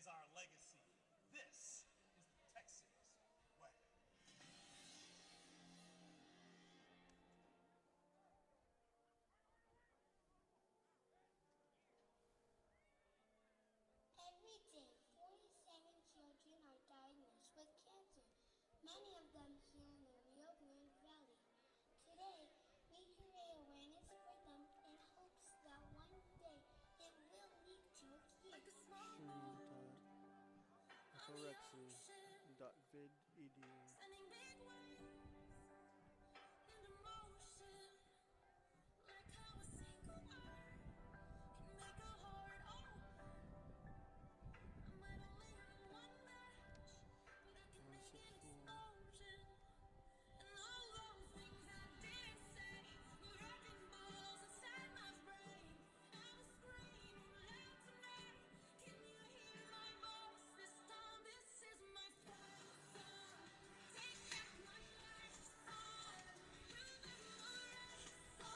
is our legacy. This is the Texas way. Every day, 47 children are diagnosed with cancer, many of them here in the Rio Grande Valley. Today, we create awareness for them in hopes that one day it will lead to a cure. Like a small free.anorexia.vid.edu. Sending big waves into motion, like how a single word can make a heart open. I might only have one match, but I can make an explosion. And all those things I didn't say were wrecking balls inside my brain. I was screaming loud tonight. Can you hear my voice? This time, this is my fight song. Take back my life song. Remember it all.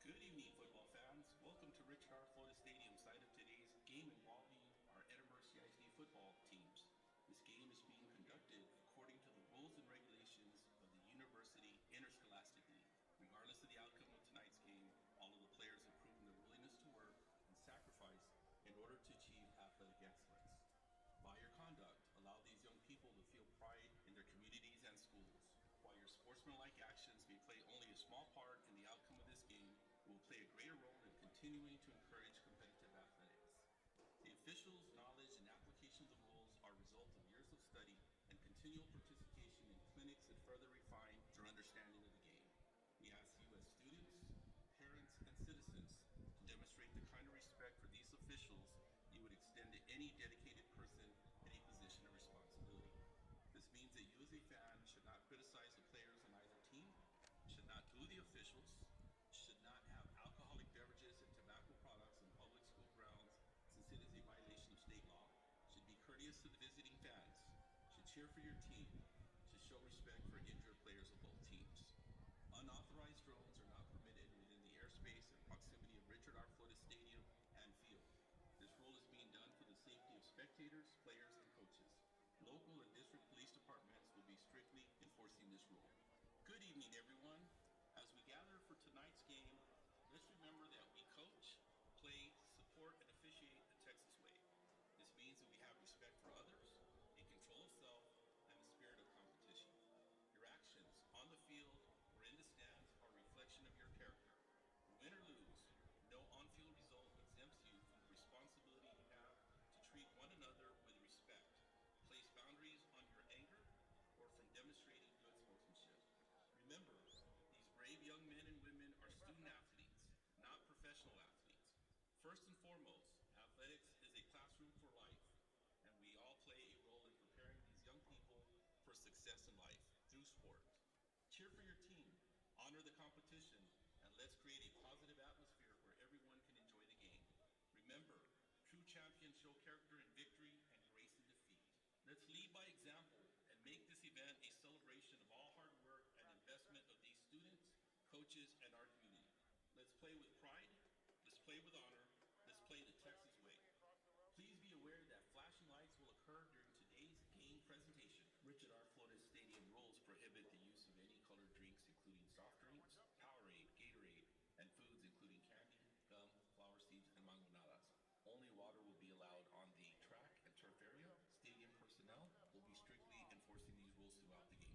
Good evening, football fans. Welcome to Richard R. Florida Stadium, site of today's game involving our Edinburg CISD football teams. This game is being conducted according to the rules and regulations of the University Interscholastic League. Regardless of the outcome of tonight's game, all of the players have proven their willingness to work and sacrifice in order to achieve athletic excellence. By your conduct, allow these young people to feel pride in their communities and schools. While your sportsmanlike actions may play only a small part in the outcome of this game, will play a greater role in continuing to encourage competitive athletics. The officials' knowledge and application of the rules are a result of years of study and continual participation in clinics that further refine their understanding of the game. We ask you as students, parents, and citizens to demonstrate the kind of respect for these officials you would extend to any dedicated person in a position of responsibility. This means that you as a fan should not criticize the players on either team, should not boo the officials, should not have alcoholic beverages and tobacco products in public school grounds since it is a violation of state law, should be courteous to the visiting fans, should cheer for your team, should show respect for injured players of both teams. Unauthorized drones are not permitted within the airspace and proximity of Richard R. Florida Stadium and field. This rule is being done for the safety of spectators, players, and coaches. Local and district police departments will be strictly enforcing this rule. Good evening, everyone. As we gather for tonight's game, let's remember that we coach, play, support, and officiate the Texas way. This means that we have respect for others, a control of self, and a spirit of competition. Your actions on the field or in the stands are a reflection of your character. Win or lose, no on-field result exempts you from the responsibility you have to treat one another with respect, place boundaries on your anger, or from demonstrating good sportsmanship. Remember, these brave young men and women are student athletes, not professional athletes. First and foremost, athletics is a classroom for life, and we all play a role in preparing these young people for success in life through sport. Cheer for your team, honor the competition, and let's create a positive atmosphere where everyone can enjoy the game. Remember, true champions show character in victory and grace in defeat. Let's lead by example and make this event a celebration of all hard work and investment of these students, coaches, and our community. Let's play with pride, let's play with honor, let's play the Texas way. Please be aware that flashing lights will occur during today's game presentation. Richard R. Florida Stadium rules prohibit the use of any colored drinks, including soft drinks, Powerade, Gatorade, and foods including candy, gum, flower seeds, and mangonadas. Only water will be allowed on the track and turf area. Stadium personnel will be strictly enforcing these rules throughout the game.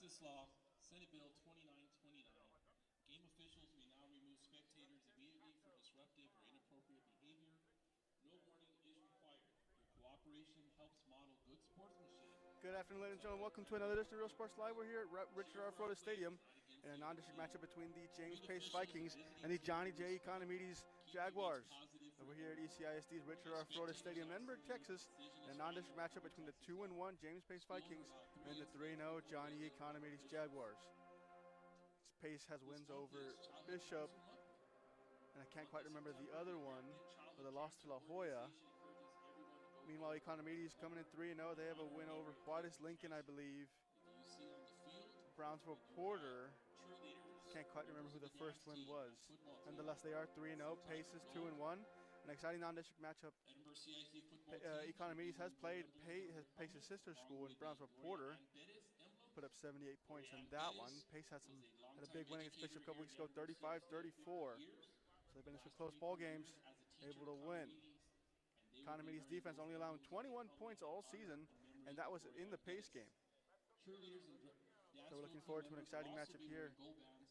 Texas law, Senate Bill 2929. Game officials may now remove spectators immediately for disruptive or inappropriate behavior. No warning is required. Your cooperation helps model good sportsmanship. Good afternoon, ladies and gentlemen. Welcome to another edition of Real Sports Live. We're here at Richard R. Florida Stadium in a non-district matchup between the James Pace Vikings and the Johnny J. Economedes Jaguars. And we're here at ECISD's Richard R. Florida Stadium in Edinburg, Texas, in a non-district matchup between the 2-1 James Pace Vikings and the 3-0 Johnny Economedes Jaguars. Pace has wins over Bishop, and I can't quite remember the other one, but they lost to La Jolla. Meanwhile, Economedes coming in 3-0. They have a win over Juarez Lincoln, I believe. Brownsville Porter. Can't quite remember who the first win was. Nonetheless, they are 3-0. Pace is 2-1. An exciting non-district matchup. Economedes has played Pace's sister school in Brownsville Porter. Put up 78 points in that one. Pace had a big win against Bishop a couple weeks ago, 35-34. So they've been in some close ball games, able to win. Economedes defense only allowing 21 points all season, and that was in the Pace game. So we're looking forward to an exciting matchup here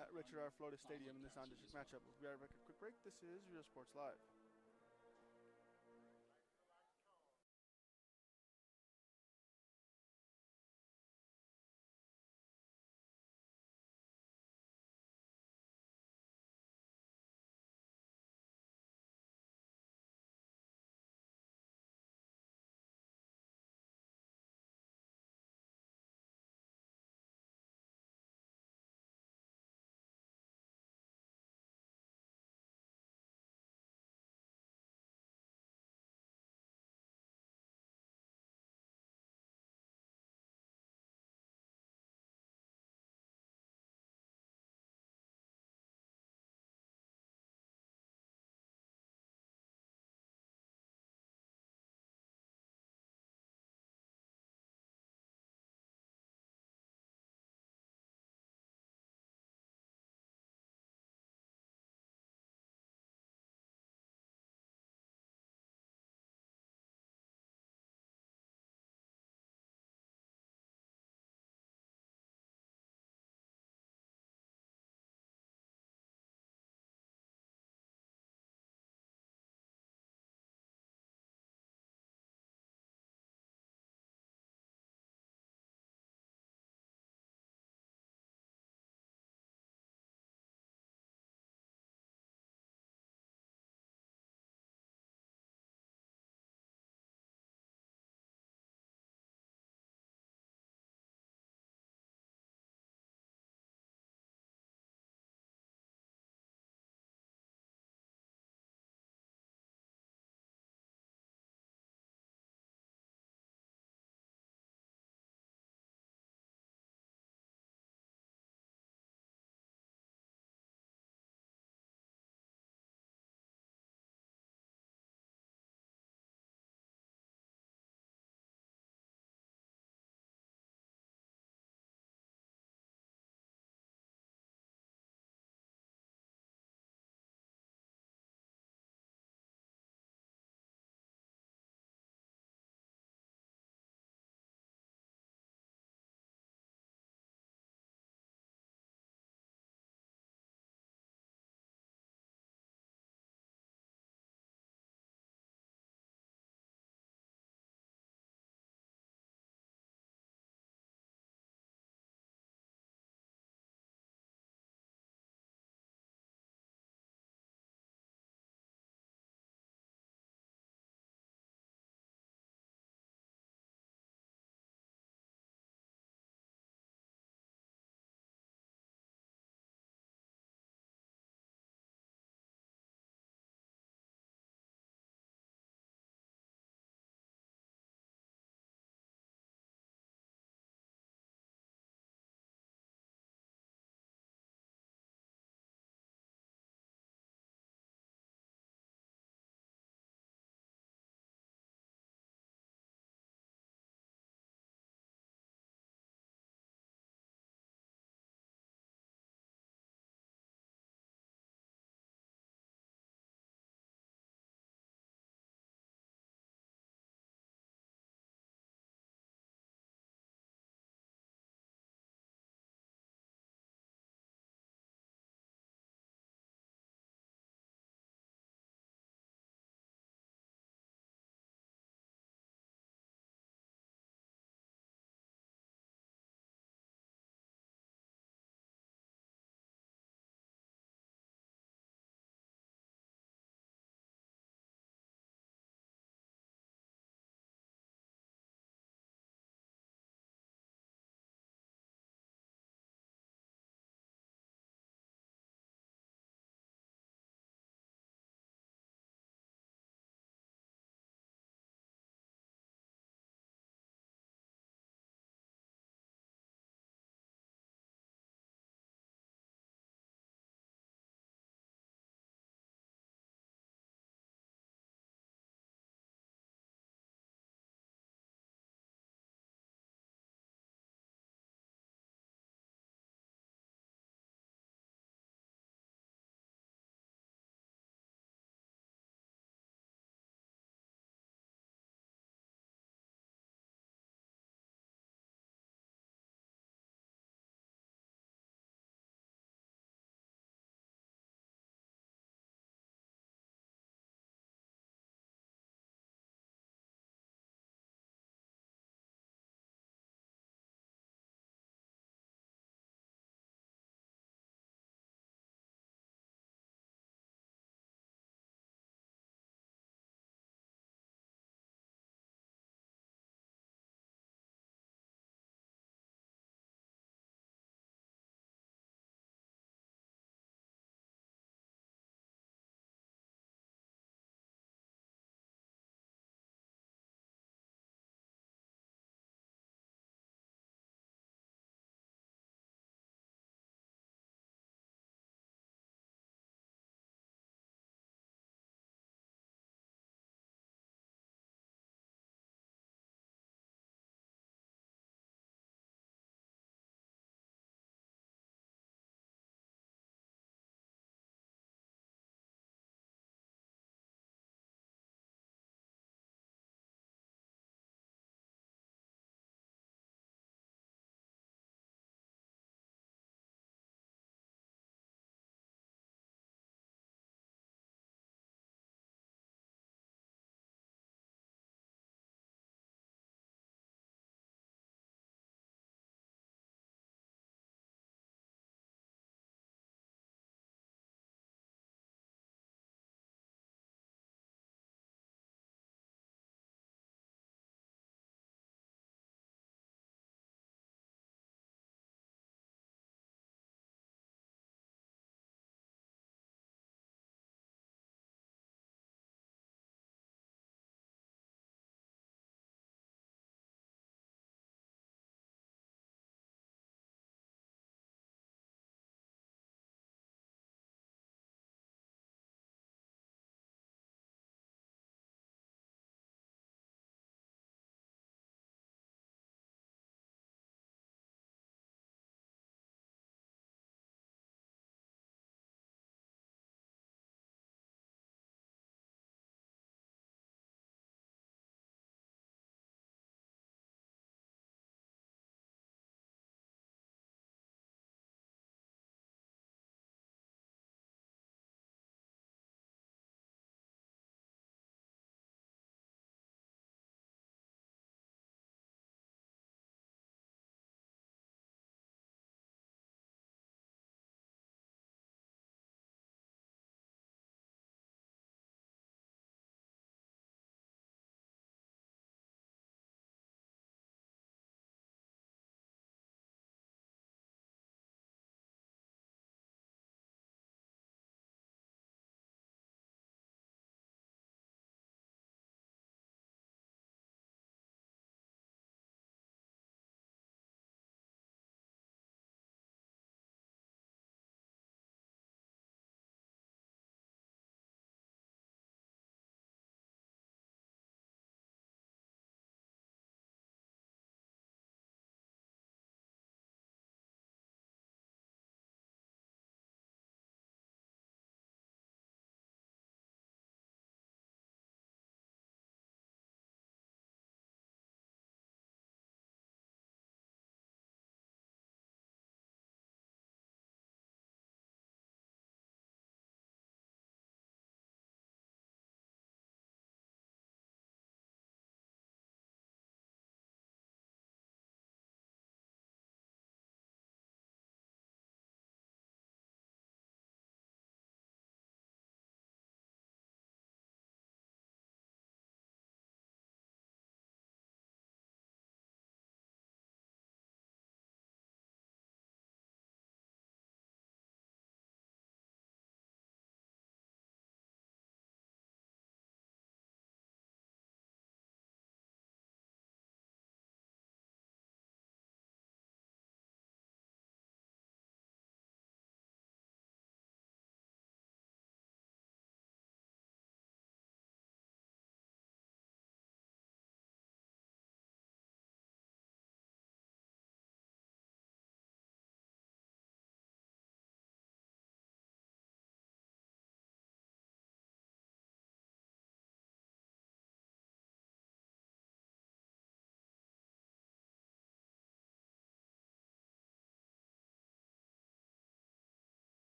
at Richard R. Florida Stadium in this non-district matchup. We'll be right back. A quick break. This is Real Sports Live.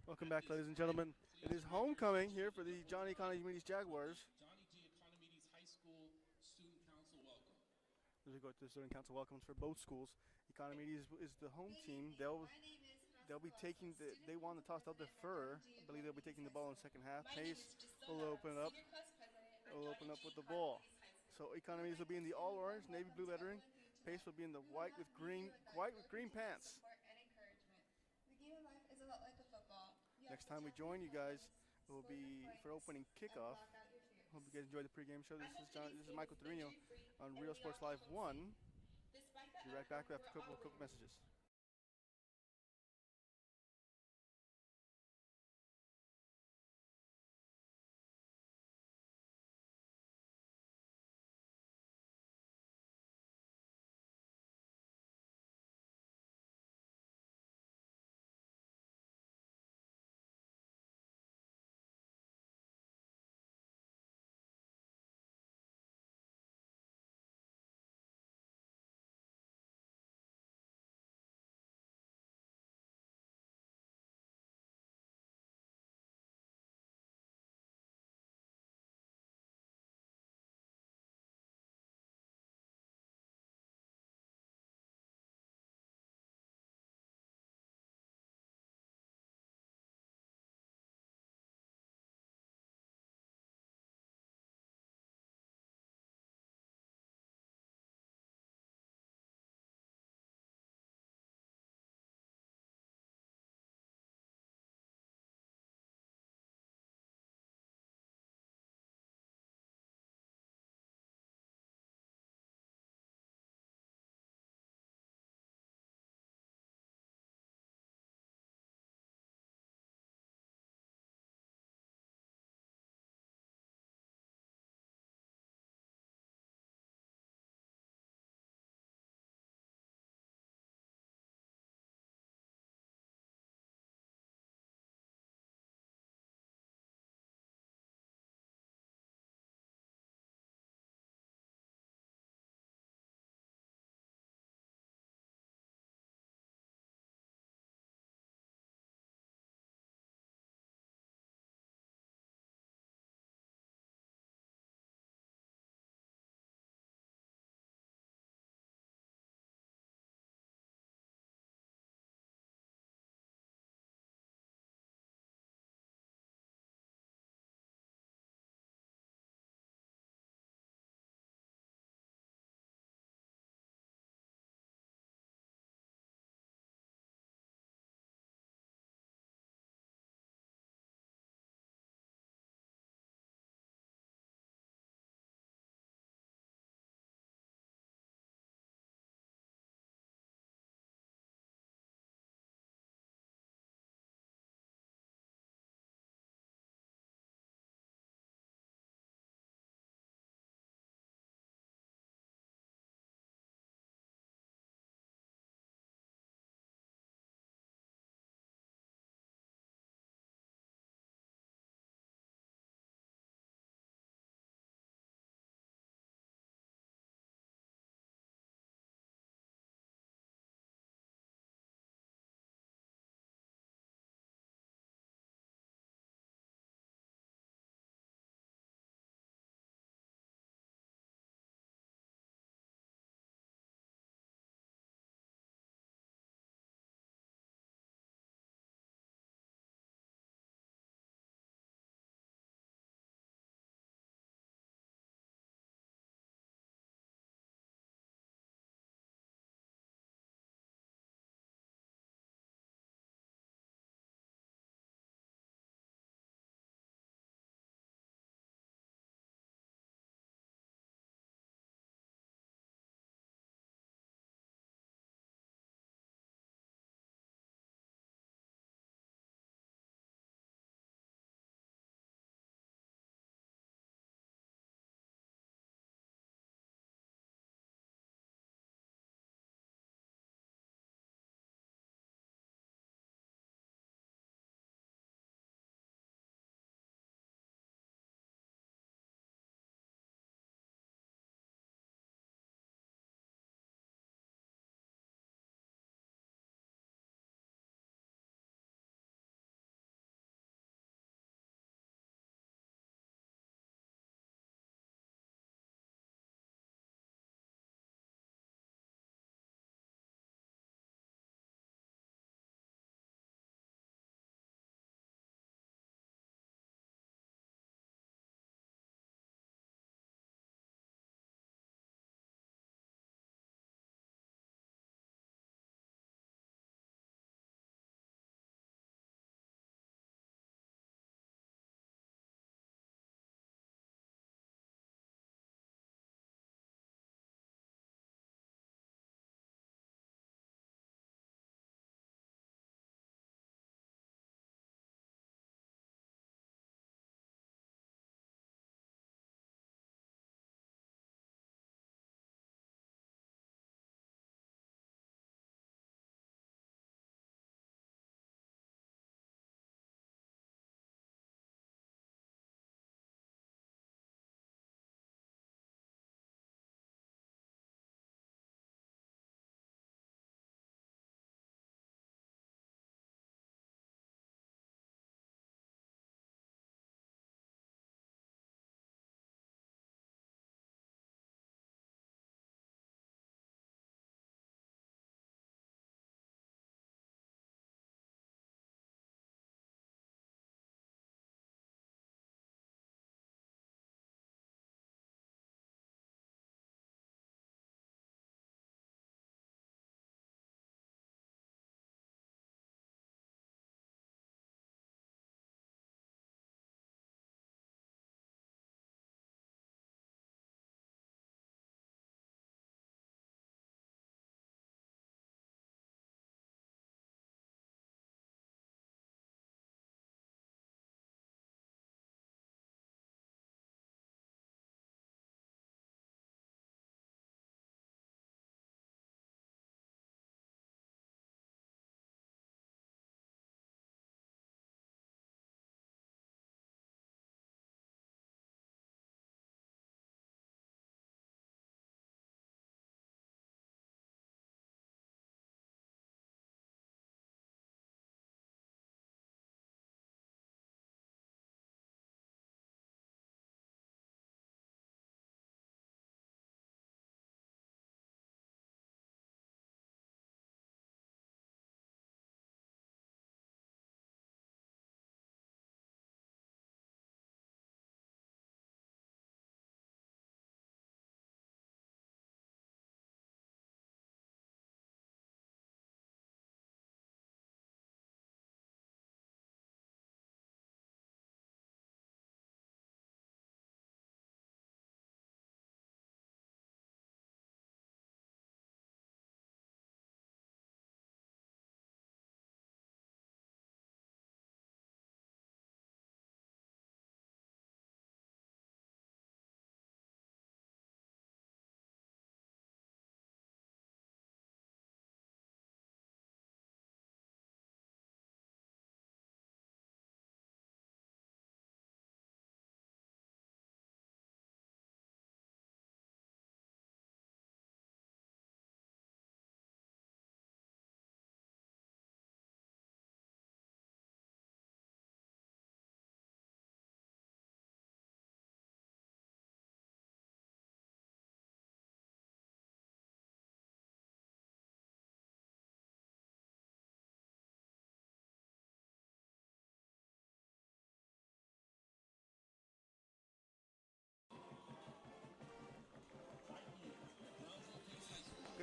Welcome back, ladies and gentlemen. It is homecoming here for the Johnny Economedes Jaguars. Johnny G. Economedes High School Student Council welcome. As we go to the student council welcomes for both schools. Economedes is the home team. They'll be taking they won the toss. They'll defer. I believe they'll be taking the ball in the second half. Pace will open up. Will open up with the ball. So Economedes will be in the all orange, navy blue lettering. Pace will be in the white with green pants. The game of life is a lot like a football. Next time we join you guys, it will be for opening kickoff. Hope you guys enjoyed the pregame show. This is Michael Torino on Real Sports Live 1. Be right back after a couple messages.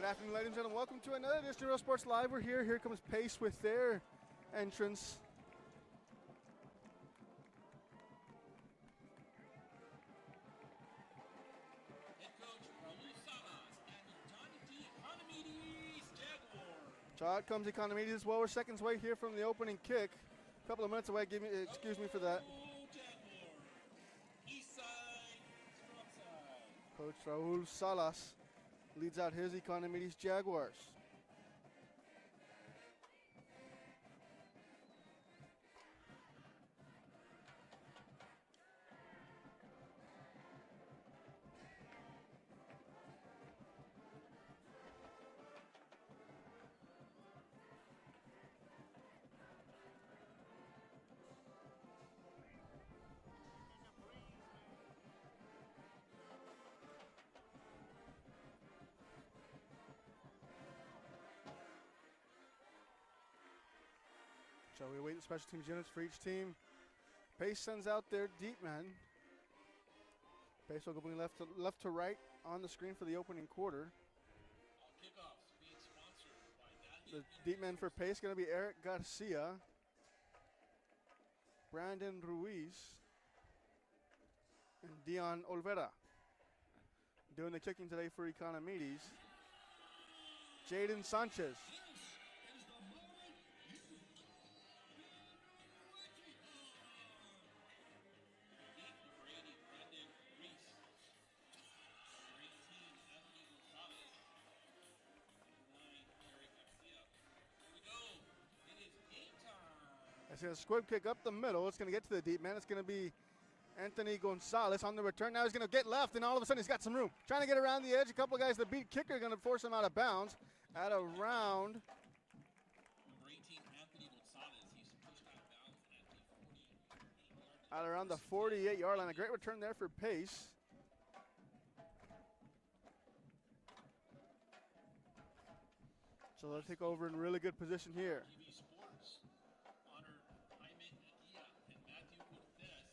Good afternoon, ladies and gentlemen. Welcome to another edition of Real Sports Live. We're here. Here comes Pace with their entrance. Head coach Raul Salas and Johnny D. Economedes Jaguars. So out comes Economedes as well. We're seconds away here from the opening kick. A couple of minutes away. Excuse me for that. Jaguars. East side, strong side. Coach Raul Salas leads out his Economedes Jaguars. So we wait the special teams units for each team. Pace sends out their deep men. Pace will go left to right on the screen for the opening quarter. Kickoffs being sponsored by The deep men for Pace going to be Eric Garcia, Brandon Ruiz, and Dion Olvera. Doing the kicking today for Economedes, Jaden Sanchez. It's going to squib kick up the middle. It's going to get to the deep man. It's going to be Anthony Gonzalez on the return. Now he's going to get left, and all of a sudden he's got some room. Trying to get around the edge. A couple of guys that beat kicker are going to force him out of bounds at around. Number 18, Anthony Gonzalez. He's pushed out of bounds at the 48-yard line. At around the 48-yard line. A great return there for Pace. So they'll take over in really good position here. TV Sports honored Jaime Aguilla and Matthew Cortez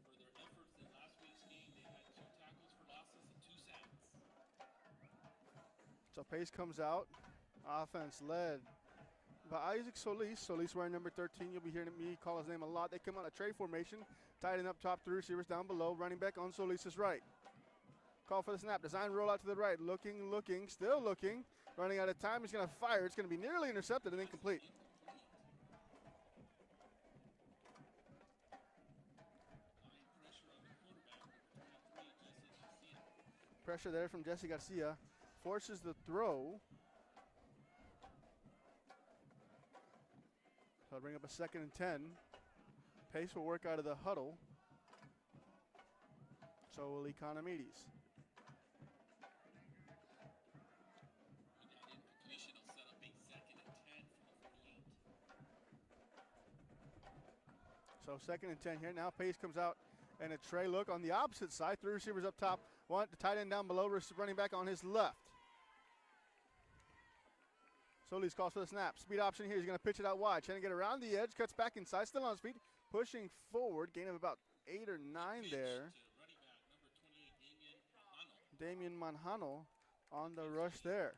for their efforts in last week's game. They had 2 tackles for losses and 2 sacks. So Pace comes out. Offense led by Isaac Solis. Solis wearing number 13. You'll be hearing me call his name a lot. They come out of trade formation. Tight end up top, 3 receivers down below. Running back on Solis' right. Call for the snap. Design roll out to the right. Looking, still looking. Running out of time. He's going to fire. It's going to be nearly intercepted and incomplete. Pressure there from Jesse Garcia. Forces the throw. So I'll bring up a 2nd and 10. Pace will work out of the huddle. So will Economedes. So 2nd and 10 here. Now Pace comes out and a tray look on the opposite side. 3 receivers up top. One the tight end down below. Running back on his left. Solis calls for the snap. Speed option here. He's going to pitch it out wide. Trying to get around the edge. Cuts back inside. Still on his feet. Pushing forward. Gain of about 8 or 9 there. Damian Manjano on the rush there.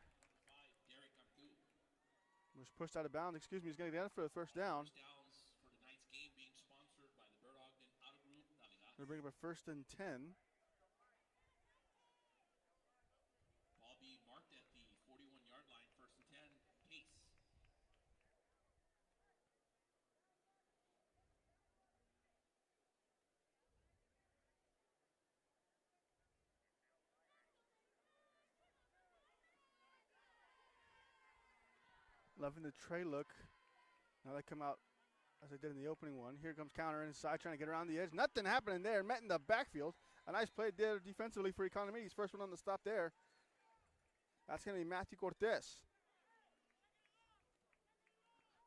Was pushed out of bounds. Excuse me. He's going to get it for the first down. We'll bring up a 1st and 10. Ball being marked at the 41-yard line, 1st and 10, Pace. Loving the tray look. Now they come out as they did in the opening one. Here comes counter inside, trying to get around the edge. Nothing happening there. Met in the backfield. A nice play there defensively for Economedes. First one on the stop there. That's going to be Matthew Cortez.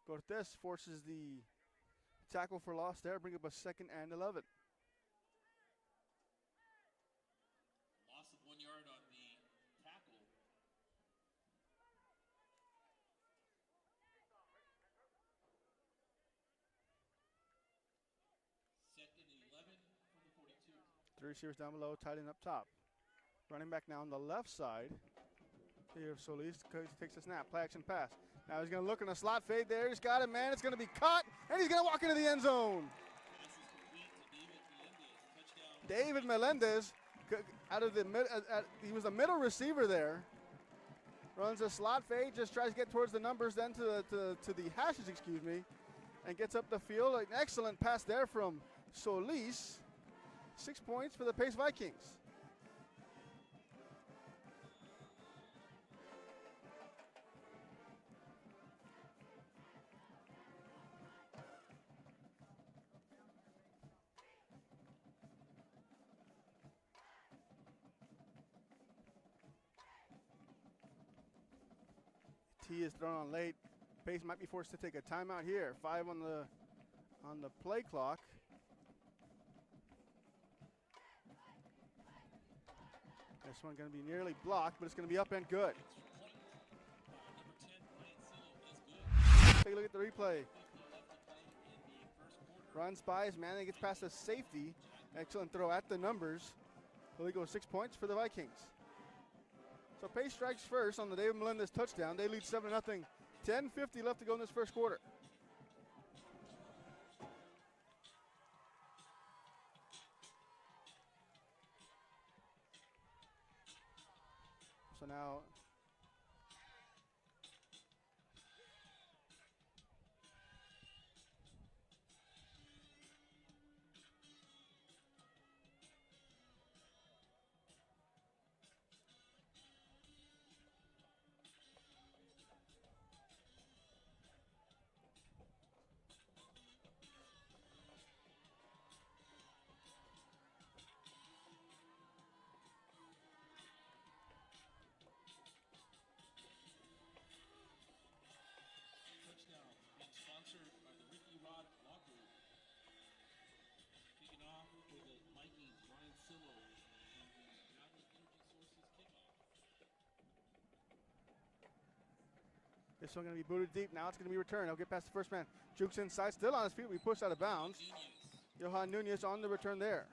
Cortez forces the tackle for loss there. Bring up a 2nd and 11. Loss of 1 yard on the tackle. From the 42. 3 receivers down below, tight end up top. Running back now on the left side. Here, Solis takes a snap, play action pass. Now he's going to look in a slot fade there. He's got it, man. It's going to be caught, and he's going to walk into the end zone. David Melendez, out of the he was the middle receiver there. Runs a slot fade, just tries to get towards the numbers, then to the hashes, excuse me, and gets up the field. An excellent pass there from Solis. 6 points for the Pace Vikings. T is thrown on late. Pace might be forced to take a timeout here. 5 on the play clock. This one going to be nearly blocked, but it's going to be up and good. Take a look at the replay. Runs by as Manning gets past the safety. Excellent throw at the numbers. Will he go 6 points for the Vikings? So Pace strikes first on the David Melendez touchdown. They lead 7-0. 10:50 left to go in this first quarter. So now this one going to be booted deep. Now it's going to be returned. He'll get past the first man. Jukes inside, still on his feet. We pushed out of bounds. Johan Nunez on the return there.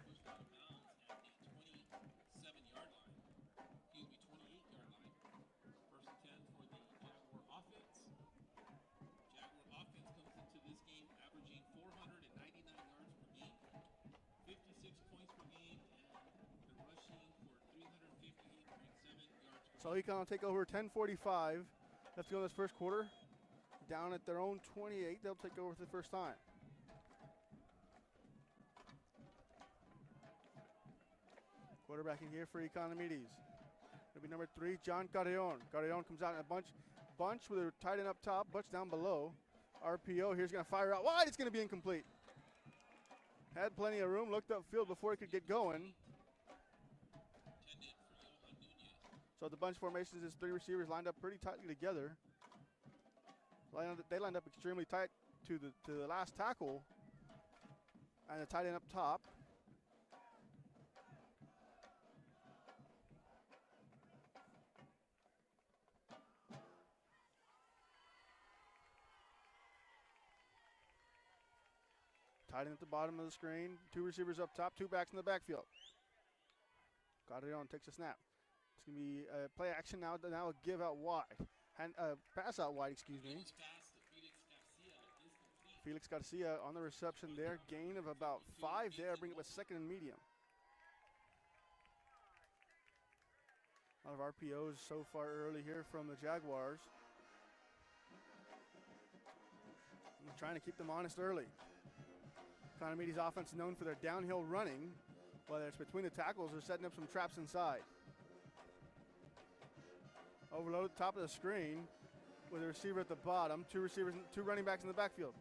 So Econ will take over 10:45. Let's go in this first quarter. Down at their own 28, they'll take over for the first time. Quarterbacking here for Economedes. It'll be number 3, John Carreon. Carreon comes out in a bunch with a tight end up top, bunch down below. RPO here's going to fire out wide. It's going to be incomplete. Had plenty of room, looked upfield before he could get going. So the bunch formations is 3 receivers lined up pretty tightly together. They lined up extremely tight to the last tackle, and the tight end up top. Tight end at the bottom of the screen. 2 receivers up top, 2 backs in the backfield. Carreon takes a snap. It's going to be play action now. Now a give out wide. Pass out wide, excuse me. Felix Garcia on the reception there. Gain of about 5 there. Bring it with second and medium. A lot of RPOs so far early here from the Jaguars. I'm trying to keep them honest early. Economedes offense is known for their downhill running, whether it's between the tackles or setting up some traps inside. Overload at the top of the screen with a receiver at the bottom. 2 running backs in the backfield.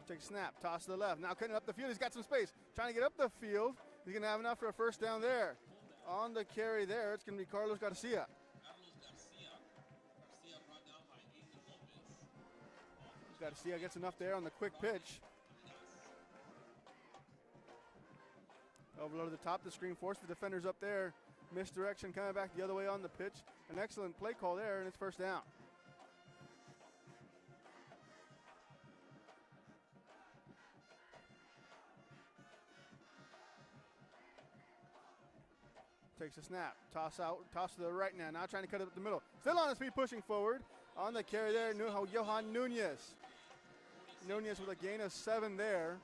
Take a snap, toss to the left. Now cutting up the field, he's got some space. Trying to get up the field. He's going to have enough for a first down there. On the carry there, it's going to be Carlos Garcia. Garcia gets enough there on the quick pitch. Overload to the top of the screen, force the defenders up there. Misdirection coming back the other way on the pitch. An excellent play call there, and it's first down. Takes a snap. Toss out. Toss to the right now. Now trying to cut it up the middle. Still on his feet, pushing forward. On the carry there, Johan Nunez. Nunez with a gain of 7 there.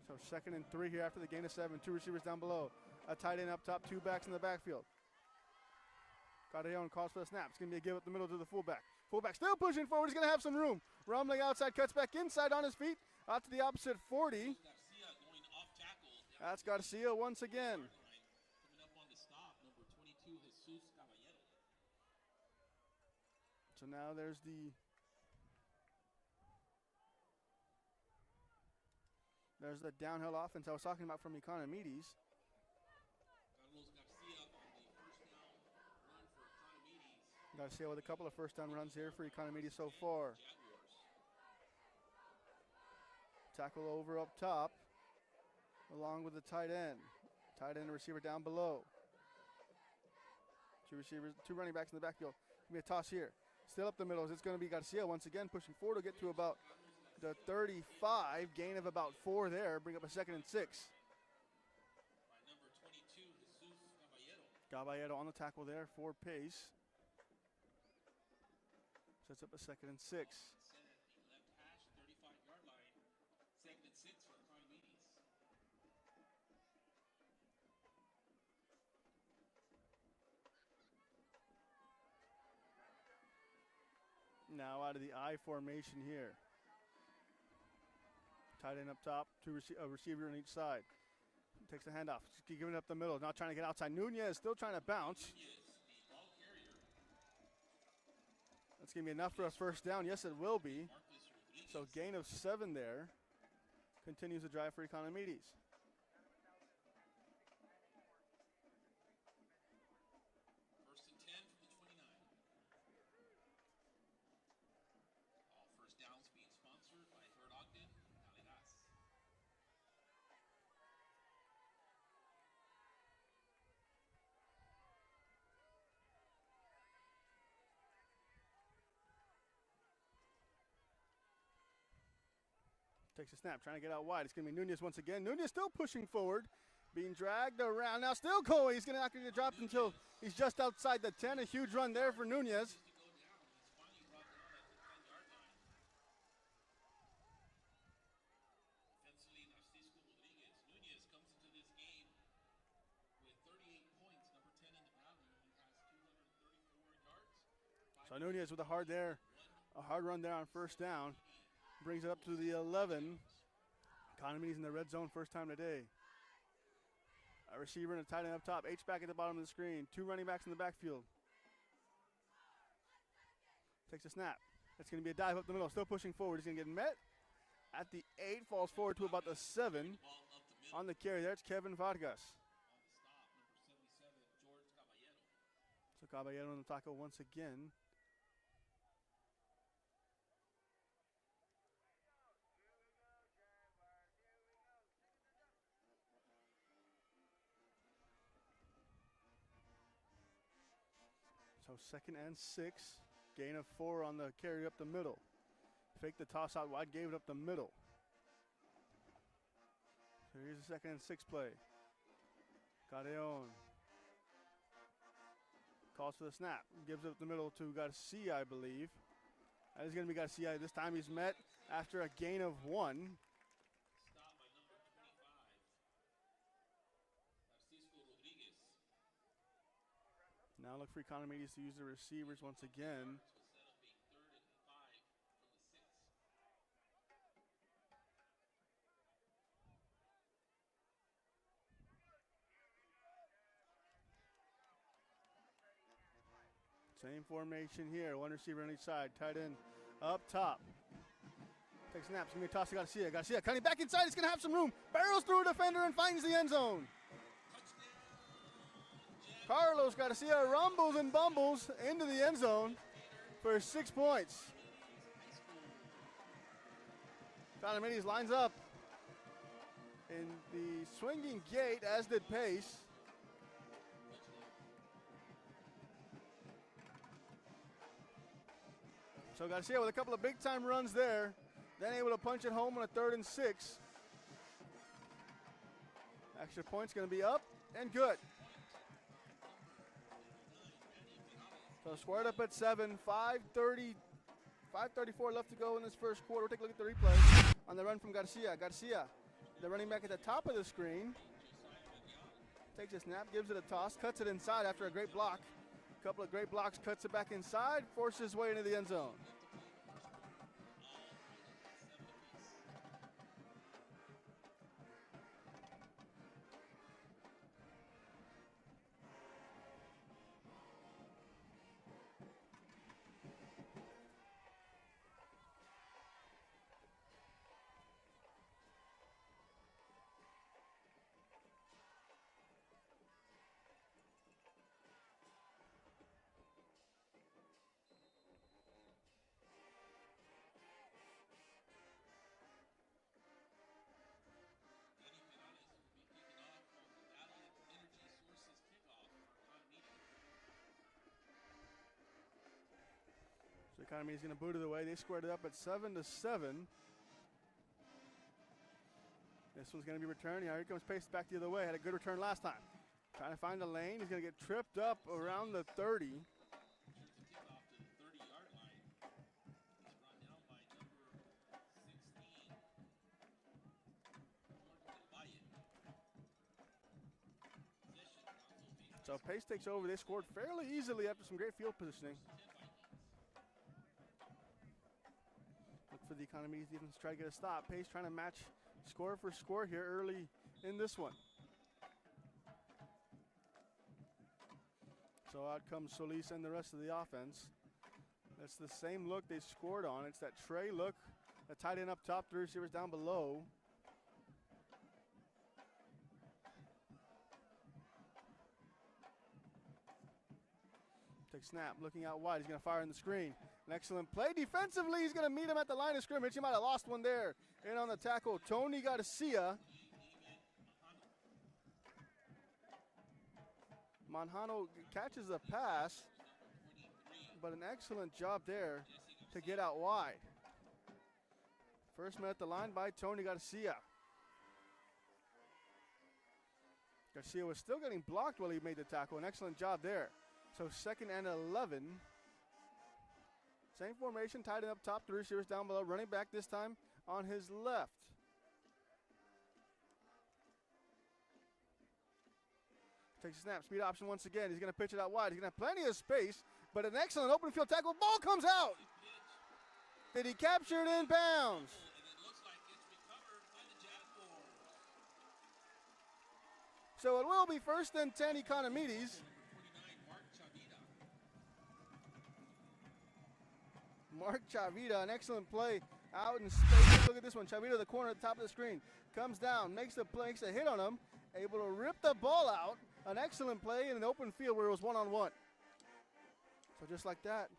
So 2nd and 3 here after the gain of 7. 2 receivers down below. A tight end up top, 2 backs in the backfield. Cardeon calls for the snap. It's going to be a give up the middle to the fullback. Fullback still pushing forward. He's going to have some room. Rumbling outside, cuts back inside on his feet. Out to the opposite 40. That's Garcia once again. So now there's the downhill offense I was talking about from Economedes. Garcia with a couple of first down runs here for Economedes so far. Tackle over up top, along with the tight end. Tight end and receiver down below. 2 receivers, 2 running backs in the backfield. Gonna be a toss here. Still up the middle. It's going to be Garcia once again pushing forward to get to about the 35. Gain of about 4 there. Bring up a 2nd and 6. Caballero on the tackle there for pace. Sets up a 2nd and 6. Now out of the I formation here. Tight end up top, a receiver on each side. Takes the handoff, giving it up the middle, now trying to get outside. Nunez still trying to bounce. That's going to be enough for a first down. Yes, it will be. So gain of 7 there. Continues the drive for Economedes. Takes a snap, trying to get out wide. It's going to be Nunez once again. Nunez still pushing forward, being dragged around. Now still going. He's not going to get dropped until he's just outside the 10. A huge run there for Nunez. So Nunez with a hard run there on first down. Brings it up to the 11. Economedes in the red zone first time today. A receiver and a tight end up top. H-back at the bottom of the screen. 2 running backs in the backfield. Takes a snap. It's going to be a dive up the middle. Still pushing forward. He's going to get met at the 8. Falls forward to about the 7. On the carry there, it's Kevin Vargas. So Caballero on the tackle once again. So 2nd and 6, gain of 4 on the carry up the middle. Fake the toss out wide, gave it up the middle. So here's the 2nd and 6 play. Cardeon calls for the snap, gives it up the middle to Garcia, I believe. That is going to be Garcia. This time he's met after a gain of 1. Now look for Economedes to use the receivers once again. Same formation here. 1 receiver on each side. Tight end up top. Takes snaps. It's going to be a toss to Garcia. Garcia cutting back inside. He's going to have some room. Barrels through a defender and finds the end zone. Carlos Garcia rumbles and bumbles into the end zone for 6 points. Economedes lines up in the swinging gate, as did Pace. So Garcia with a couple of big-time runs there, then able to punch it home on a 3rd and 6. Extra point's going to be up and good. So squared up at 7, 5:34 left to go in this first quarter. We'll take a look at the replay on the run from Garcia. Garcia, the running back at the top of the screen, takes a snap, gives it a toss, cuts it inside after a great block. A couple of great blocks, cuts it back inside, forces his way into the end zone. So Economedes going to boot it away. They squared it up at 7-7. This one's going to be returned. Here comes Pace back the other way. Had a good return last time. Trying to find a lane. He's going to get tripped up around the 30. So Pace takes over. They scored fairly easily after some great field positioning. Look for the Economedes defense to try to get a stop. Pace trying to match score for score here early in this one. So out comes Solis and the rest of the offense. That's the same look they scored on. It's that Trey look. The tight end up top, 3 receivers down below. Take snap, looking out wide. He's going to fire in the screen. An excellent play defensively. He's going to meet him at the line of scrimmage. He might have lost one there. In on the tackle, Tony Garcia. Manjano catches the pass, but an excellent job there to get out wide. First met at the line by Tony Garcia. Garcia was still getting blocked while he made the tackle. An excellent job there. So 2nd and 11. Same formation, tight end up top, 3 receivers down below. Running back this time on his left. Takes a snap, speed option once again. He's going to pitch it out wide. He's going to have plenty of space, but an excellent open field tackle. Ball comes out. Did he capture it in bounds? So it will be 1st and 10 Economedes. Mark Chavita, an excellent play out in space. Look at this one. Chavita, the corner at the top of the screen, comes down, makes a play, makes a hit on him, able to rip the ball out. An excellent play in an open field where it was one-on-one. So just like that.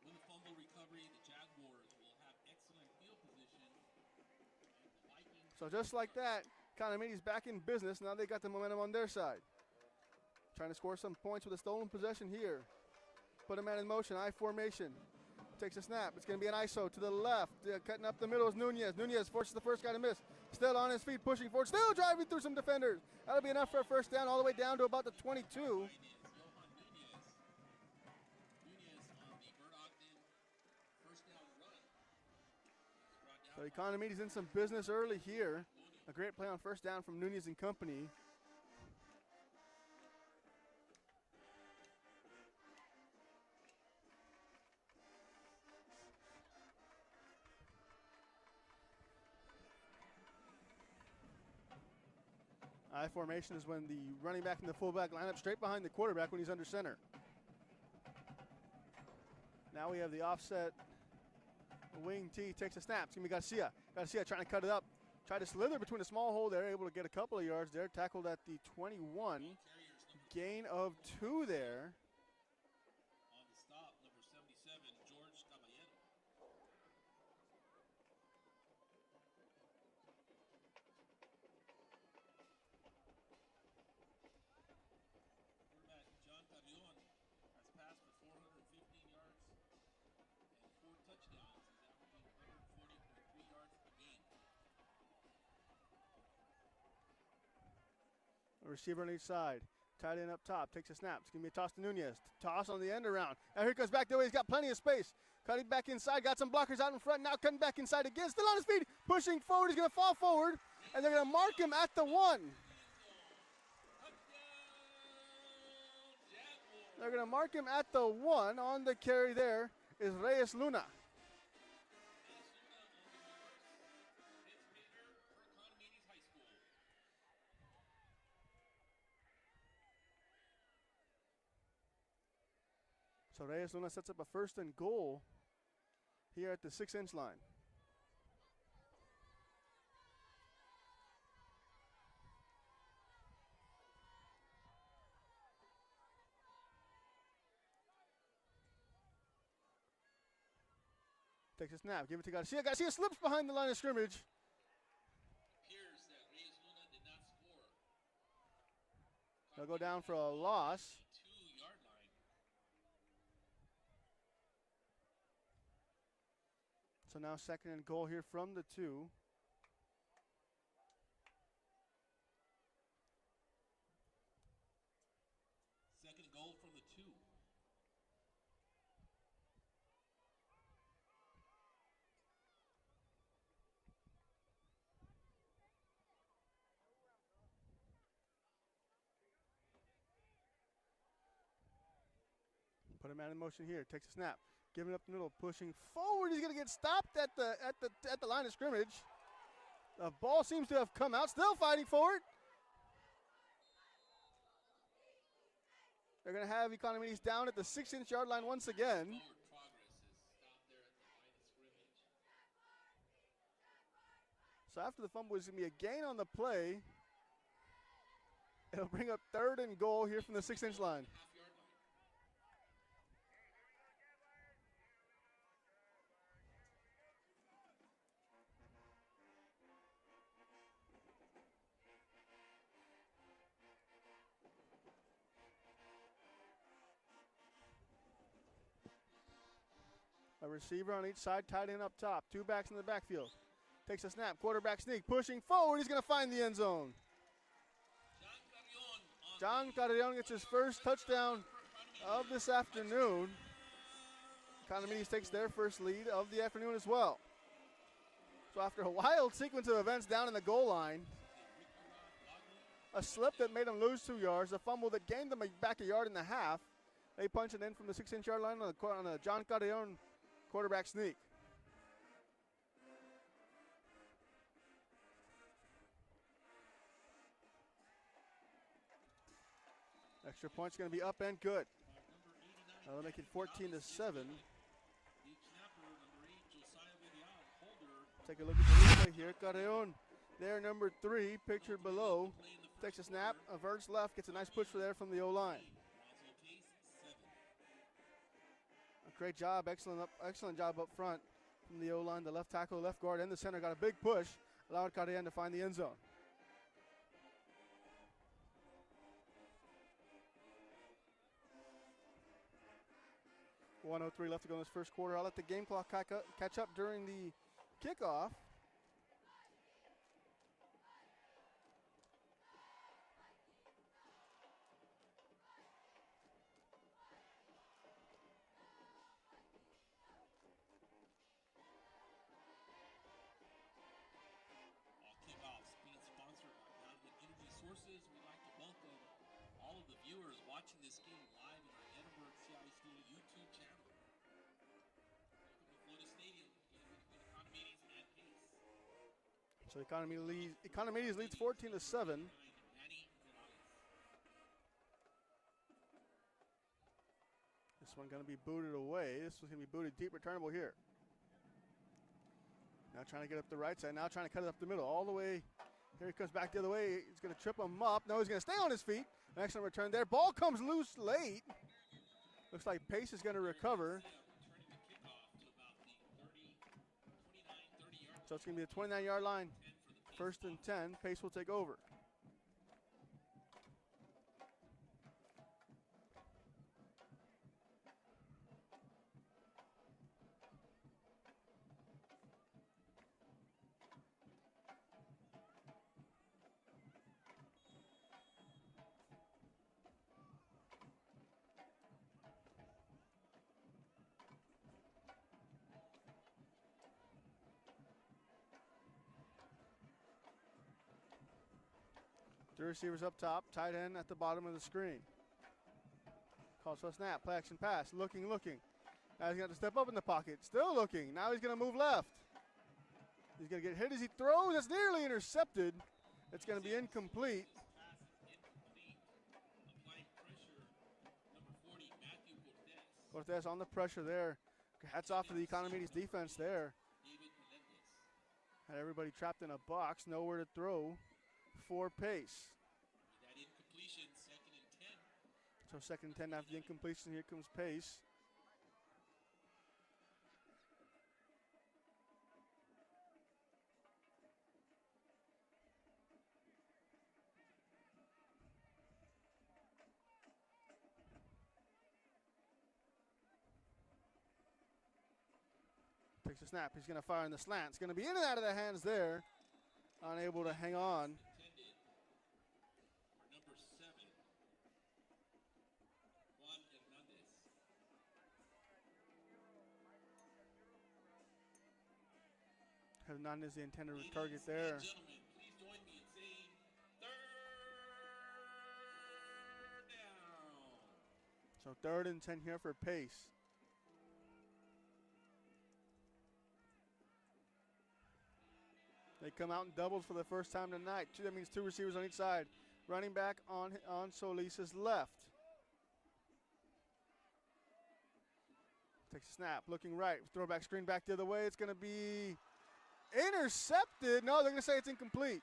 With a fumble recovery, the Jaguars will have excellent field position. So just like that, Economedes back in business. Now they got the momentum on their side. Trying to score some points with a stolen possession here. Put a man in motion, I formation. Takes a snap. It's going to be an ISO to the left. Cutting up the middle is Nunez. Nunez forces the first guy to miss. Still on his feet, pushing forward. Still driving through some defenders. That'll be enough for a first down all the way down to about the 22. So Economedes in some business early here. A great play on first down from Nunez and company. I formation is when the running back and the fullback line up straight behind the quarterback when he's under center. Now we have the offset wing T, takes a snap. It's going to be Garcia. Garcia trying to cut it up. Try to slither between a small hole there, able to get a couple of yards there. Tackled at the 21. Gain of 2 there. On the stop, number 77, George Caballero. receiver on each side. Tight end up top, takes a snap. It's going to be a toss to Nunez. Toss on the end around. And here comes back the way. He's got plenty of space. Cutting back inside, got some blockers out in front. Now cutting back inside again. Still on his feet, pushing forward. He's going to fall forward. And they're going to mark him at the 1. They're going to mark him at the 1. On the carry there is Reyes Luna. So Reyes Luna sets up a 1st and goal here at the 6-inch line. Takes a snap, give it to Garcia. Garcia slips behind the line of scrimmage. Appears that Reyes Luna did not score. They'll go down for a loss. 2-yard line. So now 2nd and goal here from the 2. Second goal from the 2. Put a man in motion here. Takes a snap. Giving up the middle. Pushing forward. He's going to get stopped at the line of scrimmage. The ball seems to have come out. Still fighting for it. They're going to have Economedes down at the 6-inch yard line once again. Forward progress is stopped there at the line of scrimmage. So after the fumble, it's going to be a gain on the play. It'll bring up 3rd and goal here from the 6-inch line. Half-yard line. A receiver on each side, tight end up top. 2 backs in the backfield. Takes a snap, quarterback sneak, pushing forward. He's going to find the end zone. John Carrion gets his first touchdown of this afternoon. Economedes takes their first lead of the afternoon as well. So after a wild sequence of events down in the goal line, a slip that made them lose 2 yards, a fumble that gained them back a yard and a half, they punch it in from the 6-inch yard line on a John Carrion quarterback sneak. Extra point's going to be up and good. That'll make it 14-7. Take a look at the replay here. Carreon there, number 3, pictured below. Takes a snap, averts left, gets a nice push there from the O-line. A great job, excellent job up front from the O-line. The left tackle, left guard, and the center got a big push, allowed Carreon to find the end zone. .103 left to go in this first quarter. I'll let the game clock catch up during the kickoff. Kickoffs being sponsored by Donovan Energy Sources. We'd like to welcome all of the viewers watching this game live in our Edinburg CISD YouTube channel. Welcome to Florida Stadium, game between Economedes and Pace. So Economedes leads 14-7. This one going to be booted away. This one's going to be booted deep, returnable here. Now trying to get up the right side. Now trying to cut it up the middle. All the way. Here he comes back the other way. He's going to trip him up. No, he's going to stay on his feet. Excellent return there. Ball comes loose late. Looks like Pace is going to recover. So it's going to be the 29-yard line. 1st and 10. Pace will take over. Three receivers up top, tight end at the bottom of the screen. Calls for a snap, play action pass, looking. Now he's going to have to step up in the pocket, still looking. Now he's going to move left. He's going to get hit as he throws. It's nearly intercepted. It's going to be incomplete. Cortez on the pressure there. Hats off to the Economedes defense there. Had everybody trapped in a box, nowhere to throw for Pace. So 2nd and 10 after the incompletion, here comes Pace. Takes a snap. He's going to fire in the slant. It's going to be in and out of the hands there. Unable to hang on. Hernandez, the intended target there. Please join me in saying 3rd down. So 3rd and 10 here for Pace. They come out in doubles for the first time tonight. That means 2 receivers on each side. Running back on Solis's left. Takes a snap, looking right. Throwback screen back the other way. It's going to be intercepted. No, they're going to say it's incomplete.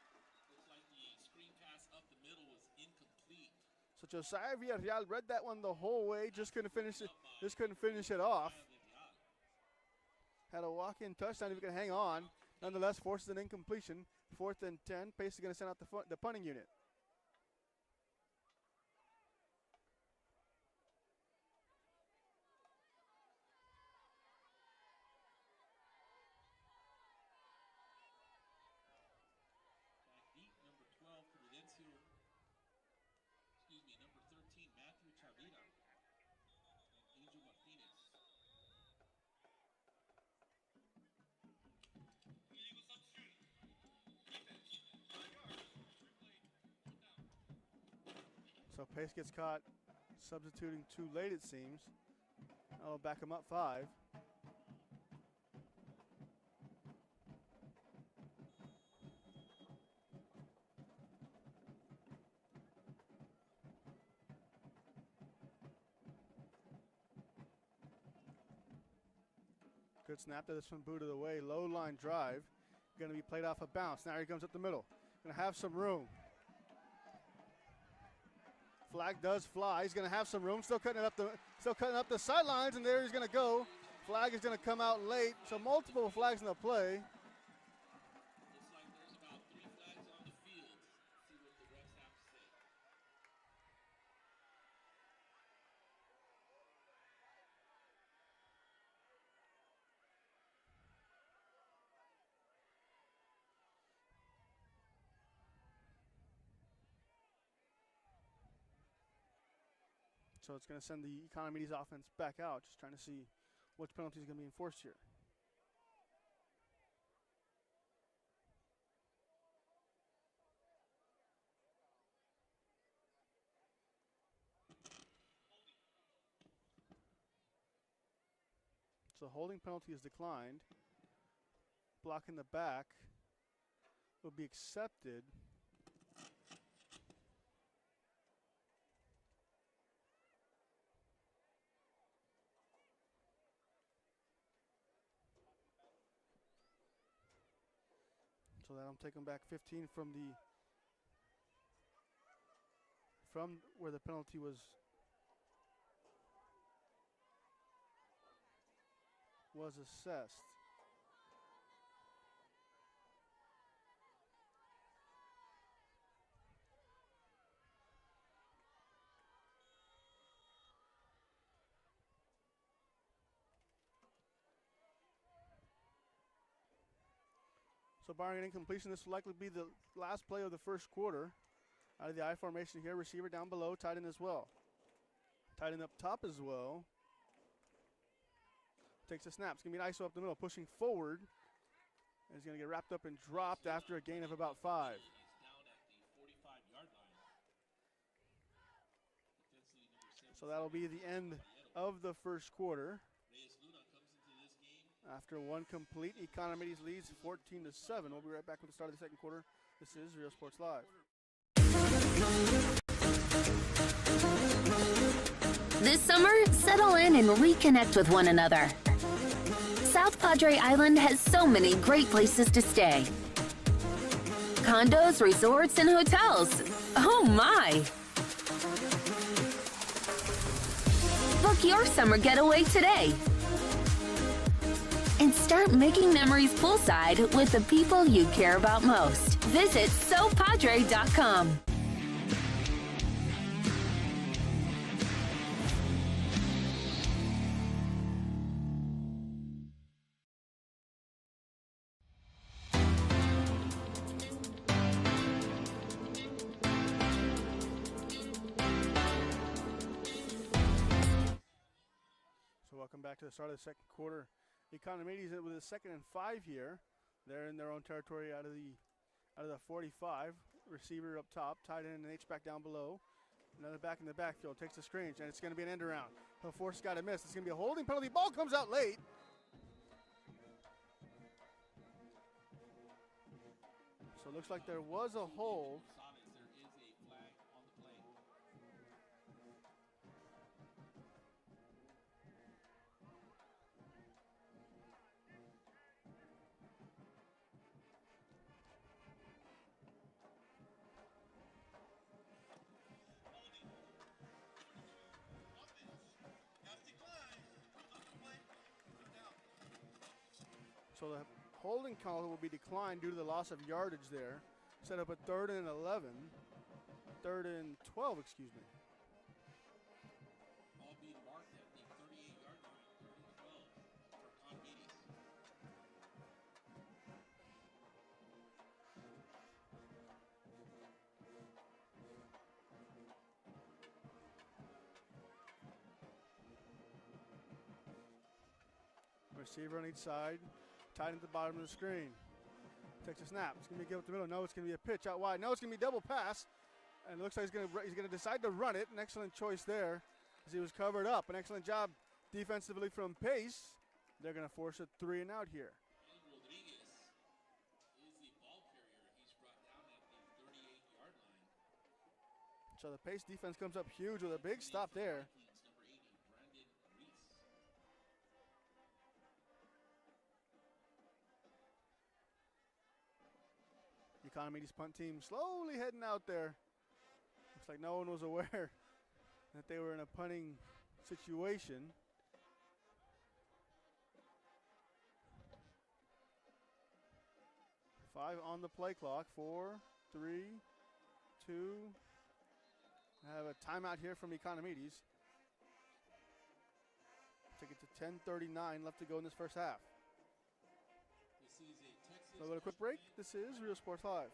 Looks like the screen pass up the middle was incomplete. So Josiah Villarreal read that one the whole way. Just couldn't finish it. Just couldn't finish it off. Had a walk-in touchdown if he could hang on. Nonetheless, forces an incompletion. 4th and 10. Pace is going to send out the punting unit. Back deep, number 12, Prudencio. Excuse me, number 13, Matthew Chavira. And Angel Martinez. So Pace gets caught substituting too late, it seems. I'll back him up 5. Good snap to this one, booted away. Low line drive. Going to be played off a bounce. Now he comes up the middle. Going to have some room. Flag does fly. He's going to have some room. Still cutting up the sidelines, and there he's going to go. Flag is going to come out late. So multiple flags in the play. Looks like there's about 3 flags on the field. See what the refs have to say. So it's going to send the Economedes offense back out, just trying to see which penalty is going to be enforced here. So holding penalty is declined. Block in the back will be accepted. So that'll take them back 15 from where the penalty was assessed. So barring an incompletion, this will likely be the last play of the first quarter. Out of the I formation here, receiver down below, tight end as well. Tight end up top as well. Takes a snap. It's going to be an ISO up the middle, pushing forward. And he's going to get wrapped up and dropped after a gain of about 5. He's down at the 45-yard line. So that'll be the end of the first quarter. After one complete, Economedes leads 14-7. We'll be right back with the start of the second quarter. This is Real Sports Live. This summer, settle in and reconnect with one another. South Padre Island has so many great places to stay. Condos, resorts, and hotels. Oh my! Book your summer getaway today. And start making memories poolside with the people you care about most. Visit SoPadre.com. Welcome back to the start of the second quarter. Economedes with a 2nd and 5 here. They're in their own territory out of the 45. Receiver up top, tight end and H-back down below. Another back in the backfield, takes the screen, and it's going to be an end around. He'll force guy to miss. It's going to be a holding penalty. Ball comes out late. So it looks like there was a hold. So the holding call will be declined due to the loss of yardage there. Set up a 3rd and 11. 3rd and 12, excuse me. Ball being marked at the 38-yard line, 3rd and 12 for Economedes. Receiver on each side. Tight at the bottom of the screen. Takes a snap. It's going to be a give up the middle. No, it's going to be a pitch out wide. No, it's going to be a double pass. And it looks like he's going to decide to run it. An excellent choice there as he was covered up. An excellent job defensively from Pace. They're going to force a 3 and out here. Rodriguez is the ball carrier. He's brought down at the 38-yard line. So the Pace defense comes up huge with a big stop there. Economedes punt team slowly heading out there. Looks like no one was aware that they were in a punting situation. Five on the play clock. 4, 3, 2. I have a timeout here from Economedes. Take it to 10:39 left to go in this first half. A little quick break. This is Real Sports Live.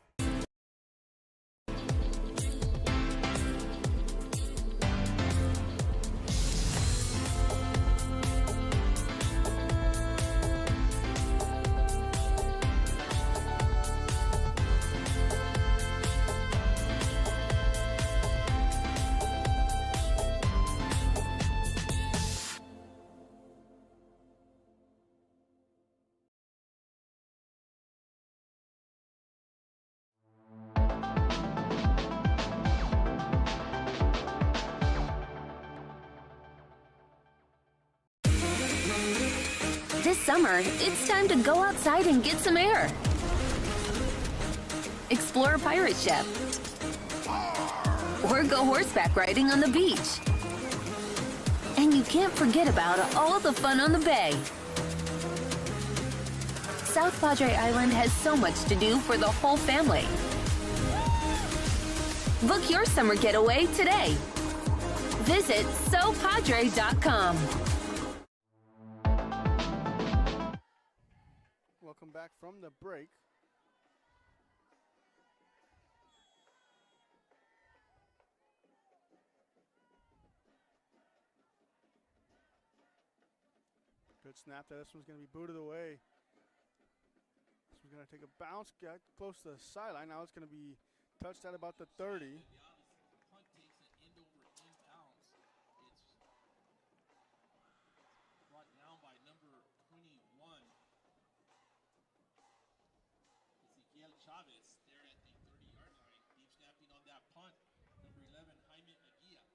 This summer, it's time to go outside and get some air. Explore a pirate ship. Or go horseback riding on the beach. And you can't forget about all the fun on the bay. South Padre Island has so much to do for the whole family. Book your summer getaway today. Visit SoPadre.com. Welcome back from the break. Good snap there. This one's going to be booted away. This one's going to take a bounce, get close to the sideline. Now it's going to be touched at about the 30. Punt takes an end over inbounds. It's Chavez there at the 30-yard line. Deep snapping on that punt. Number 11, Jaime Aguilla.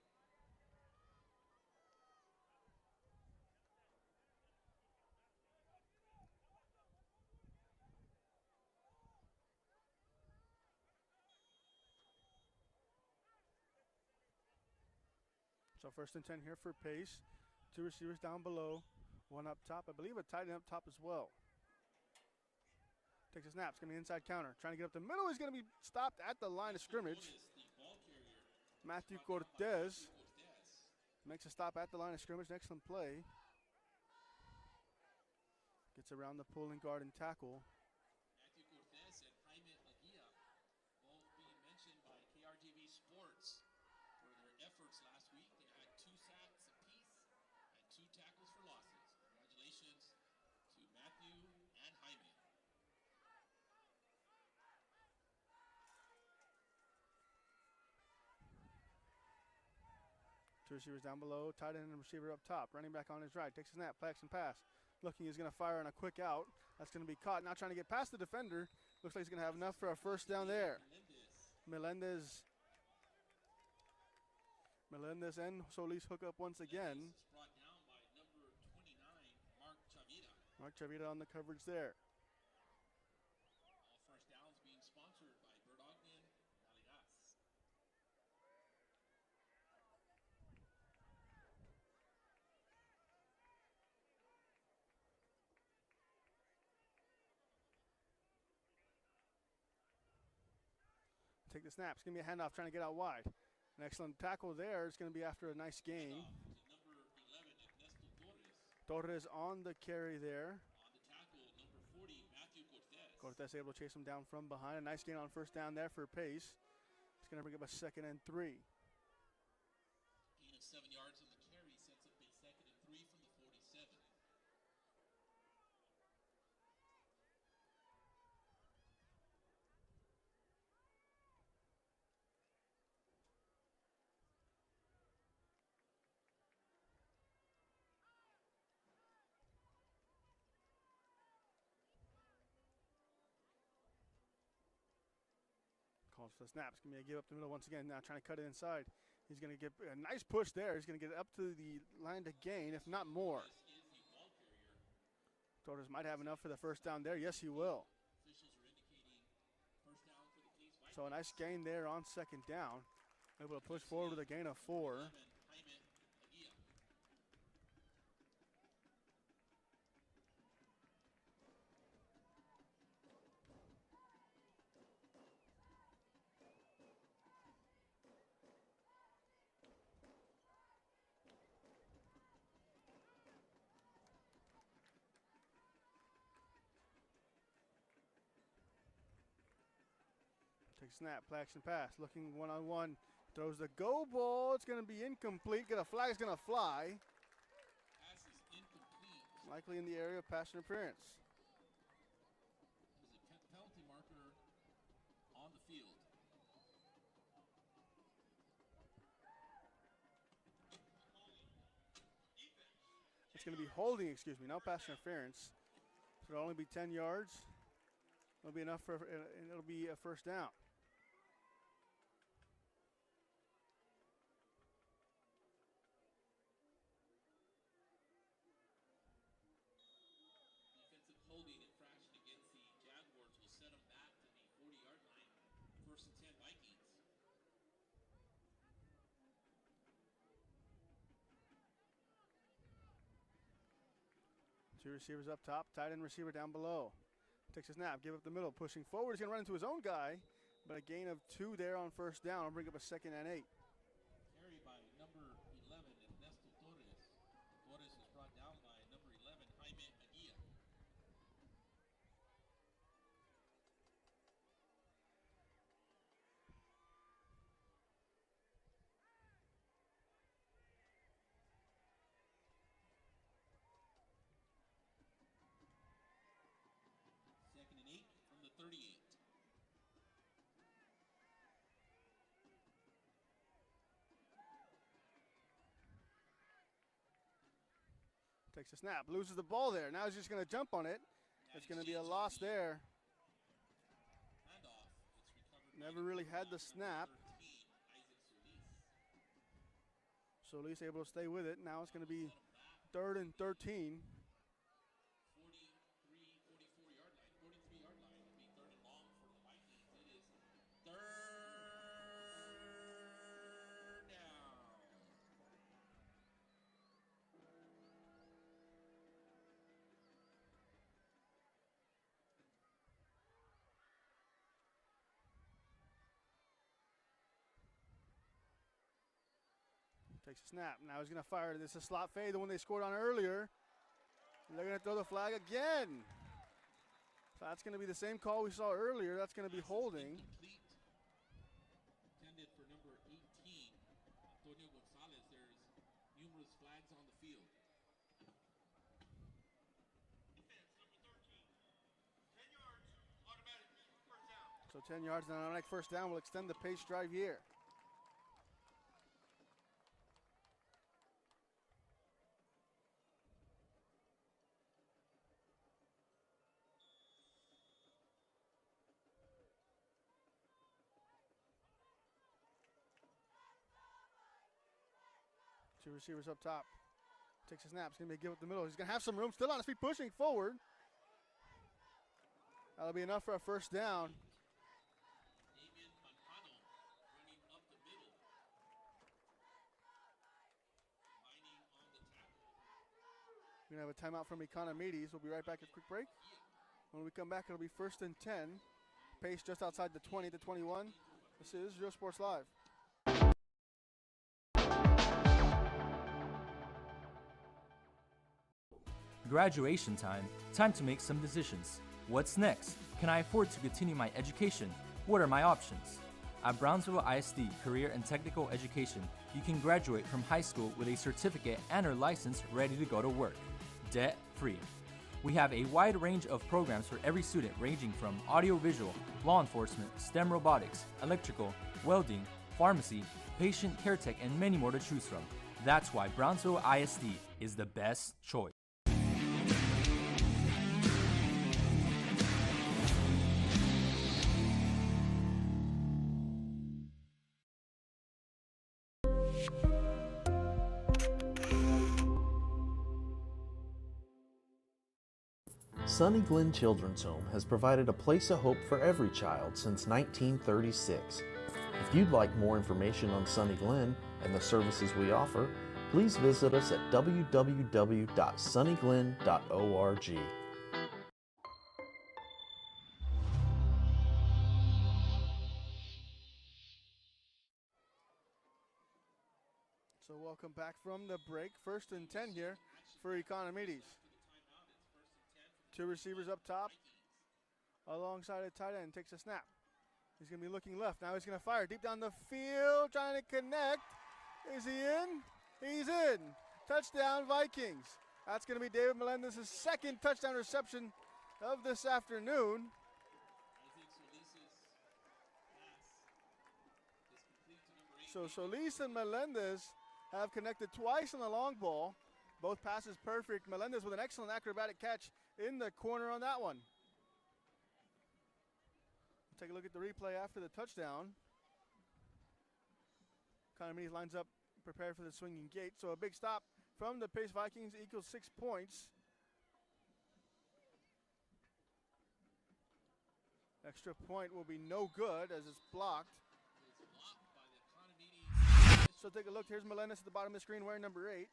So 1st and 10 here for Pace. 2 receivers down below, 1 up top. I believe a tight end up top as well. Takes a snap. It's going to be inside counter. Trying to get up the middle. He's going to be stopped at the line of scrimmage. Matthew Cortez makes a stop at the line of scrimmage. An excellent play. Gets around the pulling guard and tackle. Matthew Cortez and Jaime Aguilla, both being mentioned by KRTV Sports for their efforts last week. They had 2 sacks apiece and 2 tackles for losses. Congratulations to Matthew and Jaime. Two receivers down below, tight end and receiver up top. Running back on his right, takes a snap, play action pass. Looking, he's going to fire on a quick out. That's going to be caught. Now trying to get past the defender. Looks like he's going to have enough for a first down there. Melendez and Solis hook up once again. Brought down by number 29, Mark Chavira. Mark Chavira on the coverage there. All first downs being sponsored by Bert Ogden, Naligas. Take the snap. It's going to be a handoff trying to get out wide. An excellent tackle there. It's going to be after a nice gain. Number 11, Ernesto Torres Torres. on the carry there. On the tackle, number 40, Matthew Cortez. Cortez able to chase him down from behind. A nice gain on first down there for Pace. It's going to bring up a 2nd and 3. Gain of 7 yards on the carry sets up a 2nd and 3 from the 47. Calls for the snap. It's going to be a give up the middle once again. Now trying to cut it inside. He's going to get a nice push there. He's going to get it up to the line to gain, if not more. This is the ball carrier. Torres might have enough for the first down there. Yes, he will. Officials are indicating first down for the Case Vikings. So a nice gain there on 2nd down. Able to push forward with a gain of 4. 11, Jaime Aguilla. Take snap, play action pass. Looking one-on-one. Throws the go ball. It's going to be incomplete. Get a flag is going to fly. Pass is incomplete. Likely in the area of pass interference. There's a penalty marker on the field. It's going to be holding, excuse me, no pass interference. So it'll only be 10 yards. It'll be enough for, and it'll be a first down. Defensive holding infraction against the Jaguars will set them back to the 40-yard line. 1st and 10 Vikings. Two receivers up top, tight end receiver down below. Takes a snap, give up the middle, pushing forward. He's going to run into his own guy, but a gain of 2 there on first down. I'll bring up a 2nd and 8. Carry by number 11, Ernesto Torres. Torres is brought down by number 11, Jaime Aguilla. Second and 8 from the 38. Takes a snap, loses the ball there. Now he's just going to jump on it. It's going to be a loss there. Handoff Never really had the snap. Solis able to stay with it. Now it's going to be 3rd and 13. 44-yard line. 43-yard line. It'll be 3rd and long for the Vikings. It is 3rd down. Takes a snap. Now he's going to fire. This is a slot fade, the one they scored on earlier. They're going to throw the flag again. So that's going to be the same call we saw earlier. That's going to be holding. Incomplete. Intended for number 18, Antonio Gonzalez. There's numerous flags on the field. Defense, number 13. 10 yards, automatic, first down. So 10 yards and an automatic first down will extend the pace drive here. Two receivers up top. Takes a snap. He's going to give it the middle. He's going to have some room. Still on his feet, pushing forward. That'll be enough for a first down. Damian Montano running up the middle. Lining on the tackle. We're going to have a timeout from Economedes. We'll be right back at a quick break. When we come back, it'll be 1st and 10. Pace just outside the 20 to 21. This is Real Sports Live. Graduation time. Time to make some decisions. What's next? Can I afford to continue my education? What are my options? At Brownsville ISD Career and Technical Education, you can graduate from high school with a certificate and or license ready to go to work, debt-free. We have a wide range of programs for every student ranging from audiovisual, law enforcement, STEM robotics, electrical, welding, pharmacy, patient care tech, and many more to choose from. That's why Brownsville ISD is the best choice. Sunny Glen Children's Home has provided a place of hope for every child since 1936. If you'd like more information on Sunny Glen and the services we offer, please visit us at www.sunnyglen.org. So welcome back from the break. 1st and 10 here for Economedes. Two receivers up top. Alongside a tight end, takes a snap. He's going to be looking left. Now he's going to fire deep down the field, trying to connect. Is he in? He's in. Touchdown, Vikings. That's going to be David Melendez's 2nd touchdown reception of this afternoon. So Solis and Melendez have connected twice on the long ball. Both passes perfect. Melendez with an excellent acrobatic catch in the corner on that one. Take a look at the replay after the touchdown. Economedes lines up, prepared for the swinging gate. So a big stop from the Pace Vikings equals 6 points. Extra point will be no good as it's blocked. So take a look. Here's Melendez at the bottom of the screen wearing number 8.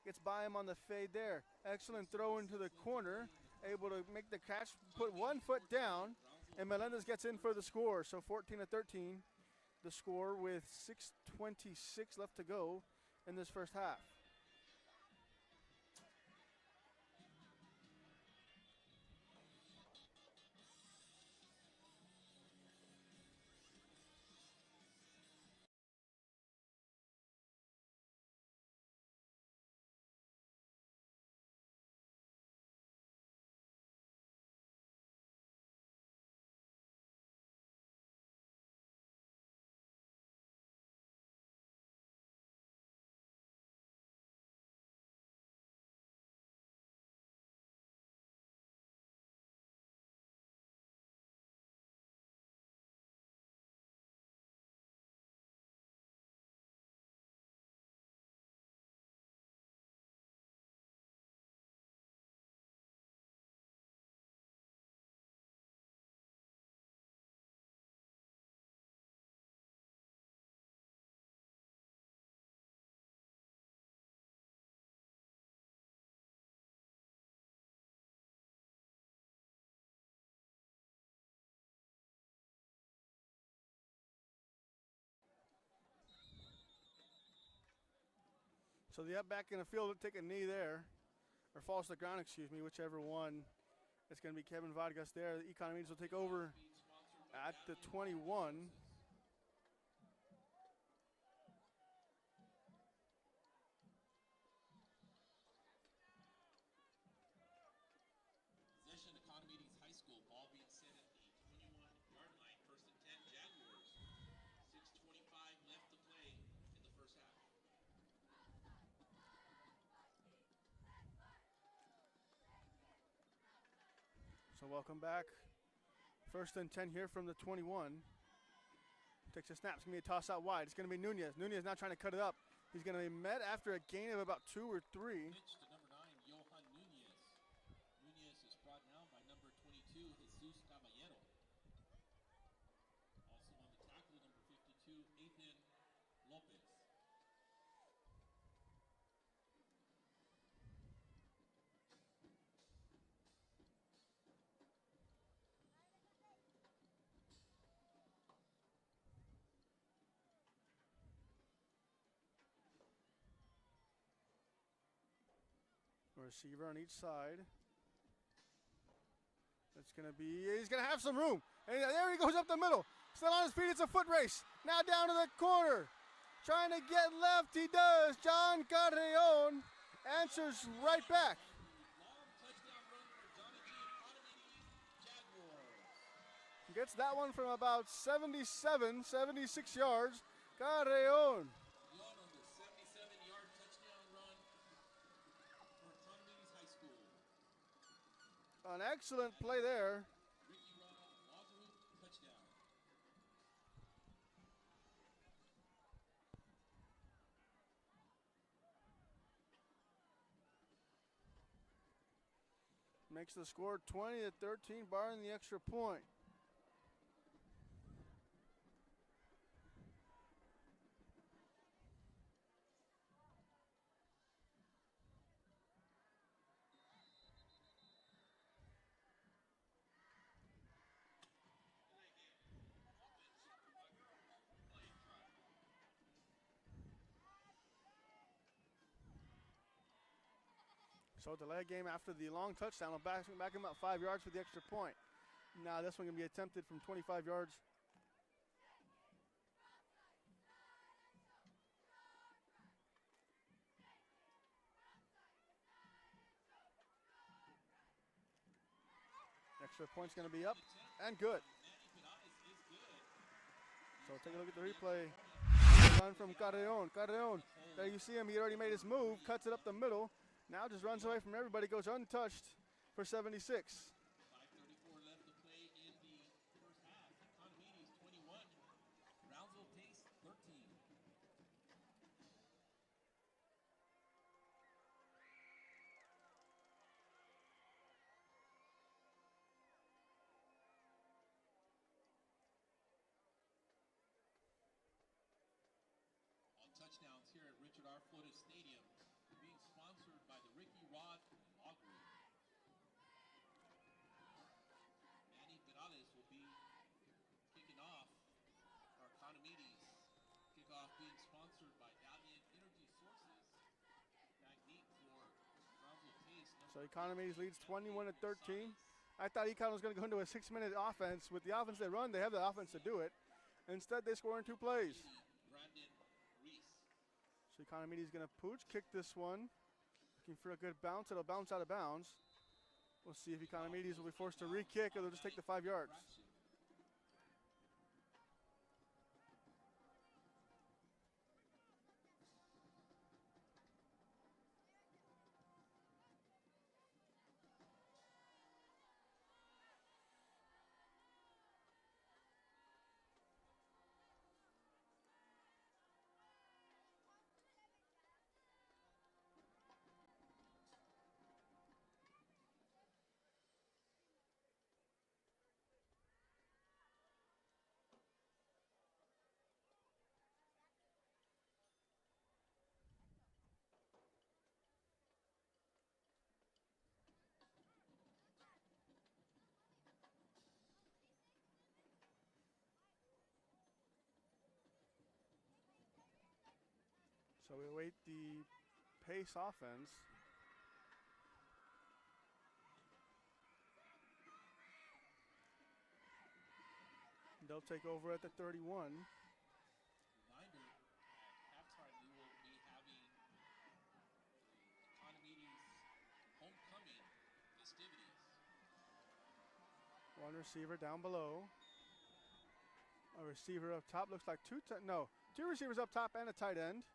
Gets by him on the fade there. Excellent throw into the corner. Able to make the catch, put 1 foot down, and Melendez gets in for the score. So 14-13, the score with 6:26 left to go in this first half. So the up back in the field will take a knee there, or falls to the ground, excuse me, whichever one. It's going to be Kevin Vargas there. The Economedes will take over at the 21. Possession, Economedes High School. Ball being set at the 21-yard line. First and 10, Jaguars. 6:25 left to play in the first half. So welcome back. First and 10 here from the 21. Takes a snap. It's going to be a toss out wide. It's going to be Nunez. Nunez now trying to cut it up. He's going to be met after a gain of about 2 or 3. Pitch to number 9, Johan Nunez. Nunez is brought down by number 22, Jesus Caballero. Also on the tackle, number 52, Ethan Lopez. Receiver on each side. It's going to be, he's going to have some room. And there he goes up the middle. Still on his feet, it's a foot race. Now down to the corner. Trying to get left, he does. John Carreon answers right back. Long touchdown run for Johnny G. Economedes Jaguars. Gets that one from about 77, 76 yards. Carreon. Young on the 77-yard touchdown run for Economedes High School. An excellent play there. Ricky Rod, Lazaru, touchdown. Makes the score 20-13, barring the extra point. So delay game after the long touchdown. Back him about 5 yards for the extra point. Now this one can be attempted from 25 yards. Extra point's going to be up and good. So take a look at the replay. Run from Carreon. Carreon, there you see him. He already made his move, cuts it up the middle. Now just runs away from everybody, goes untouched for 76. 5:34 left to play in the first half. Economedes 21, Brownsville Pace 13. All touchdowns here at Richard R. Flores Stadium being sponsored by the Ricky Rod Law Group. Manny Perales will be kicking off for Economedes. Kickoff being sponsored by Valiant Energy Sources. Magnique for Brownsville Pace. So Economedes leads 21-13. I thought Econ was going to go into a 6-minute offense. With the offense they run, they have the offense to do it. Instead, they score in 2 plays. Brandon Reese. So Economedes is going to pooch kick this one. Looking for a good bounce. It'll bounce out of bounds. We'll see if Economedes will be forced to re-kick or they'll just take the 5 yards. So we await the Pace offense. They'll take over at the 31. Reminder, at halftime we will be having Economedes homecoming festivities. One receiver down below. A receiver up top. Looks like two receivers up top and a tight end.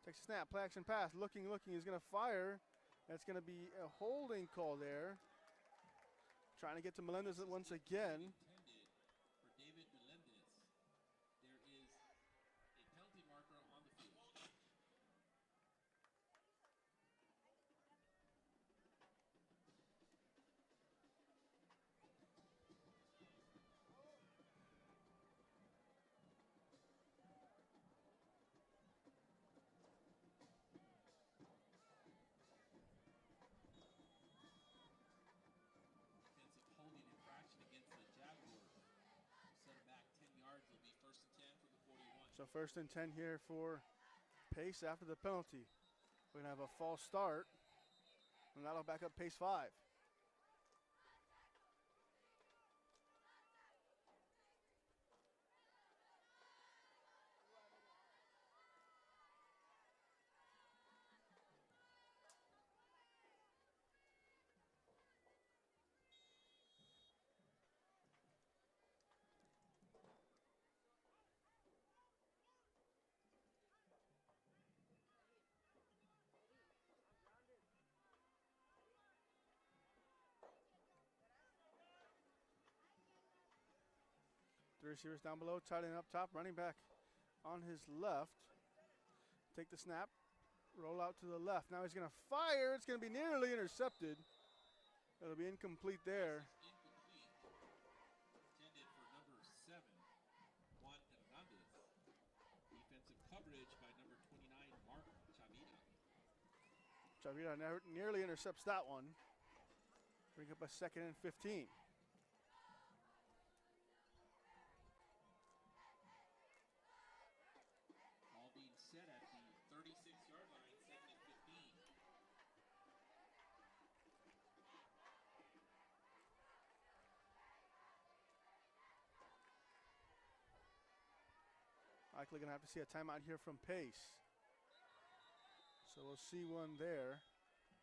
Takes a snap, play action pass. Looking. He's going to fire. That's going to be a holding call there. Trying to get to Melendez once again. Intended for David Melendez. There is a penalty marker on the field. Offensive holding infraction against the Jaguars. Set it back 10 yards. It'll be 1st and 10 for the 41. So 1st and 10 here for Pace after the penalty. We're going to have a false start. And that'll back up Pace 5. Three receivers down below, tight end up top, running back on his left. Take the snap, roll out to the left. Now he's going to fire. It's going to be nearly intercepted. It'll be incomplete there. Incomplete. Intended for number 7, Juan Hernandez. Defensive coverage by number 29, Mark Chavira. Chavira nearly intercepts that one. Bring up a 2nd and 15. Ball being set at the 36-yard line, 2nd and 15. Likely going to have to see a timeout here from Pace. So we'll see one there.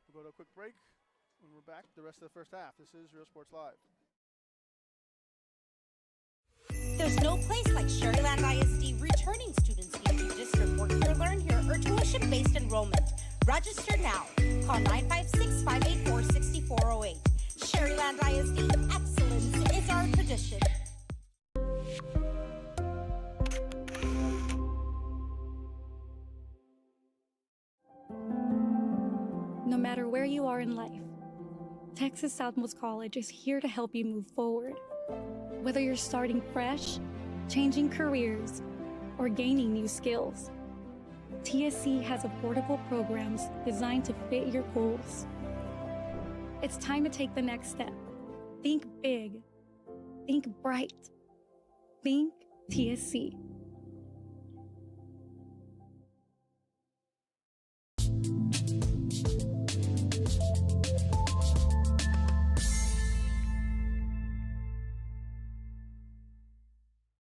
We'll go to a quick break. When we're back, the rest of the first half. This is Real Sports Live. There's no place like Sherryland ISD returning students need to district work here, learn here, or tuition-based enrollment. Register now. Call 956-584-6408. Sherryland ISD, excellence is our tradition. No matter where you are in life, Texas Southmost College is here to help you move forward. Whether you're starting fresh, changing careers, or gaining new skills, TSC has affordable programs designed to fit your goals. It's time to take the next step. Think big. Think bright. Think TSC.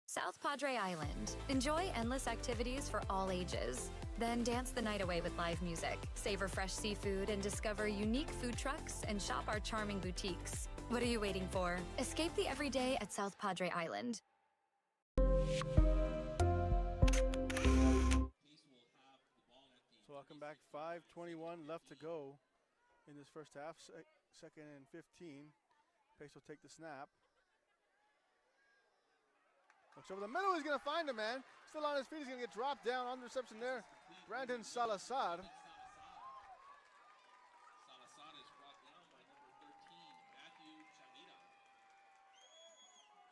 South Padre Island. Enjoy endless activities for all ages. Then dance the night away with live music, savor fresh seafood, and discover unique food trucks and shop our charming boutiques. What are you waiting for? Escape the everyday at South Padre Island. So welcome back. 5:21 left to go in this first half. 2nd and 15. Pace will take the snap. Looks over the middle. He's going to find him, man. Still on his feet. He's going to get dropped down on the reception there. Brandon Salazar. Salazar is brought down by number 13, Matthew Chavira.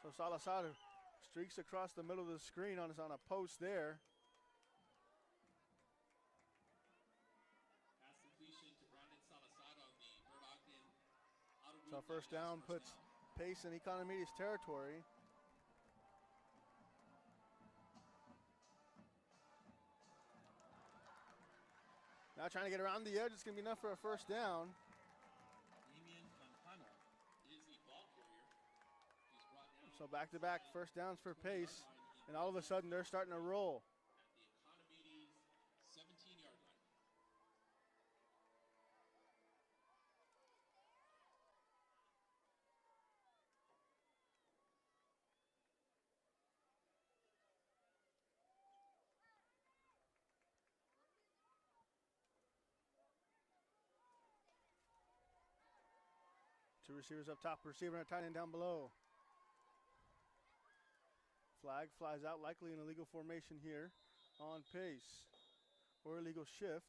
So Salazar streaks across the middle of the screen on a post there. Pass completion to Brandon Salazar on the Bert Ogden outer So route. first down puts Pace in Economedes territory. Now trying to get around the edge. It's going to be enough for a first down. So back-to-back first downs for Pace. And all of a sudden, they're starting to roll. Economedes 17-yard line. Two receivers up top, receiver and a tight end down below. Flag flies out, likely an illegal formation here on Pace, or illegal shift.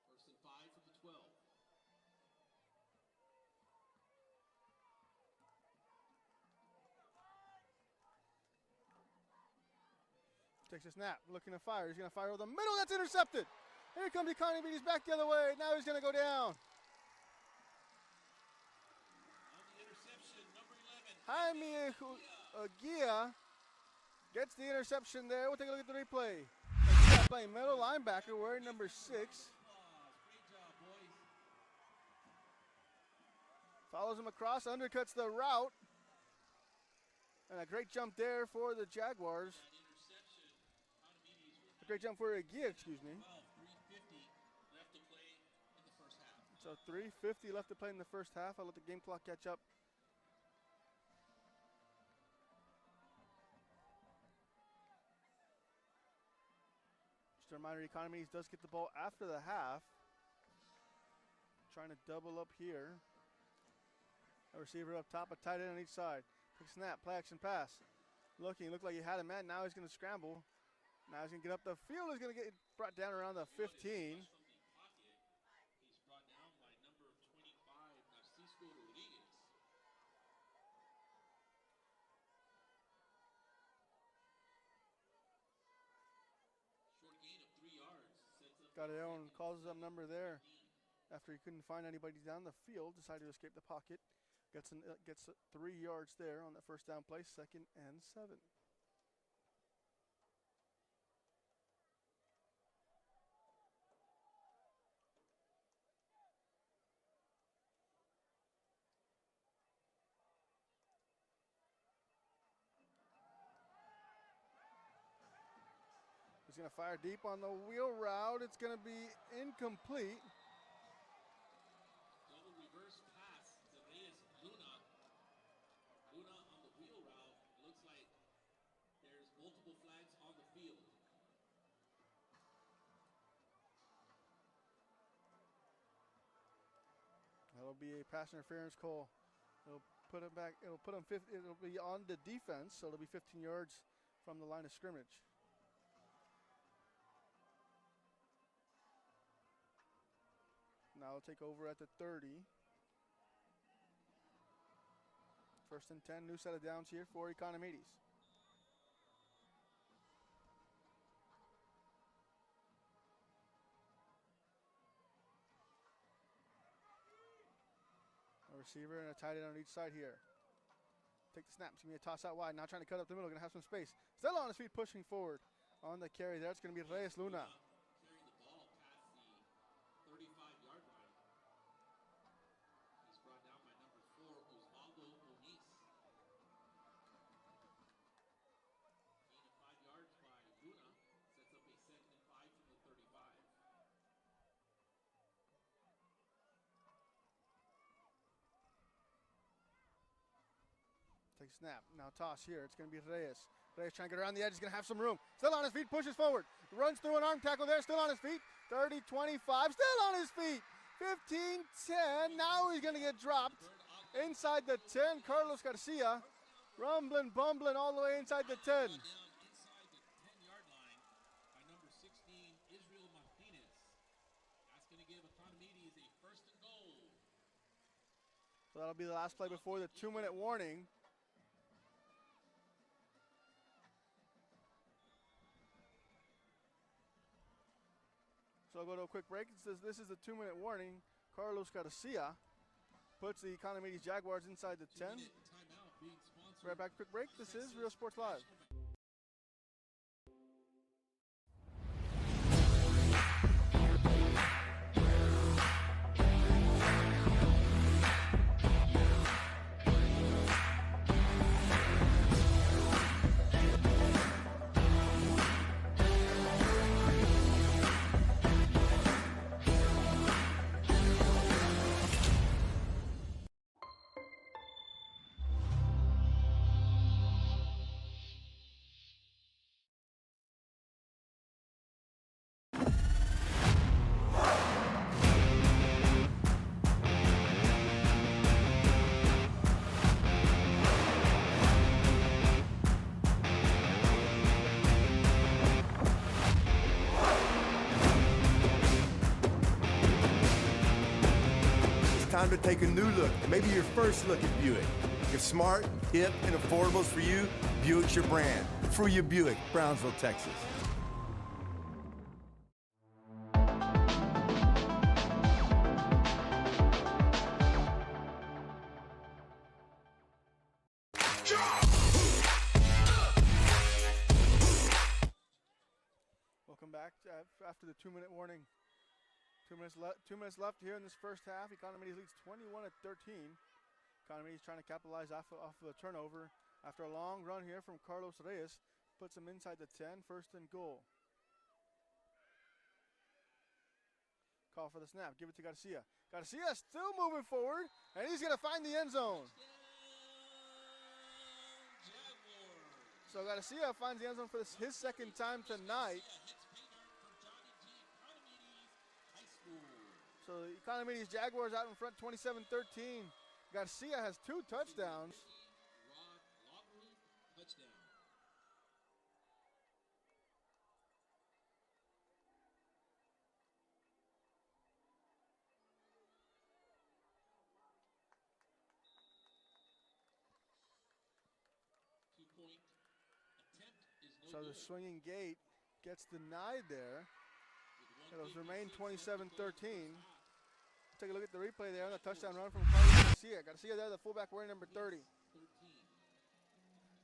First and 5 for the 12. Takes a snap, looking to fire. He's going to fire over the middle. That's intercepted. Here comes Economedes back the other way. Now he's going to go down. On the interception, number 11. Jaime Aguia gets the interception there. We'll take a look at the replay. Playing middle linebacker wearing number 6. Great job, boys. Follows him across, undercuts the route. And a great jump there for the Jaguars. A great jump for Aguia, excuse me. 3:50 left to play in the first half. So 3:50 left to play in the first half. I'll let the game clock catch up. Just a reminder, Economedes does get the ball after the half. Trying to double up here. A receiver up top, a tight end on each side. Take a snap, play action pass. Looked like he had a man. Now he's going to scramble. Now he's going to get up the field. He's going to get brought down around the 15. He's brought down by number 25, Narciso Rodriguez. Short gain of 3 yards. Got his own, calls his up number there. After he couldn't find anybody down the field, decided to escape the pocket. Gets 3 yards there on that first down play, 2nd and 7. He's going to fire deep on the wheel route. It's going to be incomplete. Double reverse pass to Reyes Luna. Luna on the wheel route. Looks like there's multiple flags on the field. That'll be a pass interference call. It'll put him back. It'll put him 50. It'll be on the defense, so it'll be 15 yards from the line of scrimmage. Now it'll take over at the 30. First and 10, new set of downs here for Economedes. A receiver and a tight end on each side here. Take the snap. It's going to be a toss out wide. Now trying to cut up the middle. Going to have some space. Still on his feet, pushing forward on the carry there. It's going to be Reyes Luna. Carrying the ball past the 35-yard line. He's brought down by number 4, Osvaldo Moniz. Gain of 5 yards by Luna. Sets up a 2nd and 5 from the 35. Take a snap. Now toss here. It's going to be Reyes. Reyes trying to get around the edge. He's going to have some room. Still on his feet. Pushes forward. Runs through an arm tackle there. Still on his feet. 30, 25. Still on his feet. 15, 10. Now he's going to get dropped. Inside the 10. Carlos Garcia. Rumbling, bumbling all the way inside the 10. Inside that'll be the last play before the 2-minute warning. So I'll go to a quick break. It says this is the 2-minute warning. Carlos Garcia puts the Economedes Jaguars inside the 10. Right back, quick break. This is Real Sports Live. Time to take a new look, maybe your first look at Buick. If smart, hip, and affordable is for you, Buick's your brand. Fruya Buick, Brownsville, Texas. Welcome back after the 2-minute warning. 2 minutes left here in this first half. Economedes leads 21-13. Economedes trying to capitalize off of a turnover after a long run here from Carlos Reyes. Puts him inside the 10, first and goal. Call for the snap, give it to Garcia. Garcia still moving forward, and he's gonna find the end zone. So Garcia finds the end zone for his second time tonight. So the Economedes Jaguars out in front 27-13. Garcia has 2 touchdowns. So the swinging gate gets denied there. It'll remain 27-13. Take a look at the replay there on the touchdown run from Carlos Garcia. Garcia there, the fullback wearing number 30.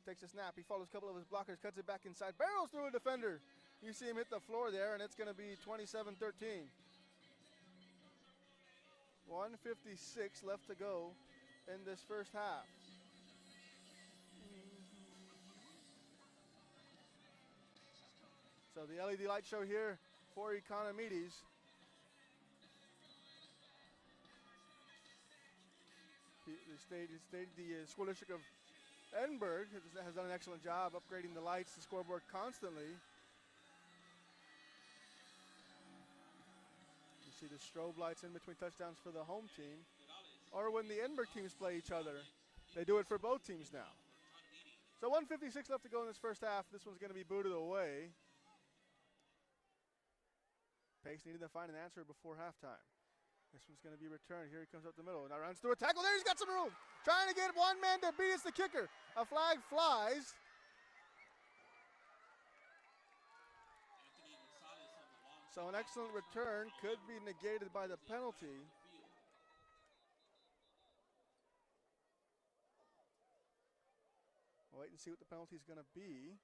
Takes a snap. He follows a couple of his blockers, cuts it back inside, barrels through a defender. You see him hit the floor there, and it's going to be 27-13. 1:56 left to go in this first half. So the LED light show here for Economedes. The school district of Edinburg has done an excellent job upgrading the lights, the scoreboard constantly. You see the strobe lights in between touchdowns for the home team. Or when the Edinburg teams play each other, they do it for both teams now. So 1:56 left to go in this first half. This one's going to be booted away. Pace needed to find an answer before halftime. This one's going to be returned. Here he comes up the middle. Now runs through a tackle. There, he's got some room. Trying to get one man to beat. It's the kicker. A flag flies. So an excellent return could be negated by the penalty. We'll wait and see what the penalty is going to be.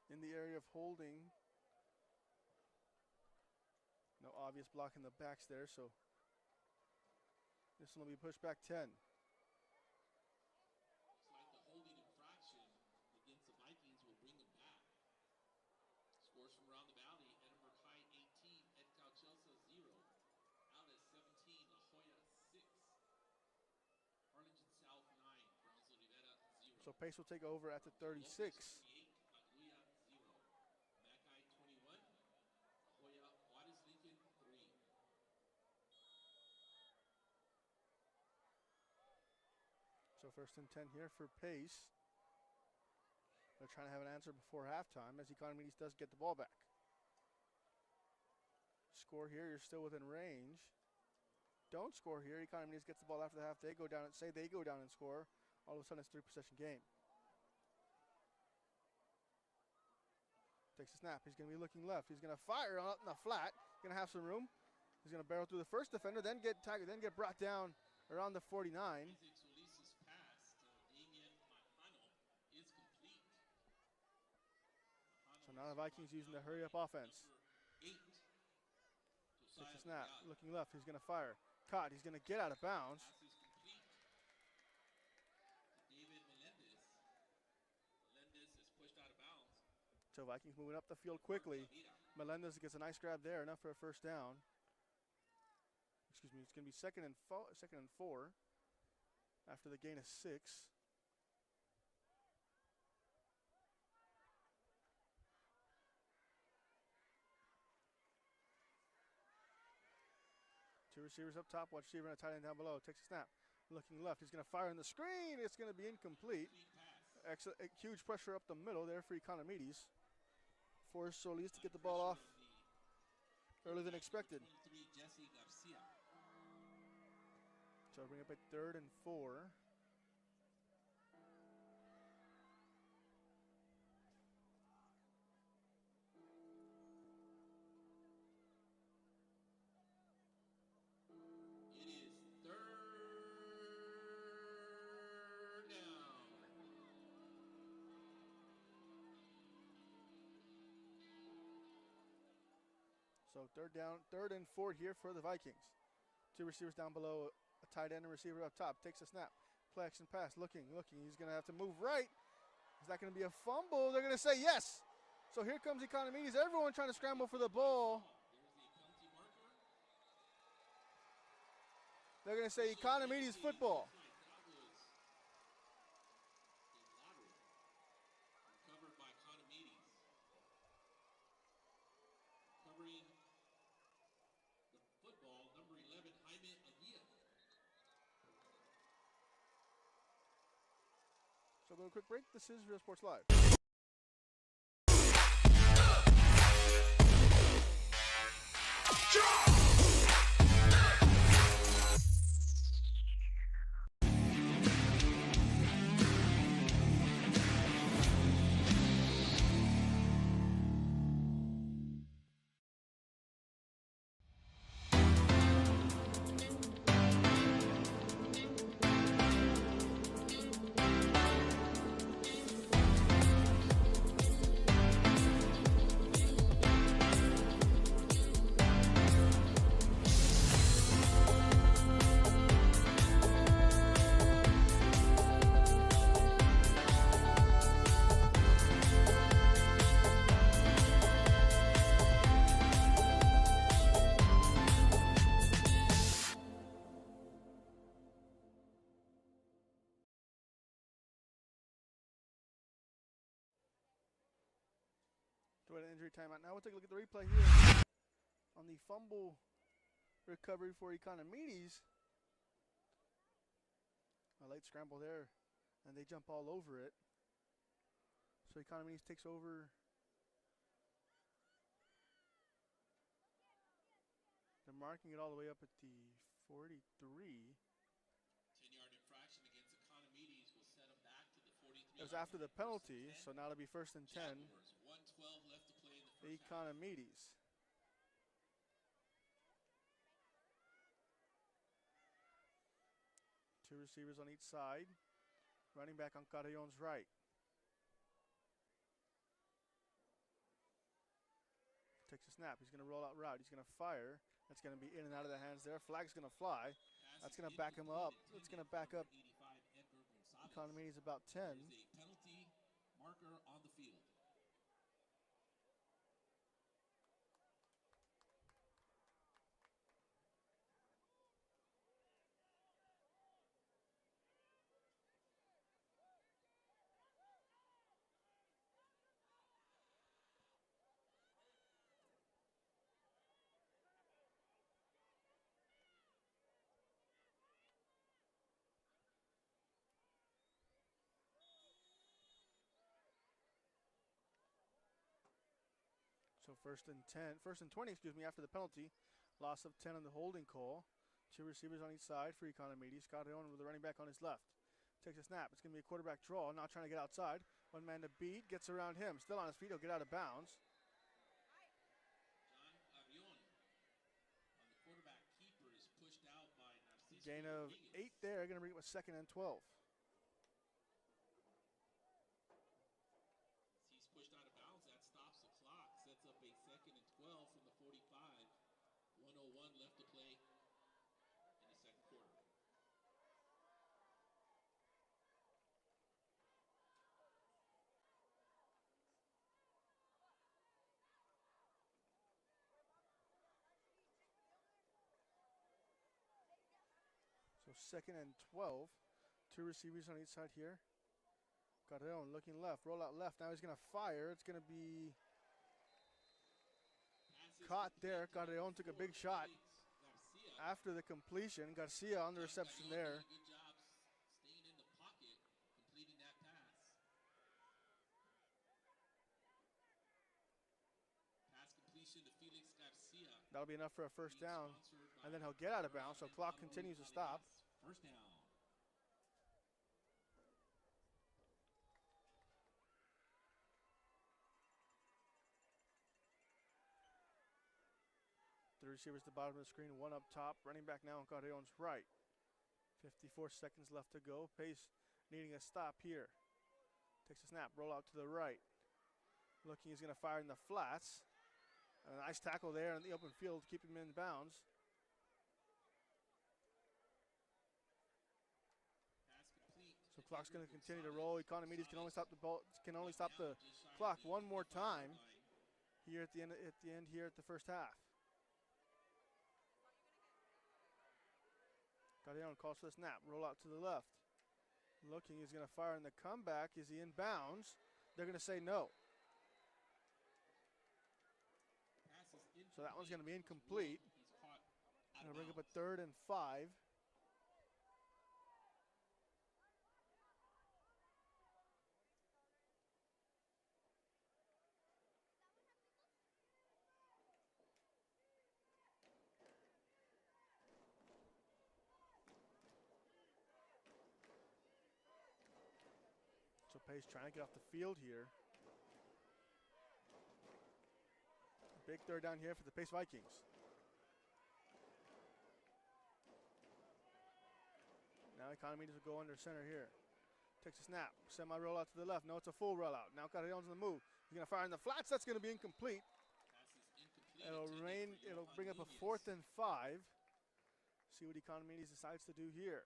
In the area of holding. No obvious block in the backs there, so this one will be pushed back 10. Looks like the holding infraction against the Vikings will bring them back. Scores from around the valley: Edinburg High 18, Edcal Chelsea 0, Alice 17, La Jolla 6, Harlingen South 9, Brownsville Rivera 0. So Pace will take over at the 36. So first and 10 here for Pace. They're trying to have an answer before halftime as Economedes does get the ball back. Score here, you're still within range. don't score here, Economedes gets the ball after the half. They go down and score. All of a sudden, it's 3-possession game. Takes a snap. He's going to be looking left. He's going to fire up in the flat. Going to have some room. He's going to barrel through the first defender, then get tagged, then get brought down around the 49. Solis's pass to Damian Manjano is complete. So now the Vikings using the hurry-up offense. Number 8. Takes a snap. Looking left. He's going to fire. Caught. He's going to get out of bounds. Pass is complete to David Melendez. Melendez is pushed out of bounds. So Vikings moving up the field quickly. Melendez gets a nice grab there, enough for a first down. Excuse me, it's going to be second and 4 after the gain of 6. Two receivers up top, one receiver and a tight end down below. Takes a snap. Looking left, he's going to fire in the screen. It's going to be incomplete. Huge pressure up the middle there for Economedes. Forced Solis to get the ball off earlier than expected. Jesse Garcia. So bring up at 3rd and 4. It is 3rd down. So 3rd and 4 here for the Vikings. Two receivers down below, a tight end and receiver up top. Takes a snap, play action pass, looking. He's going to have to move right. Is that going to be a fumble? They're going to say yes. So here comes Economedes. Everyone trying to scramble for the ball. There's the penalty marker. They're going to say Economedes football. That was a lateral recovered by Economedes. Covering the football, number 11, Jaime Aguirre. So we'll go a quick break. This is Real Sports Live. Injury timeout. Now we'll take a look at the replay here on the fumble recovery for Economedes. A late scramble there, and they jump all over it. So Economedes takes over. They're marking it all the way up at the 43. 10-yard infraction against Economedes will set them back to the 43. It was after the penalty, so now it'll be 1st and 10. Jaguars, 1:12 left to play in the first half. Economedes. Two receivers on each side. Running back on Carrion's right. Takes a snap. He's going to roll out route. He's going to fire. That's going to be in and out of the hands there. Flag's going to fly. That's going to back him up. It's going to back up Economedes about 10. There's a penalty marker on the field. So 1st and 20, after the penalty. Loss of 10 on the holding call. Two receivers on each side for Economedes. Carreon with the running back on his left. Takes a snap. It's going to be a quarterback draw. Now trying to get outside. One man to beat. Gets around him. Still on his feet. He'll get out of bounds. John Arion on the quarterback keeper is pushed out by Narciso Gain of Rodriguez. 8 there. Going to bring up a 2nd and 12. He's pushed out of bounds. That stops the clock. Sets up a 2nd and 12 from the 45. 1:01 left to play in the second quarter. So 2nd and 12. Two receivers on each side here. Carreon looking left. Roll out left. Now he's going to fire. It's going to be caught there. Carreon took a big shot after the completion. Garcia on the reception there. Good job staying in the pocket, completing that pass. Pass completion to Felix Garcia. That'll be enough for a first down. And then he'll get out of bounds, so clock continues to stop. First down. Three receivers at the bottom of the screen, one up top. Running back now on Carreon's right. 54 seconds left to go. Pace needing a stop here. Takes a snap, roll out to the right. Looking, he's going to fire in the flats. And a nice tackle there in the open field to keep him in bounds. So clock's going to continue to roll. Economedes can only stop the ball. Can only stop the clock one more time here at the end. Here at the first half. Carreon calls for the snap. Roll out to the left. Looking, he's going to fire in the comeback. Is he in bounds? They're going to say no. So that one's going to be incomplete. Going to bring up a 3rd and 5. So Pace trying to get off the field here. Big 3rd down here for the Pace Vikings. Now Economedes will go under center here. Takes a snap. Semi-roll out to the left. No, it's a full rollout. Now Carreon's on the move. He's going to fire in the flats. That's going to be incomplete. It'll bring up a 4th and 5. See what Economedes decides to do here.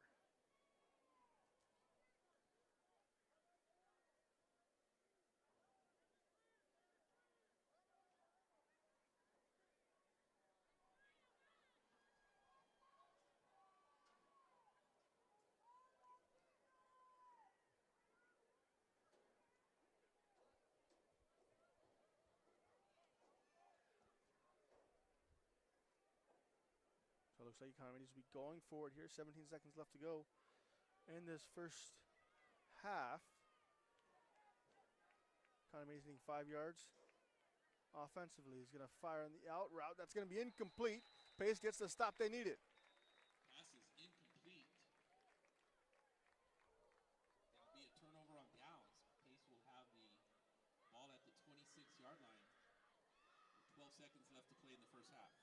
So it looks like Economedes will be going forward here. 17 seconds left to go in this first half. Economedes needing 5 yards. Offensively, he's going to fire on the out route. That's going to be incomplete. Pace gets the stop they needed. Pass is incomplete. That'll be a turnover on downs. Pace will have the ball at the 26-yard line with 12 seconds left to play in the first half.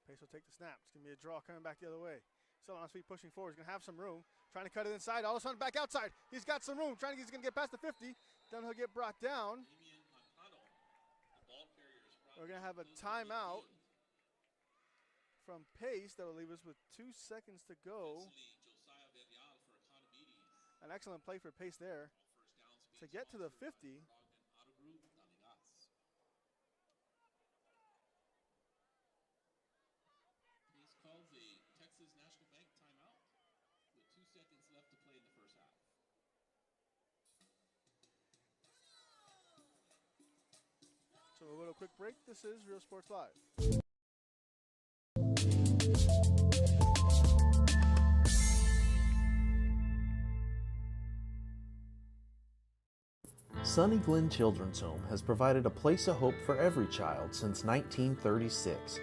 Pace will take the snap. It's going to be a draw coming back the other way. Still on his feet, pushing forward. He's going to have some room. Trying to cut it inside. All of a sudden, back outside. He's got some room. He's going to get past the 50. Then he'll get brought down. We're going to have a timeout from Pace that will leave us with 2 seconds to go. An excellent play for Pace there to get to the 50. So we'll go to a quick break. This is Real Sports Live. Sunny Glen Children's Home has provided a place of hope for every child since 1936.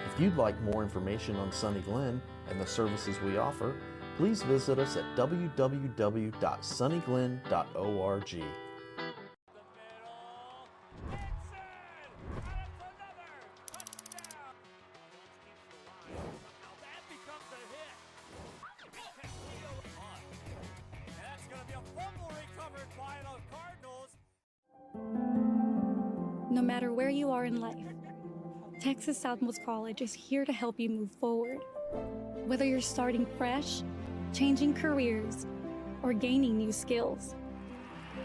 If you'd like more information on Sunny Glen and the services we offer, please visit us at www.sunnyglen.org. No matter where you are in life, Texas Southmost College is here to help you move forward. Whether you're starting fresh, changing careers, or gaining new skills,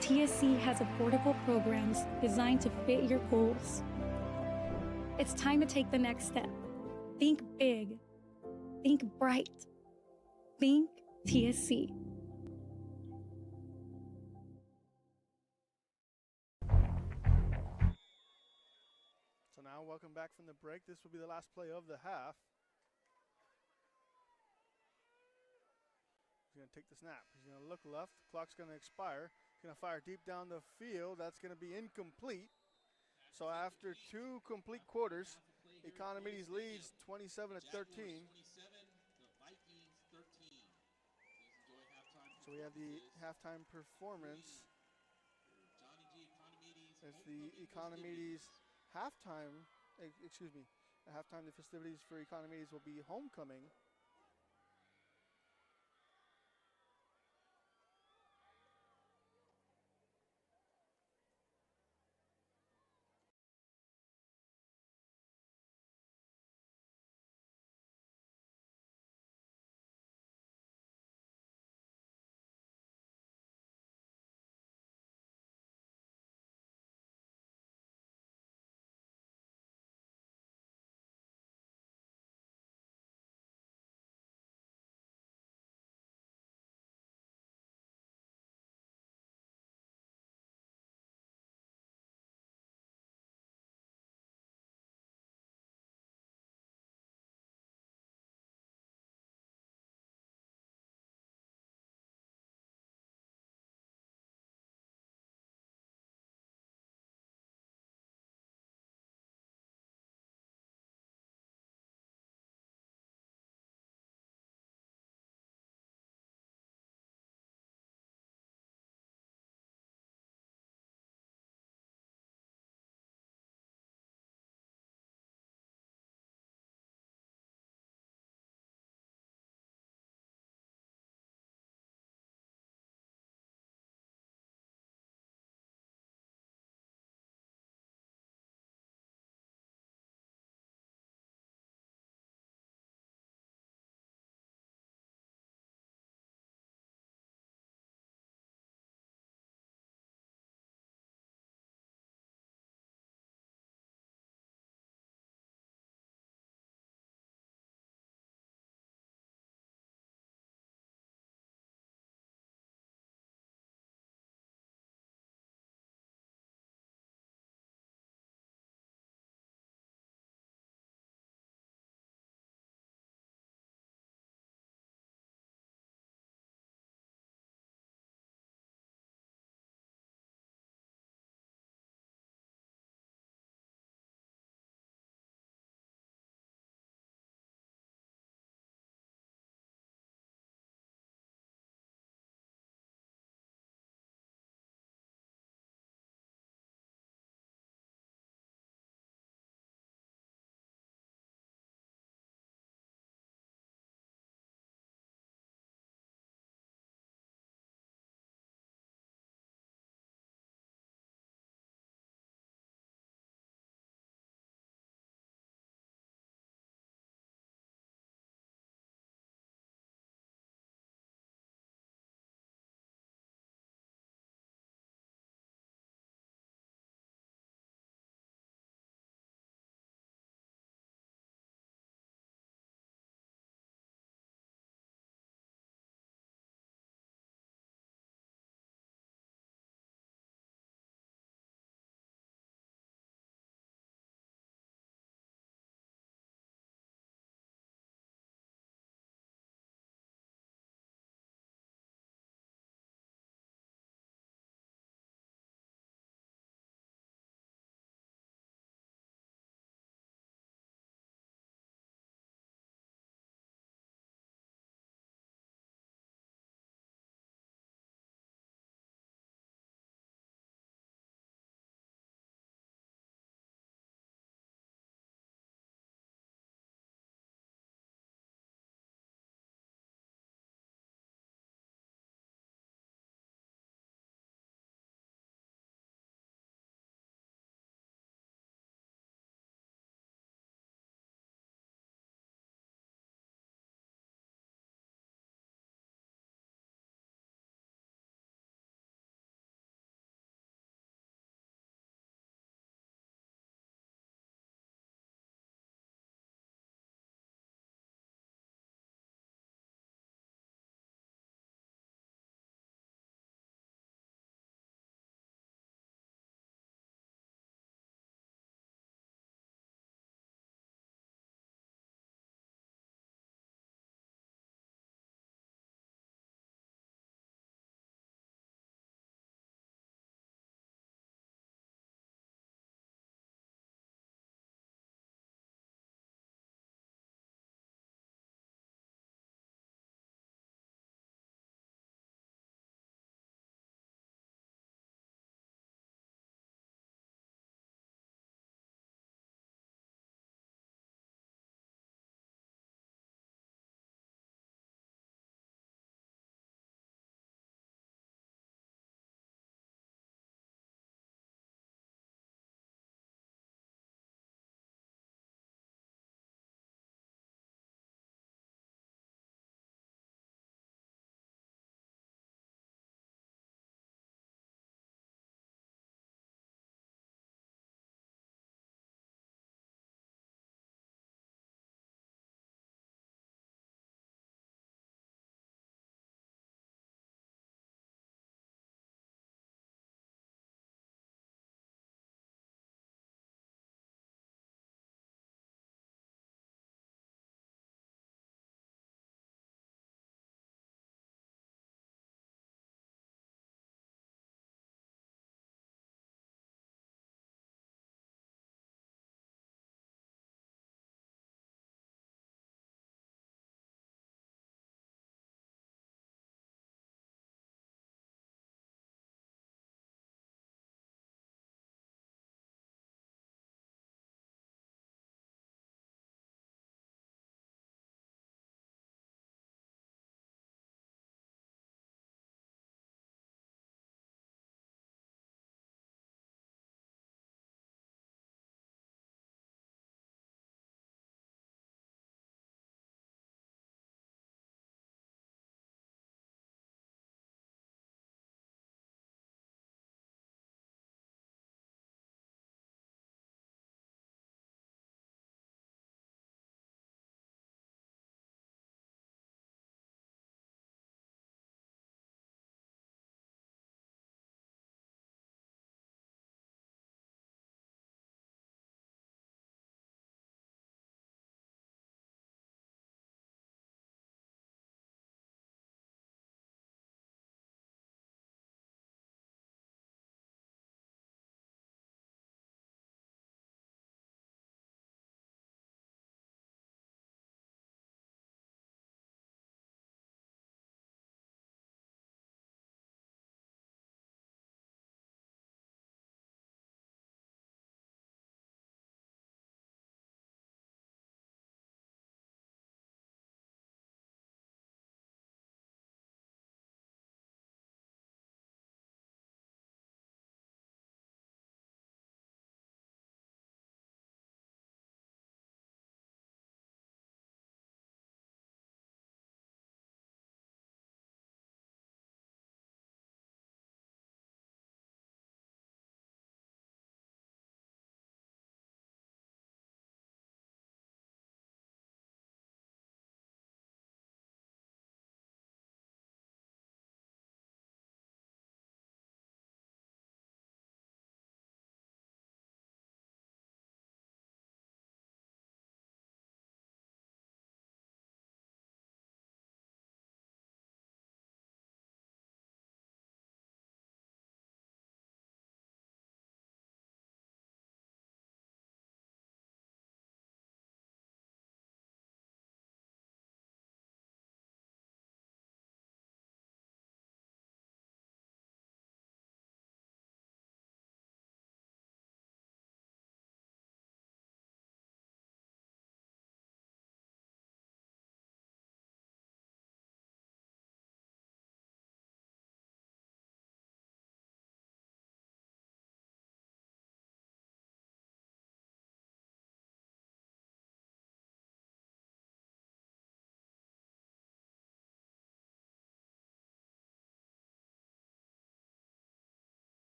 TSC has affordable programs designed to fit your goals. It's time to take the next step. Think big. Think bright. Think TSC. So now, welcome back from the break. This will be the last play of the half. He's going to take the snap. He's going to look left. Clock's going to expire. He's going to fire deep down the field. That's going to be incomplete. So after 2 complete quarters, Economedes leads 27-13. So we have the halftime performance. It's the Economedes halftime. Excuse me. At halftime, the festivities for Economedes will be homecoming.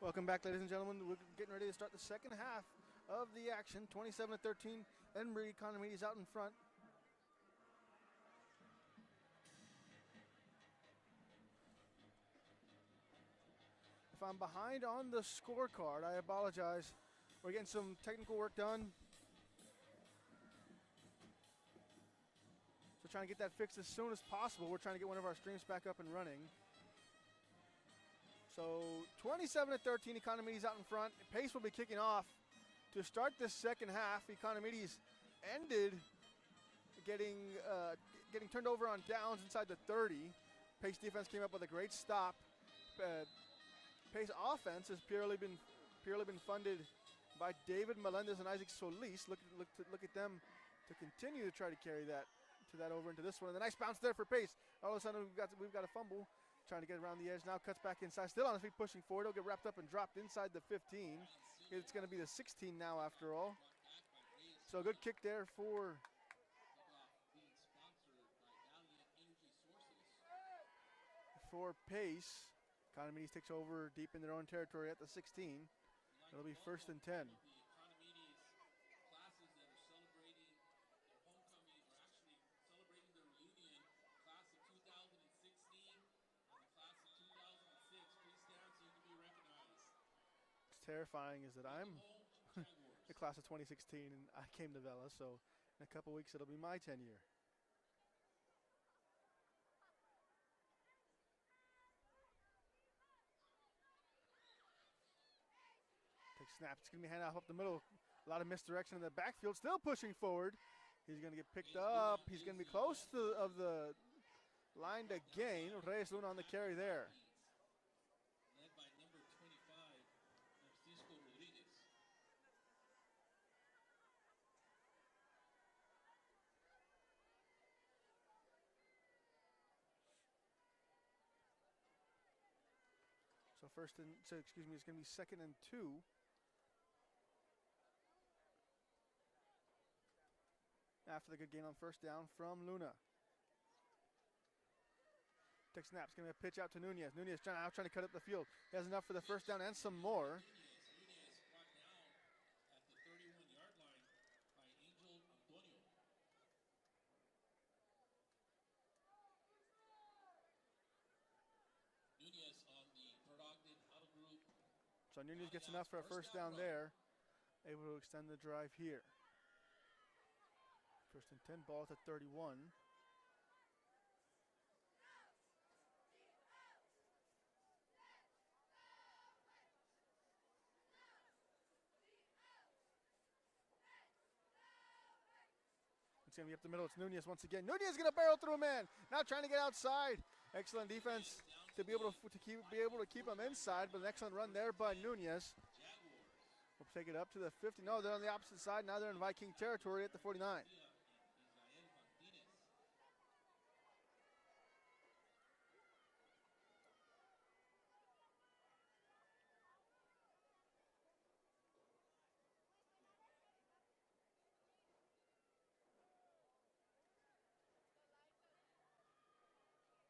Welcome back, ladies and gentlemen. We're getting ready to start the second half of the action. 27-13, Edinburg Economedes out in front. If I'm behind on the scorecard, I apologize. We're getting some technical work done. So trying to get that fixed as soon as possible. We're trying to get one of our streams back up and running. So 27-13, Economedes out in front. Pace will be kicking off to start this second half. Economedes ended getting turned over on downs inside the 30. Pace defense came up with a great stop. Pace offense has purely been funded by David Melendez and Isaac Solis. Look at them to continue to try to carry that over into this one. And a nice bounce there for Pace. All of a sudden we've got a fumble. Trying to get around the edge now, cuts back inside. Still on his feet, pushing forward. He'll get wrapped up and dropped inside the 15. It's going to be the 16 now after all. So a good kick there for Pace. Economedes takes over deep in their own territory at the 16. It'll be 1st and 10. Terrifying is that I'm the class of 2016 and I came to Vela, so in a couple weeks it'll be my 10 year. Take snap, it's gonna be handed off up the middle. A lot of misdirection in the backfield, still pushing forward. He's gonna get picked up. He's gonna be close to the line to gain. Reyes Luna on the carry there. It's going to be 2nd and 2. After the good gain on 1st down from Luna. Take snap. It's going to be a pitch out to Nunez. Nunez trying to cut up the field. He has enough for the 1st down and some more. So Nunez gets enough for a 1st down there. Able to extend the drive here. 1st and 10, ball at the 31. It's going to be up the middle. It's Nunez once again. Nunez going to barrel through a man. Now trying to get outside. Excellent defense to be able to keep him inside, but an excellent run there by Nunez. We'll take it up to the 50. No, they're on the opposite side. Now they're in Viking territory at the 49.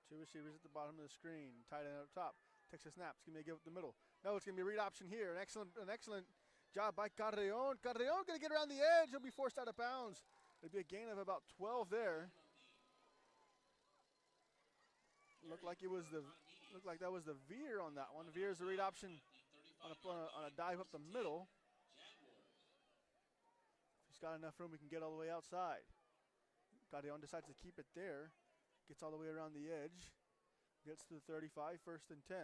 Two receivers at the bottom of the screen. Tight end up top. Takes a snap. It's going to be a give up the middle. No, it's going to be a read option here. An excellent job by Carreon. Carreon going to get around the edge. He'll be forced out of bounds. It'll be a gain of about 12 there. Looked like that was the veer on that one. Veer is the read option on a dive up the middle. If he's got enough room, we can get all the way outside. Carreon decides to keep it there. Gets all the way around the edge. Gets to the 35, 1st and 10.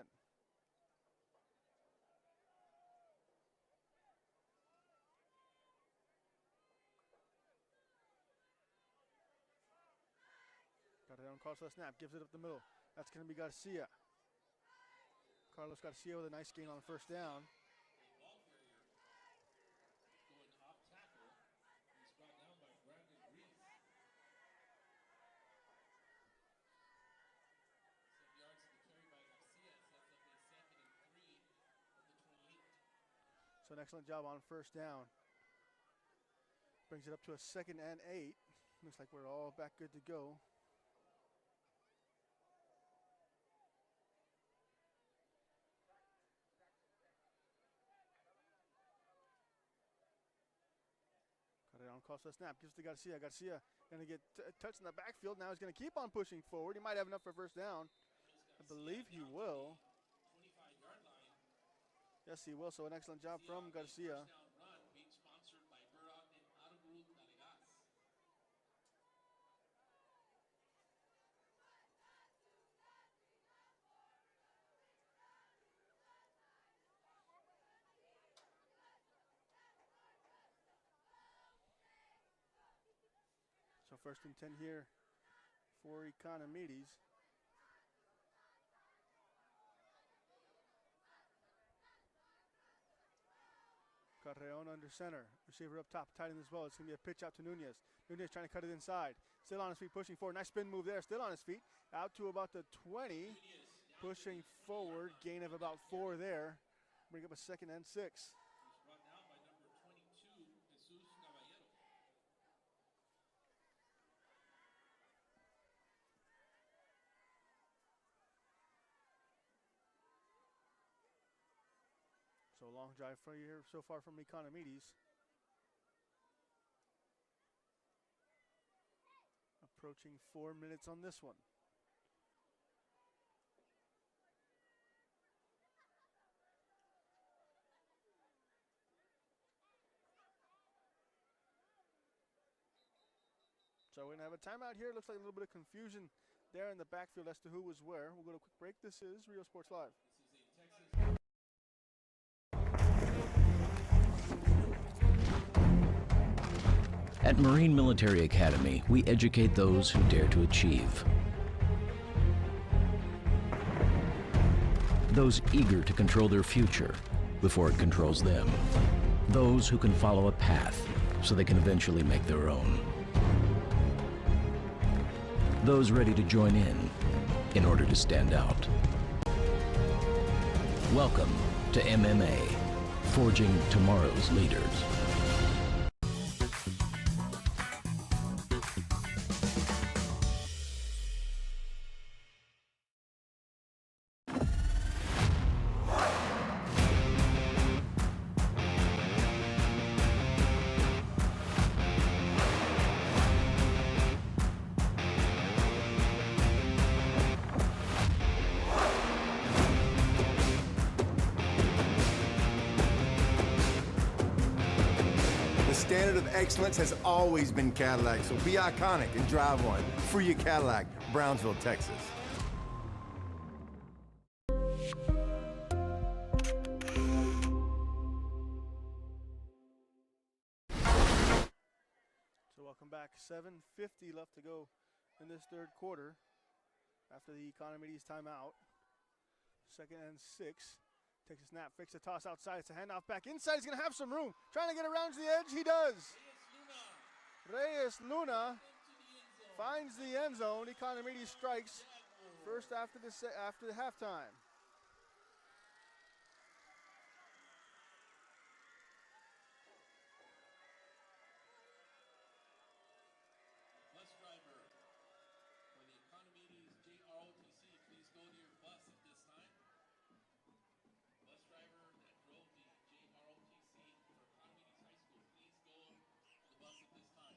Carreon calls for the snap, gives it up the middle. That's going to be Garcia. Carlos Garcia with a nice gain on 1st down. So an excellent job on 1st down. Brings it up to a 2nd and 8. Looks like we're all back good to go. Brown calls for the snap, gives to Garcia. Garcia going to get touched in the backfield. Now he's going to keep on pushing forward. He might have enough for first down. I believe he will. 25-yard line. Yes, he will. So an excellent job from Garcia. First down run being sponsored by Burdock and Edinburg Delegas. So first and 10 here for Economedes. Carreon under center. Receiver up top, tight end as well. It's going to be a pitch out to Nunez. Nunez trying to cut it inside. Still on his feet, pushing forward. Nice spin move there. Still on his feet. Out to about the 20. Pushing forward. Gain of about 4 there. Bring up a 2nd and 6. He's brought down by number 22, Jesus Caballero. So long drive for you here so far from Economedes. Approaching 4 minutes on this one. So we're going to have a timeout here. Looks like a little bit of confusion there in the backfield as to who was where. We'll go to a quick break. This is Rio Sports Live. At Marine Military Academy, we educate those who dare to achieve. Those eager to control their future before it controls them. Those who can follow a path so they can eventually make their own. Those ready to join in order to stand out. Welcome to MMA, forging tomorrow's leaders. Standard of excellence has always been Cadillac, so be iconic and drive one. Free your Cadillac, Brownsville, Texas. So welcome back. 7:50 left to go in this third quarter after the Economedes timeout. 2nd and 6. Takes a snap, fakes a toss outside. It's a handoff back inside. He's going to have some room. Trying to get around to the edge. He does. Reyes Luna finds the end zone. Economedes strikes first after the halftime. Bus driver for the Economedes JROTC, please go to your bus at this time. Bus driver that drove the JROTC for Economedes High School, please go to the bus at this time.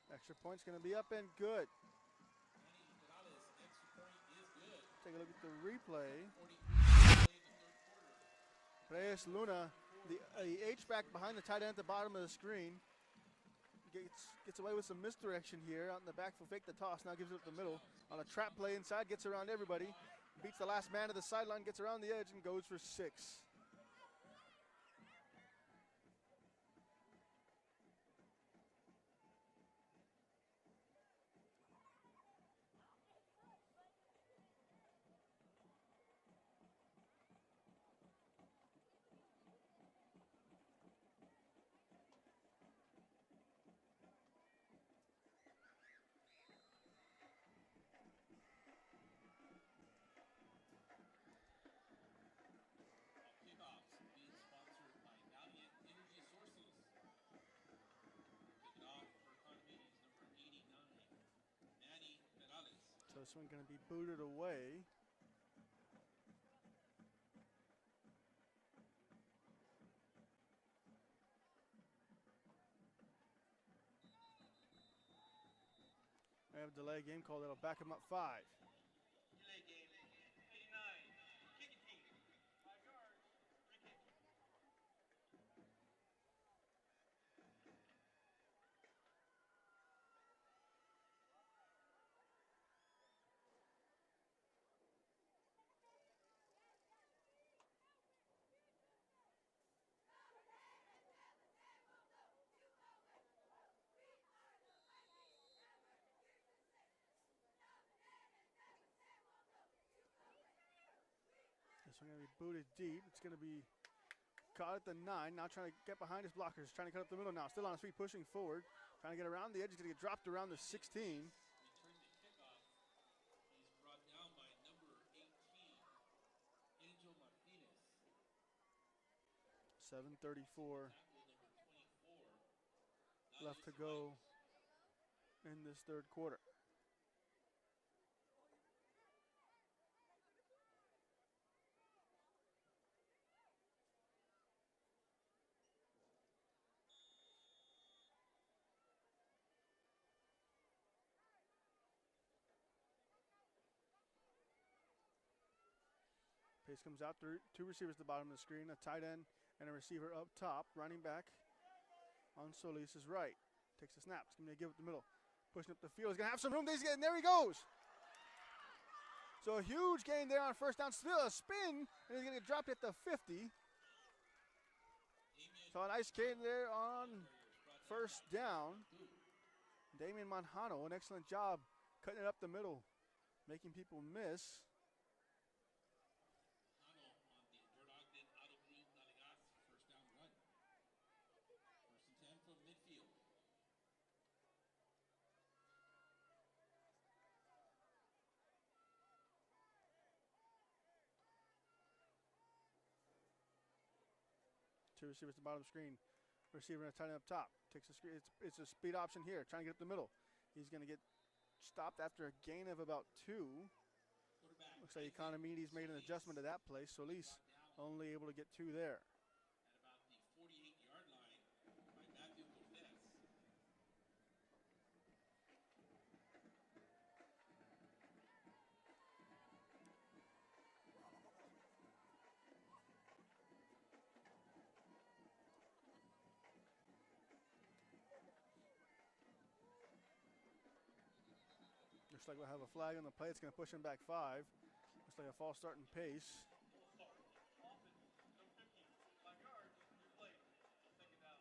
Extra point's going to be up and good. Manny Morales, extra point is good. Take a look at the replay. 43 in the third quarter. Reyes Luna, the H-back behind the tight end at the bottom of the screen. Gets away with some misdirection here out in the backfield. Fake the toss, now gives it up the middle. On a trap play inside, gets around everybody. Beats the last man to the sideline, gets around the edge, and goes for 6. Kickoffs being sponsored by Valiant Energy Sources. Kick it off for Economedes, number 89, Manny Morales. So this one going to be booted away. have a delay game call that'll back him up 5. Delay game. 89. Kicking team. 5 yards. Free kick. This one going to be booted deep. It's going to be caught at the 9. Now trying to get behind his blockers. Trying to cut up the middle now. Still on his feet, pushing forward. Trying to get around the edge. He's going to get dropped around the 16. Returning the kickoff. He's brought down by number 18, Angel Martinez. 7:34 Tackle number 24. left to go in this third quarter. Pace comes out through 2 receivers at the bottom of the screen, a tight end and a receiver up top. Running back on Solis' right. Takes the snap. It's going to give it the middle. Pushing up the field. He's going to have some room. And there he goes. So a huge gain there on first down. Still a spin, and he's going to get dropped at the 50. So a nice gain there on first down. Damian Manjano, an excellent job cutting it up the middle, making people miss. Two receivers at the bottom of the screen. Receiver and a tight end up top. Takes the screen. It's a speed option here. Trying to get up the middle. He's going to get stopped after a gain of about 2. Looks like Economedes made an adjustment to that play. Solis only able to get 2 there. At about the 48-yard line by Matthew Cortez. Looks like we'll have a flag on the play. It's going to push him back 5. Looks like a false start in pace. Offense. Number 15. 5 yards. Replay. Second down.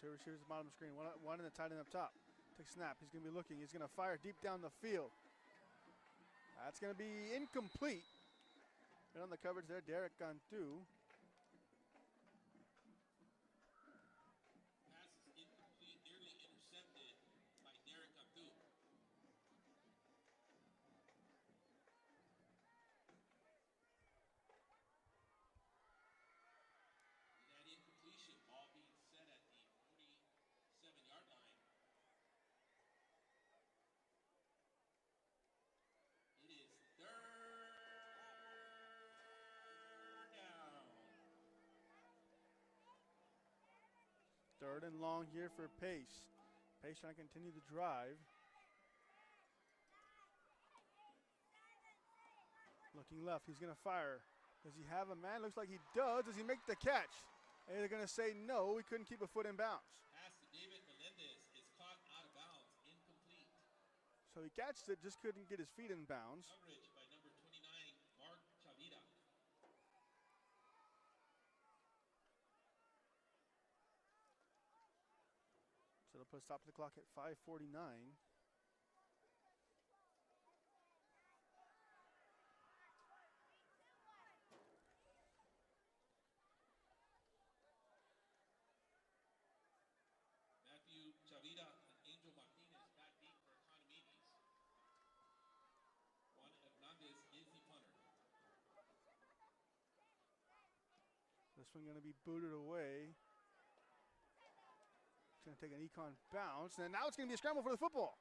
Two receivers at the bottom of the screen. One in the tight end up top. Takes snap. He's going to be looking. He's going to fire deep down the field. That's going to be incomplete. Right on the coverage there, Derek Gantu. Pass is incomplete, nearly intercepted by Derek Abdul. That incompletion, ball being set at the 47-yard line. It is third down. Third and long here for Pace. Pace trying to continue the drive. Looking left. He's going to fire. Does he have a man? Looks like he does. Does he make the catch? And they're going to say no. We couldn't keep a foot in bounds. Pass to David Melendez is caught out of bounds, incomplete. So he catched it, just couldn't get his feet in bounds. Coverage by number 29, Mark Chavira. So they'll put a stop to the clock at 5:49. Matthew Chavira and Angel Martinez back deep for Economedes. Juan Hernandez is the punter. This one going to be booted away. It's going to take an econ bounce, and now it's going to be a scramble for the football.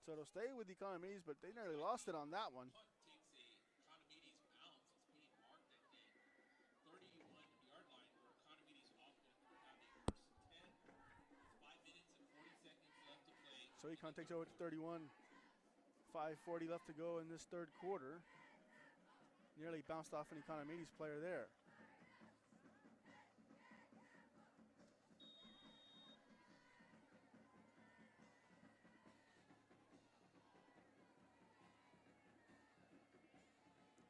So it'll stay with the Economedes, but they nearly lost it on that one. Takes a Economedes bounce. It's being marked at the 31-yard line where Economedes often have a first and 10. 5 minutes and 40 seconds left to play. So Econ takes over to 31. 5:40 left to go in this third quarter. Nearly bounced off an Economedes player there.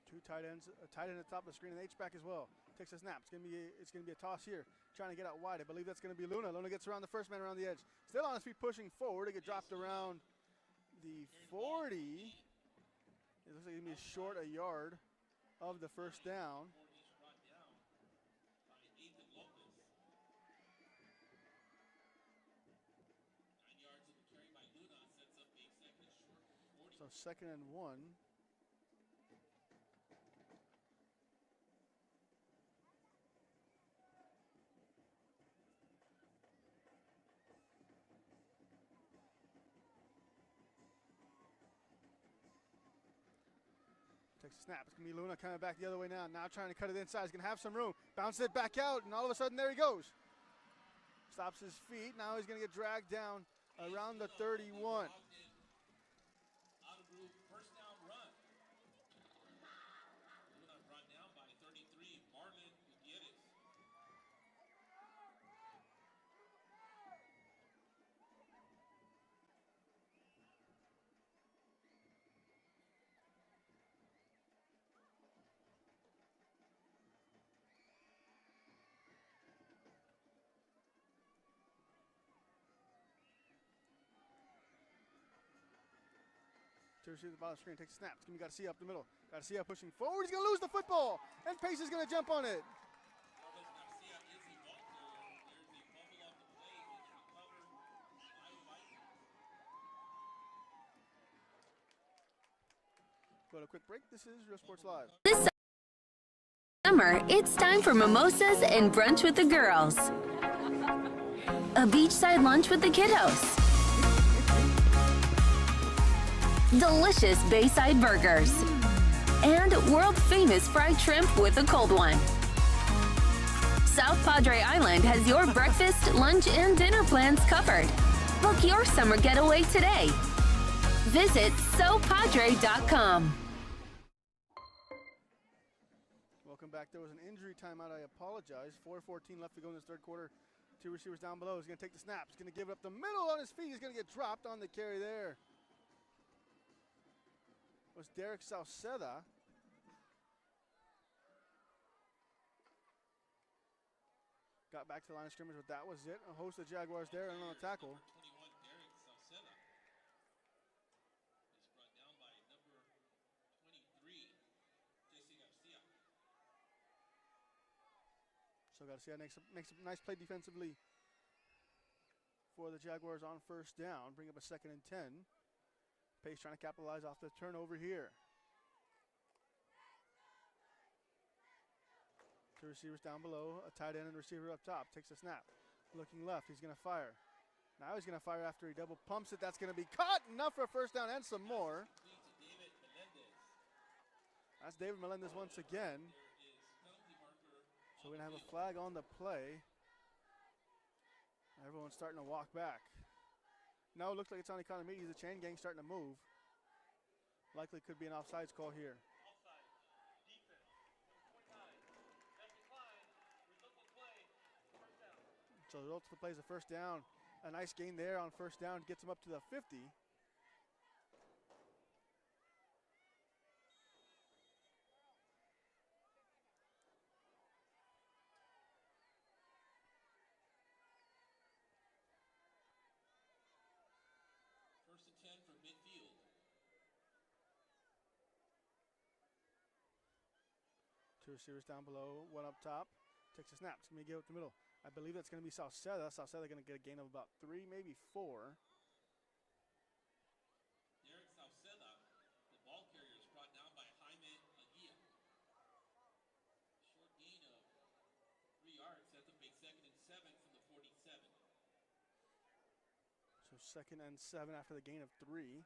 Two tight ends, a tight end at the top of the screen, and H-back as well. Takes a snap. It's gonna be a toss here. Trying to get out wide. I believe that's gonna be Luna. Luna gets around the first man around the edge. Still on his feet, pushing forward. It get dropped around the 40. It looks like it's gonna be short a yard of the first down. So 2nd and 1. Takes a snap. It's going to be Luna coming back the other way now. Now trying to cut it inside. He's going to have some room. Bounce it back out, and all of a sudden, there he goes. Stops his feet. Now he's going to get dragged down around the 31. Out of group, first down run. Luna brought down by 33. Marlon Gutierrez. Tertiary at the bottom of the screen, takes a snap. It's going to be Garcia up the middle. Garcia pushing forward. He's going to lose the football, and Pace is going to jump on it. Go to a quick break. This is Real Sports Live. This summer, it's time for mimosas and brunch with the girls. A beachside lunch with the kiddos. Delicious Bayside burgers. And world-famous fried shrimp with a cold one. South Padre Island has your breakfast, lunch, and dinner plans covered. Book your summer getaway today. Visit sopadre.com. Welcome back. There was an injury timeout. I apologize. 4:14 left to go in this third quarter. Two receivers down below. He's going to take the snap. He's going to give it up the middle on his feet. He's going to get dropped on the carry there. Was Derek Sauceda. Got back to the line of scrimmage, but that was it. A host of Jaguars there and on a tackle. So Garcia makes a nice play defensively for the Jaguars on first down. Bring up a 2nd and 10. Pace trying to capitalize off the turnover here. Two receivers down below, a tight end and receiver up top. Takes a snap. Looking left, he's going to fire. Now he's going to fire after he double pumps it. That's going to be caught. Enough for a first down and some more. That's David Melendez once again. So we're going to have a flag on the play. Everyone's starting to walk back. No, it looks like it's on Economedes. The chain gang starting to move. Likely could be an offsides call here. So the result of the play is a first down. A nice gain there on first down. Gets him up to the 50. First and 10 from midfield. Two receivers down below, one up top. Takes a snap. It's going to be give it the middle. I believe that's going to be Sauceda. Sauceda going to get a gain of about 3, maybe 4. Derek Sauceda, the ball carrier, is brought down by Jaime So 2nd and 7 after the gain of 3.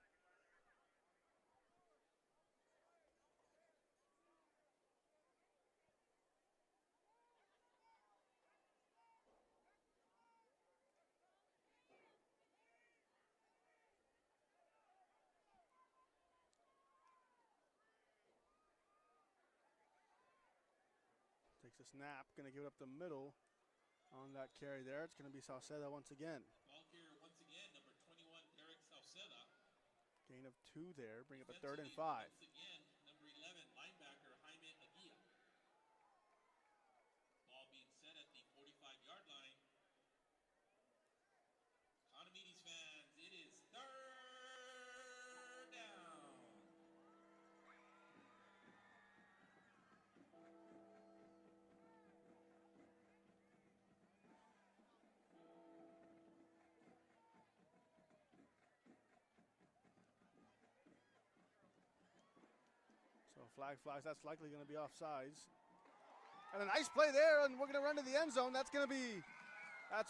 Takes a snap, gonna give it up the middle on that carry there. It's gonna be Sauceda once again. Ball carrier once again, number 21, Derek Sauceda. Gain of 2 there, bring up a 3rd and 5. Once again, number 11, linebacker Jaime Aguila. Ball being set at the 45-yard line. Economedes fans, it is 3rd down. So flag flies, that's likely gonna be offsides. And a nice play there, and we're gonna run to the end zone. That's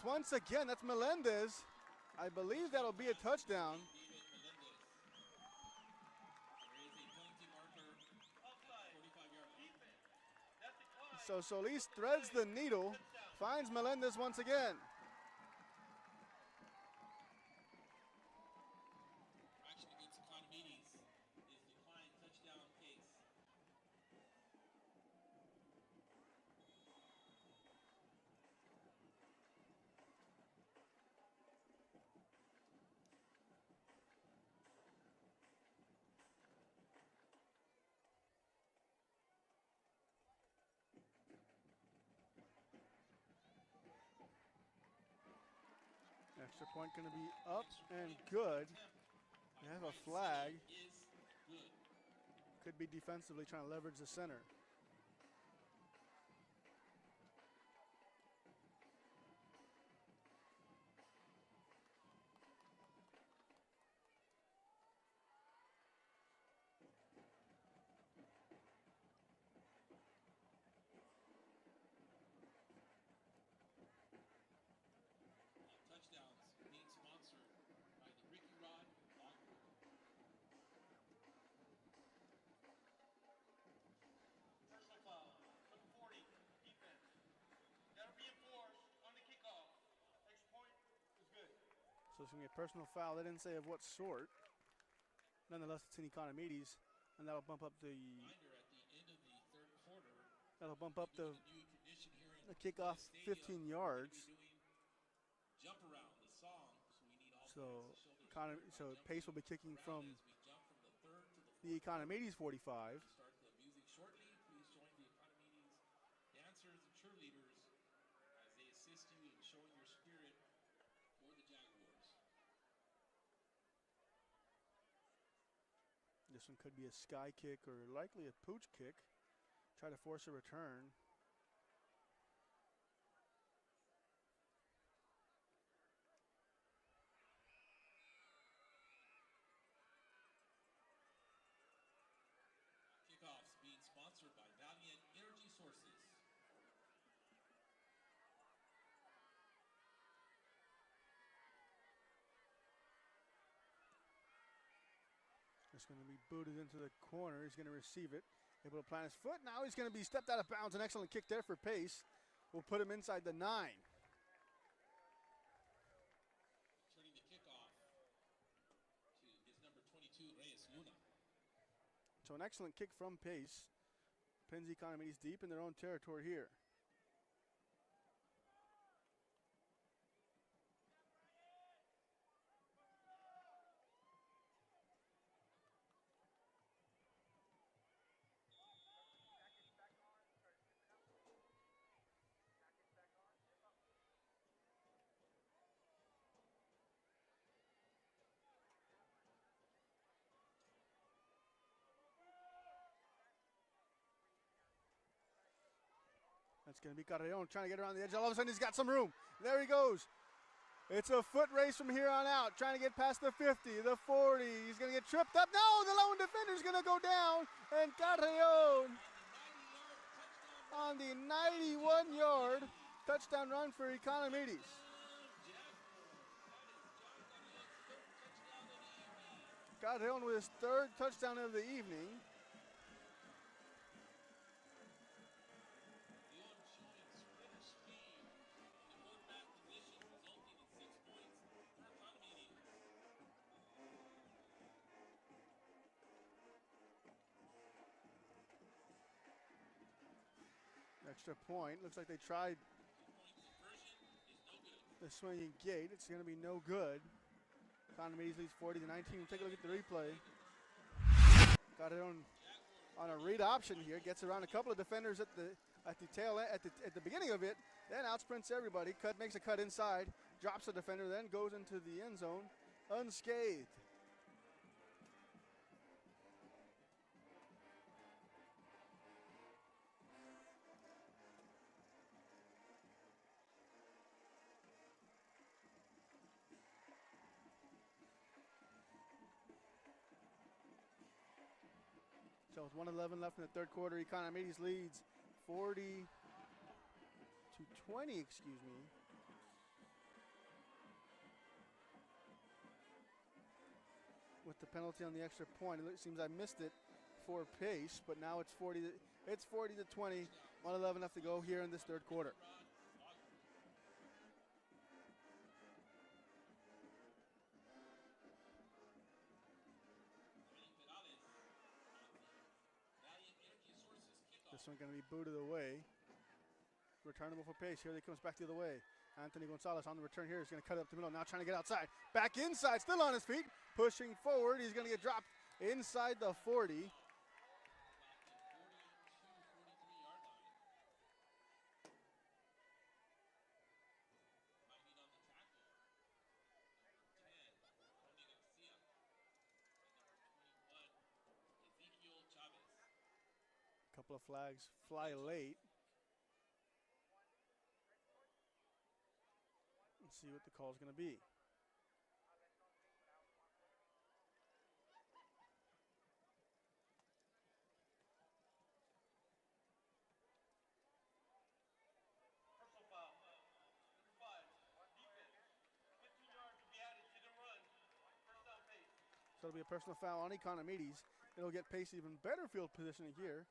once again, that's Melendez. I believe that'll be a touchdown. So Solis threads the needle, finds Melendez once again. Action against Economedes is declined touchdown case. Extra point gonna be up and good. They have a flag. Could be defensively trying to leverage the center. Touchdowns being sponsored by the Ricky Rod Locker. Personal foul, number 40, defense. That'll be enforced on the kickoff. Extra point is good. So it's gonna be a personal foul. They didn't say of what sort. Nonetheless, it's in Economedes, and that'll bump up the. Reminder at the end of the 3rd quarter. That'll bump up the New tradition here in kickoff Stadium. 15 yards. Jump around the song, so we need all So Pace will be kicking from as we jump from the 3rd to the Economedes 45. start the music shortly. Please join the Economedes dancers and cheerleaders as they assist you in showing your spirit for the Jaguars. This one could be a sky kick or likely a pooch kick. Try to force a return. Kickoffs being sponsored by Valiant Energy Sources. It's going to be booted into the corner. He's going to receive it. Able to plant his foot. Now he's going to be stepped out of bounds. An excellent kick there for Pace. We'll put him inside the 9. Turning the kickoff to is number 22, Reyes Luna. So an excellent kick from Pace. Pins Economedes deep in their own territory here. That's going to be Carreon trying to get around the edge. All of a sudden, he's got some room. There he goes. It's a foot race from here on out. Trying to get past the 50, the 40. He's going to get tripped up. No, the lone defender's going to go down. And Carreon on the 91-yard touchdown run for Economedes. Carreon with his third touchdown of the evening. Leon showing sprinter speed in quarterback position, resulting in 6 points for Economedes. Extra point. Looks like they tried the swinging gate. It's going to be no good. Economedes leads 40-19. We'll take a look at the replay. Got it on a read option here. Gets around a couple of defenders at the tail end, at the beginning of it. Then out sprints everybody. Makes a cut inside. Drops a defender. Then goes into the end zone unscathed. So with 1:11 left in the third quarter, Economedes leads 40-20, excuse me. With the penalty on the extra point, it seems I missed it for pace, but now it's 40-20. 1:11 left to go here in this third quarter. This one going to be booted away. Returnable for pace. Here they comes back the other way. Anthony Gonzalez on the return here. He's going to cut it up the middle. Now trying to get outside. Back inside. Still on his feet. Pushing forward. He's going to get dropped inside the 40. Couple of flags fly late. Let's see what the call is going to be. Personal foul. Number 5, on defense. 15 yards to be added to the run. First down pace. So it'll be a personal foul on Economedes. It'll get Pace even better field positioning here.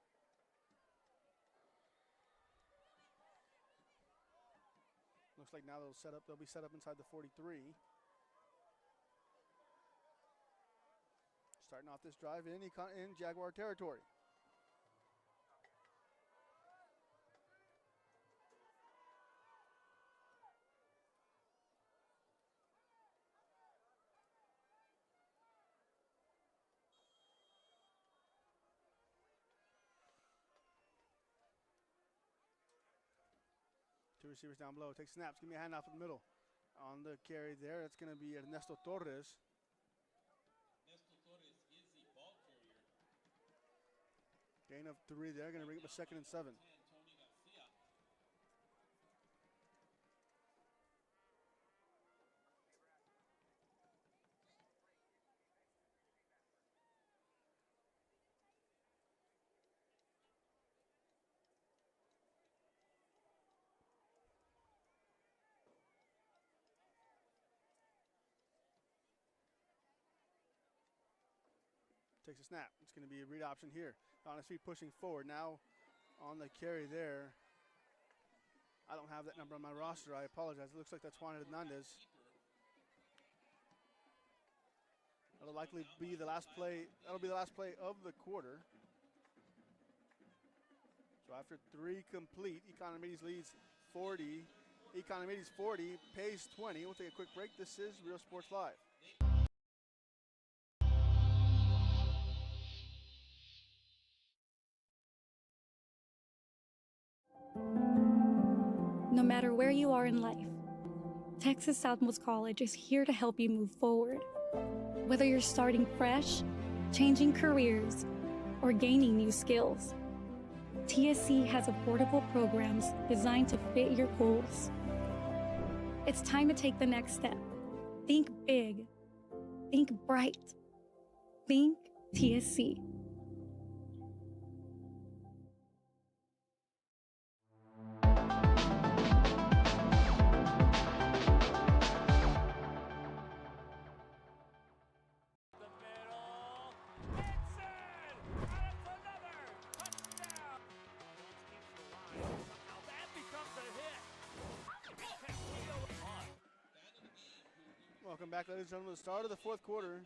Looks like now they'll be set up inside the 43. Starting off this drive in Jaguar territory. Two receivers down below. Take snaps. Give me a handoff in the middle. On the carry there, it's going to be Ernesto Torres. Ernesto Torres is the ball carrier. Gain of 3 there. Going to bring up a 2nd and 7. Tony Garcia. Takes a snap. It's going to be a read option here. On his feet pushing forward. Now on the carry there. I don't have that number on my roster. I apologize. It looks like that's Juan Hernandez. That'll likely be the last play. That'll be the last play of the quarter. So after 3 complete, Economedes leads 40. Economedes 40, Pace 20. We'll take a quick break. This is Real Sports Live. No matter where you are in life, Texas Southmost College is here to help you move forward. Whether you're starting fresh, changing careers, or gaining new skills, TSC has affordable programs designed to fit your goals. It's time to take the next step. Think big. Think bright. Think TSC. Welcome back, ladies and gentlemen, to the start of the fourth quarter.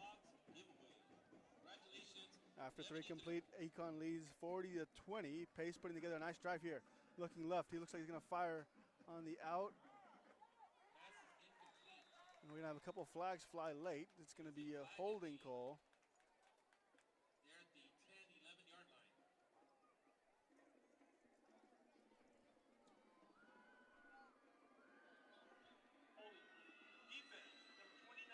After 3 complete, Econ leads 40-20. Pace putting together a nice drive here. Looking left, he looks like he's going to fire on the out. And we're going to have a couple of flags fly late. It's going to be a holding call. They're at the 10, 11-yard line. Defense, number 29.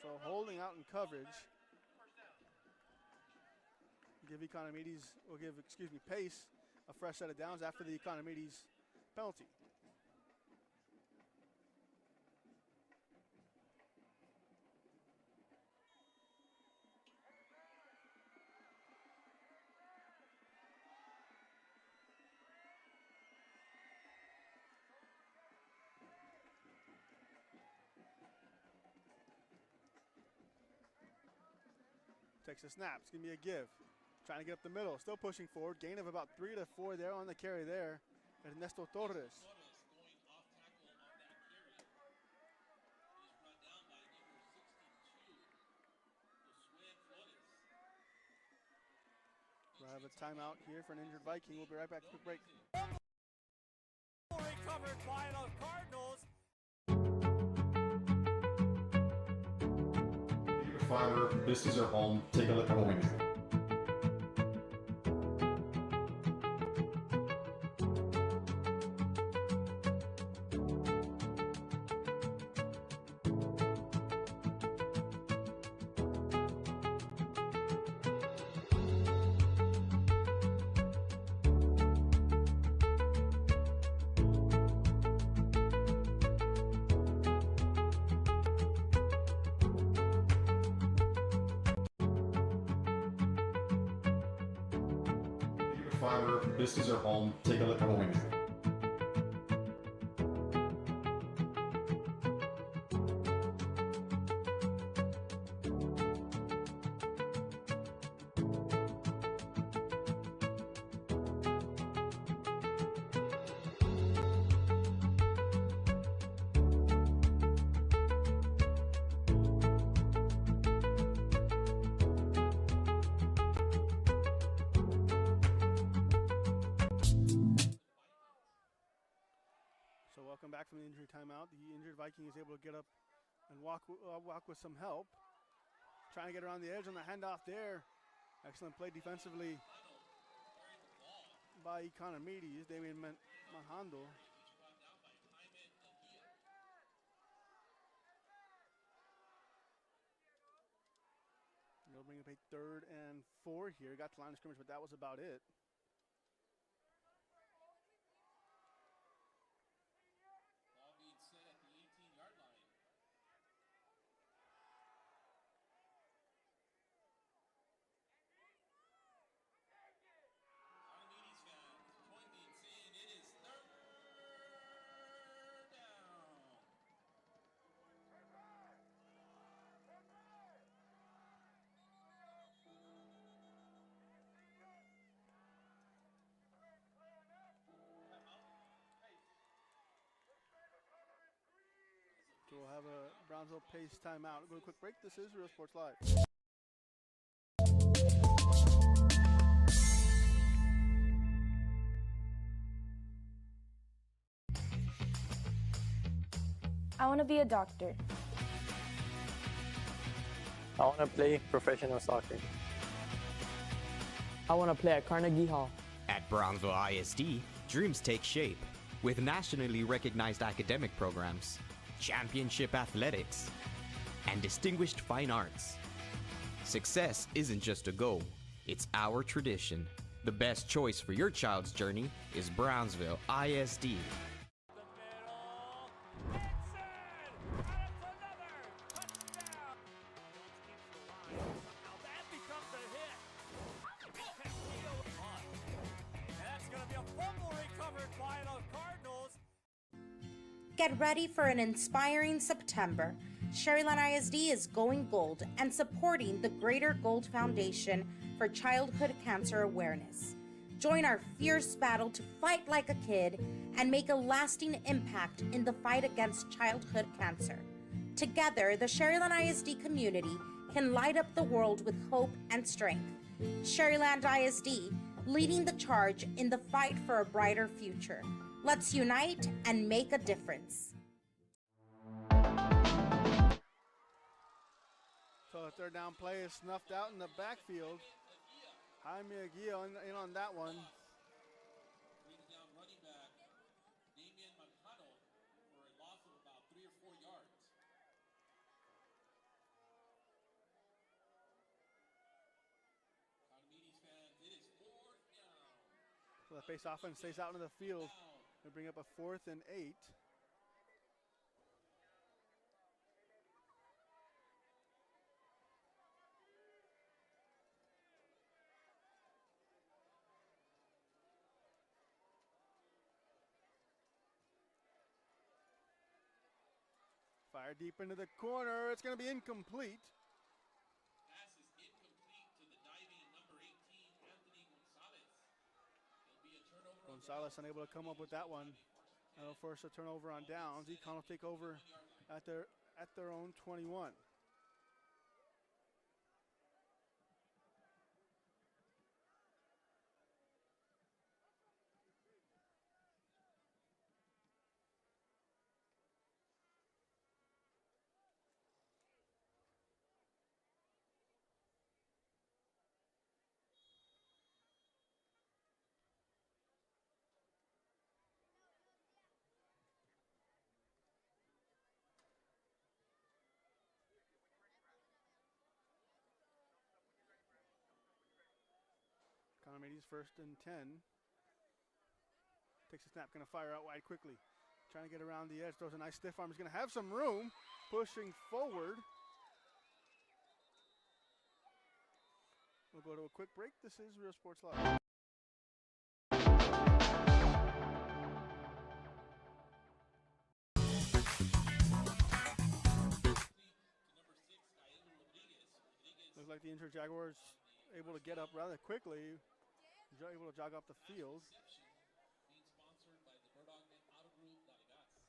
So holding out in coverage. Pace a fresh set of downs after the Economedes penalty. Takes a snap, it's gonna be a give. Trying to get up the middle, still pushing forward. Gain of about 3 to 4 there on the carry there. Ernesto Torres. Going off tackle on that carry. He's brought down by number 62, Josué Flores. We'll have a timeout here for an injured Viking. We'll be right back. Quick break. Recovered by the Cardinals. Fiber, this is our home. Take a look at what we do. Fiber, this is our home. Take a look at what we do. So welcome back from the injury timeout. The injured Viking is able to get up and walk with some help. Trying to get around the edge on the handoff there. Excellent play defensively by Economedes. Damian Mahando. They'll bring up a 3rd and 4 here. Got to line of scrimmage, but that was about it. So we'll have a Brownsville Pace timeout. We'll go to a quick break. This is Real Sports Live. I want to be a doctor. I want to play professional soccer. I want to play at Carnegie Hall. At Brownsville ISD, dreams take shape with nationally recognized academic programs, championship athletics, and distinguished fine arts. Success isn't just a goal, it's our tradition. The best choice for your child's journey is Brownsville ISD. Get ready for an inspiring September. Sherryland ISD is going gold and supporting the Greater Gold Foundation for Childhood Cancer Awareness. Join our fierce battle to fight like a kid and make a lasting impact in the fight against childhood cancer. Together, the Sherryland ISD community can light up the world with hope and strength. Sherryland ISD, leading the charge in the fight for a brighter future. Let's unite and make a difference. So the third down play is snuffed out in the backfield. Jaime Aguirre in on that one. Brings down running back Damian Mancano for a loss of about 3 or 4 yards. Economedes fans, it is 4th down. So the base offense stays out in the field. They bring up a 4th and 8. Fire deep into the corner. It's going to be incomplete. Pass is incomplete to the diving number 18, Anthony Gonzalez. It'll be a turnover. Gonzalez unable to come up with that one. That'll force a turnover on downs. Econ will take over at their own 21. Economedes 1st and 10. Takes a snap, gonna fire out wide quickly. Trying to get around the edge, throws a nice stiff arm. He's gonna have some room, pushing forward. We'll go to a quick break. This is Real Sports Live. Looks like the injured Jaguars able to get up rather quickly, able to jog off the field. Being sponsored by the Murdoch Auto Group Dalegas.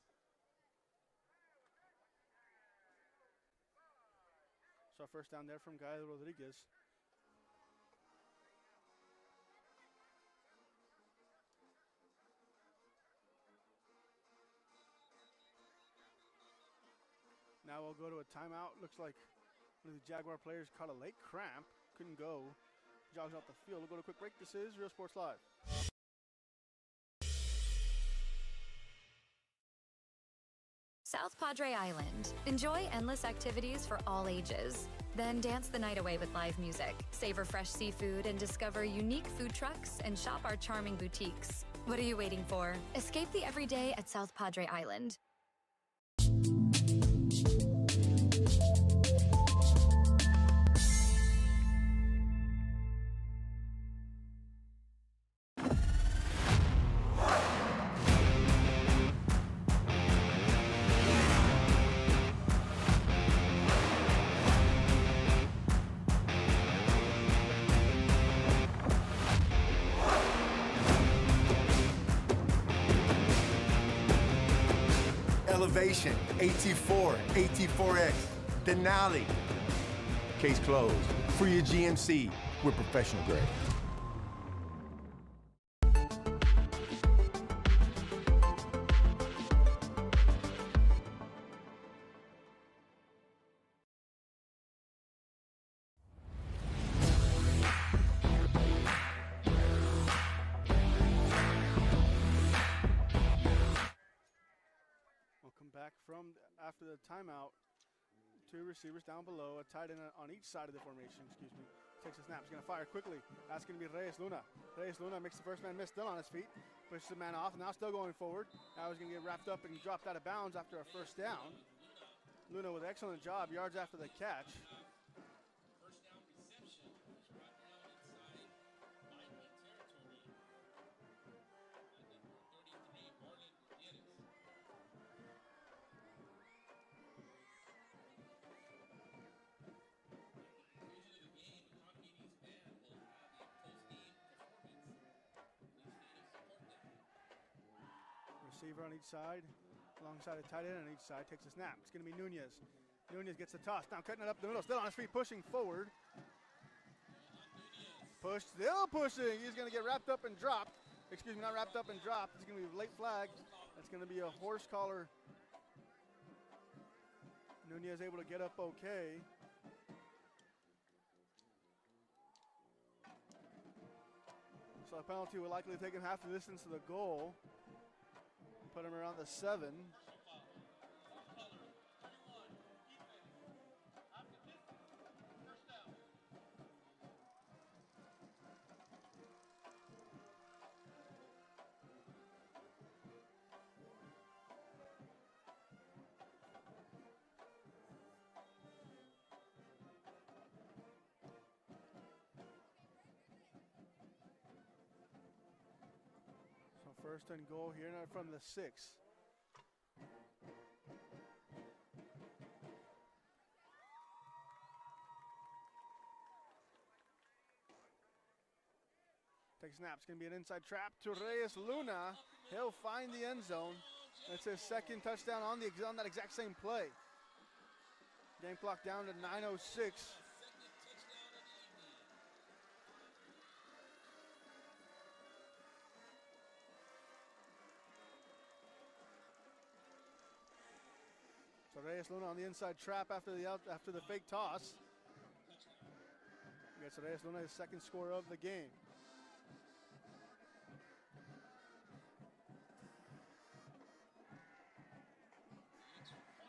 So first down there from Gael Rodriguez. Now we'll go to a timeout. Looks like one of the Jaguar players caught a late cramp. Couldn't go. Jogs off the field. We'll go to a quick break. This is Real Sports Live. South Padre Island. Enjoy endless activities for all ages. Then dance the night away with live music. Savor fresh seafood and discover unique food trucks and shop our charming boutiques. What are you waiting for? Escape the everyday at South Padre Island. Elevation, AT4, AT4X, Denali. Case closed. For your GMC, we're professional grade. Back from after the timeout, 2 receivers down below, a tight end on each side of the formation, Takes a snap, he's gonna fire quickly. That's gonna be Reyes Luna. Reyes Luna makes the first man miss, still on his feet, pushes the man off, now still going forward. Now he's gonna get wrapped up and dropped out of bounds after a first down. Luna with an excellent job, yards after the catch. First down reception. He's brought down inside 5-1 territory. And number 33, Marlon Gutierrez. Receiver on each side. Alongside a tight end on each side, takes a snap. It's going to be Nunez. Nunez gets the toss. Now cutting it up the middle. Still on his feet, pushing forward. Push, still pushing. He's going to get wrapped up and dropped. Excuse me, not wrapped up and dropped. It's going to be a late flag. That's going to be a horse collar. Nunez able to get up okay. So a penalty will likely take him half the distance to the goal. Put him around the 7. First and goal here, now from the 6. Take a snap. It's going to be an inside trap to Reyes Luna. He'll find the end zone. That's his second touchdown on that exact same play. Game clock down to 9:06. So Reyes Luna on the inside trap after the fake toss. Gets Reyes Luna his second score of the game.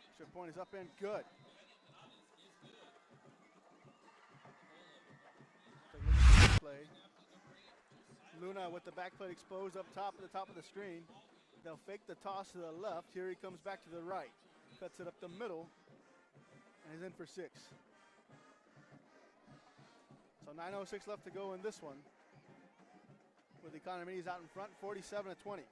Extra point is up and good. Take a look at this play. Luna with the back foot exposed up top at the top of the screen. They'll fake the toss to the left. Here he comes back to the right. Cuts it up the middle, and he's in for 6. So 9:06 left to go in this one. With Economedes out in front, 47-20.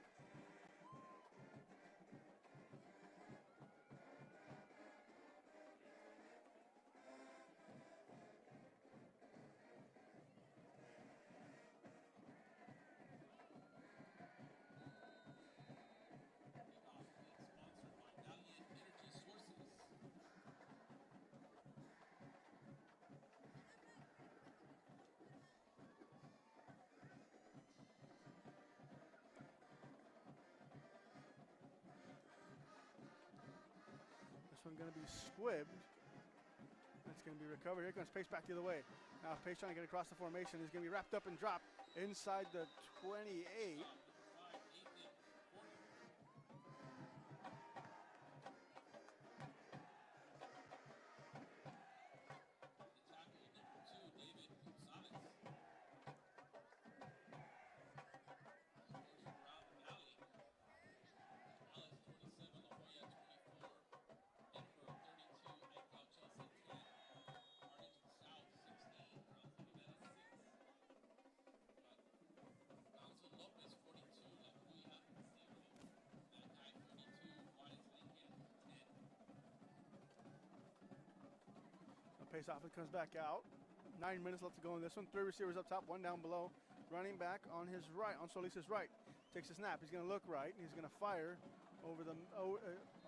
Going to be squibbed. It's going to be recovered. Here comes Pace back the other way. Now Pace trying to get across the formation. He's going to be wrapped up and dropped inside the 28. Pace off and comes back out. 9 minutes left to go in this one. 3 receivers up top, 1 down below. Running back on his right, on Solis's right. Takes a snap. He's going to look right. And he's going to fire over the,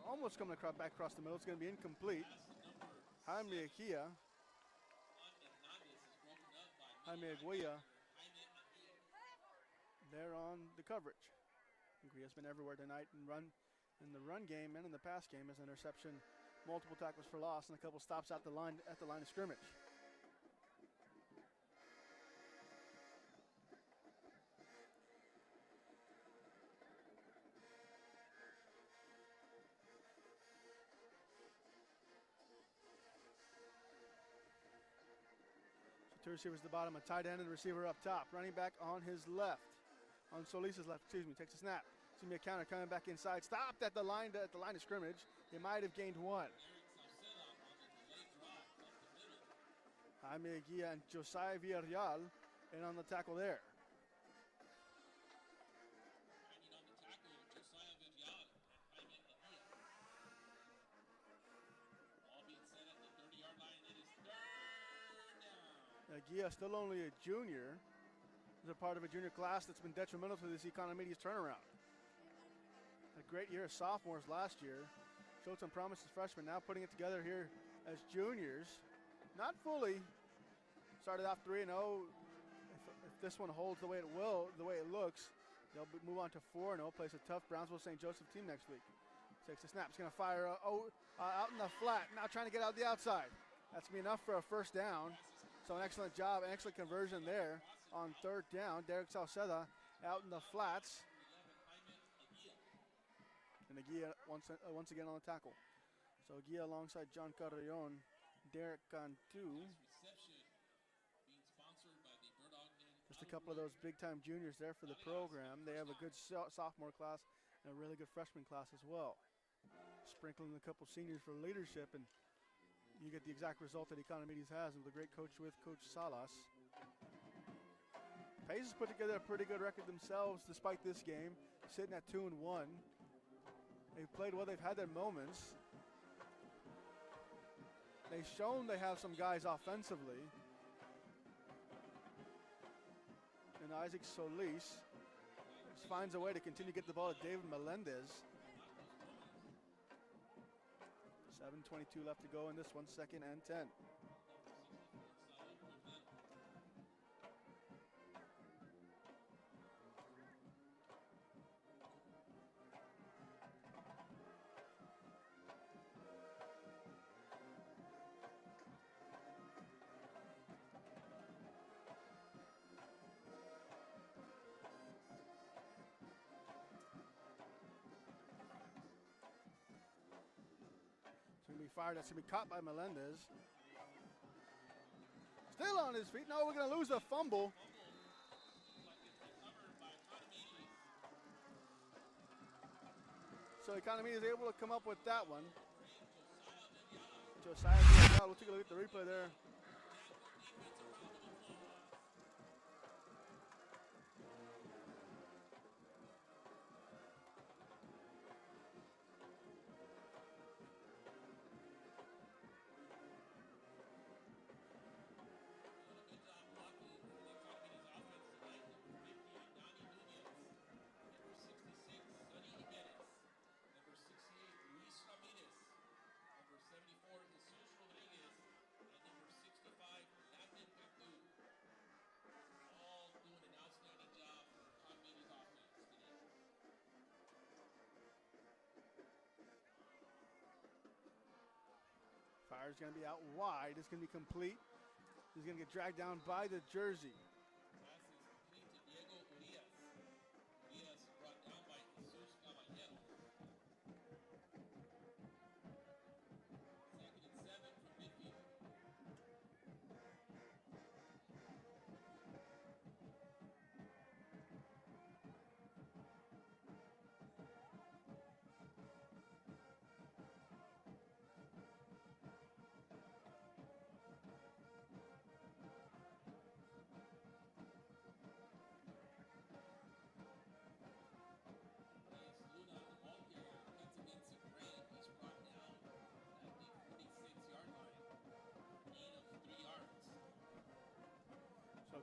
almost coming back across the middle. It's going to be incomplete. Jaime Aguilla there on the coverage. Aguilla's been everywhere tonight in the run game and in the pass game as an interception. Multiple tackles for loss and a couple stops at the line of scrimmage. So 2 receivers at the bottom, a tight end and a receiver up top. Running back on his left, on Solis's left, takes a snap. See me a counter coming back inside. Stopped at the line of scrimmage. He might have gained 1. Jaime Aguilla and Josiah Villarreal in on the tackle there. Aguilla still only a junior. He's a part of a junior class that's been detrimental to this Economedes turnaround. great year as sophomores last year. Showed some promise as freshmen, now putting it together here as juniors. Not fully. Started off 3-0. If this one holds the way it looks, they'll move on to 4-0. Plays a tough Brownsville St. Joseph team next week. Takes the snap. It's going to fire out in the flat. Now trying to get out the outside. That's going to be enough for a first down. So an excellent job, an excellent conversion there on third down. Derek Salceda out in the flats. And Aguia once again on the tackle. So Aguia alongside John Carrion, Derek Cantu. Just a couple of those big-time juniors there for the program. They have a good sophomore class and a really good freshman class as well. Sprinkling a couple seniors for leadership, and you get the exact result that Economedes has with a great coach with Coach Salas. Pace has put together a pretty good record themselves despite this game, sitting at 2-1. They've played well, they've had their moments. They've shown they have some guys offensively. And Isaac Solis finds a way to continue to get the ball to David Melendez. 7:22 left to go in this one, 2nd and 10. Fired. That's going to be caught by Melendez. Still on his feet. No, we're going to lose a fumble. So Economedes is able to come up with that one. Josiah, we'll take a look at the replay there. Fire's going to be out wide. It's going to be complete. He's going to get dragged down by the jersey.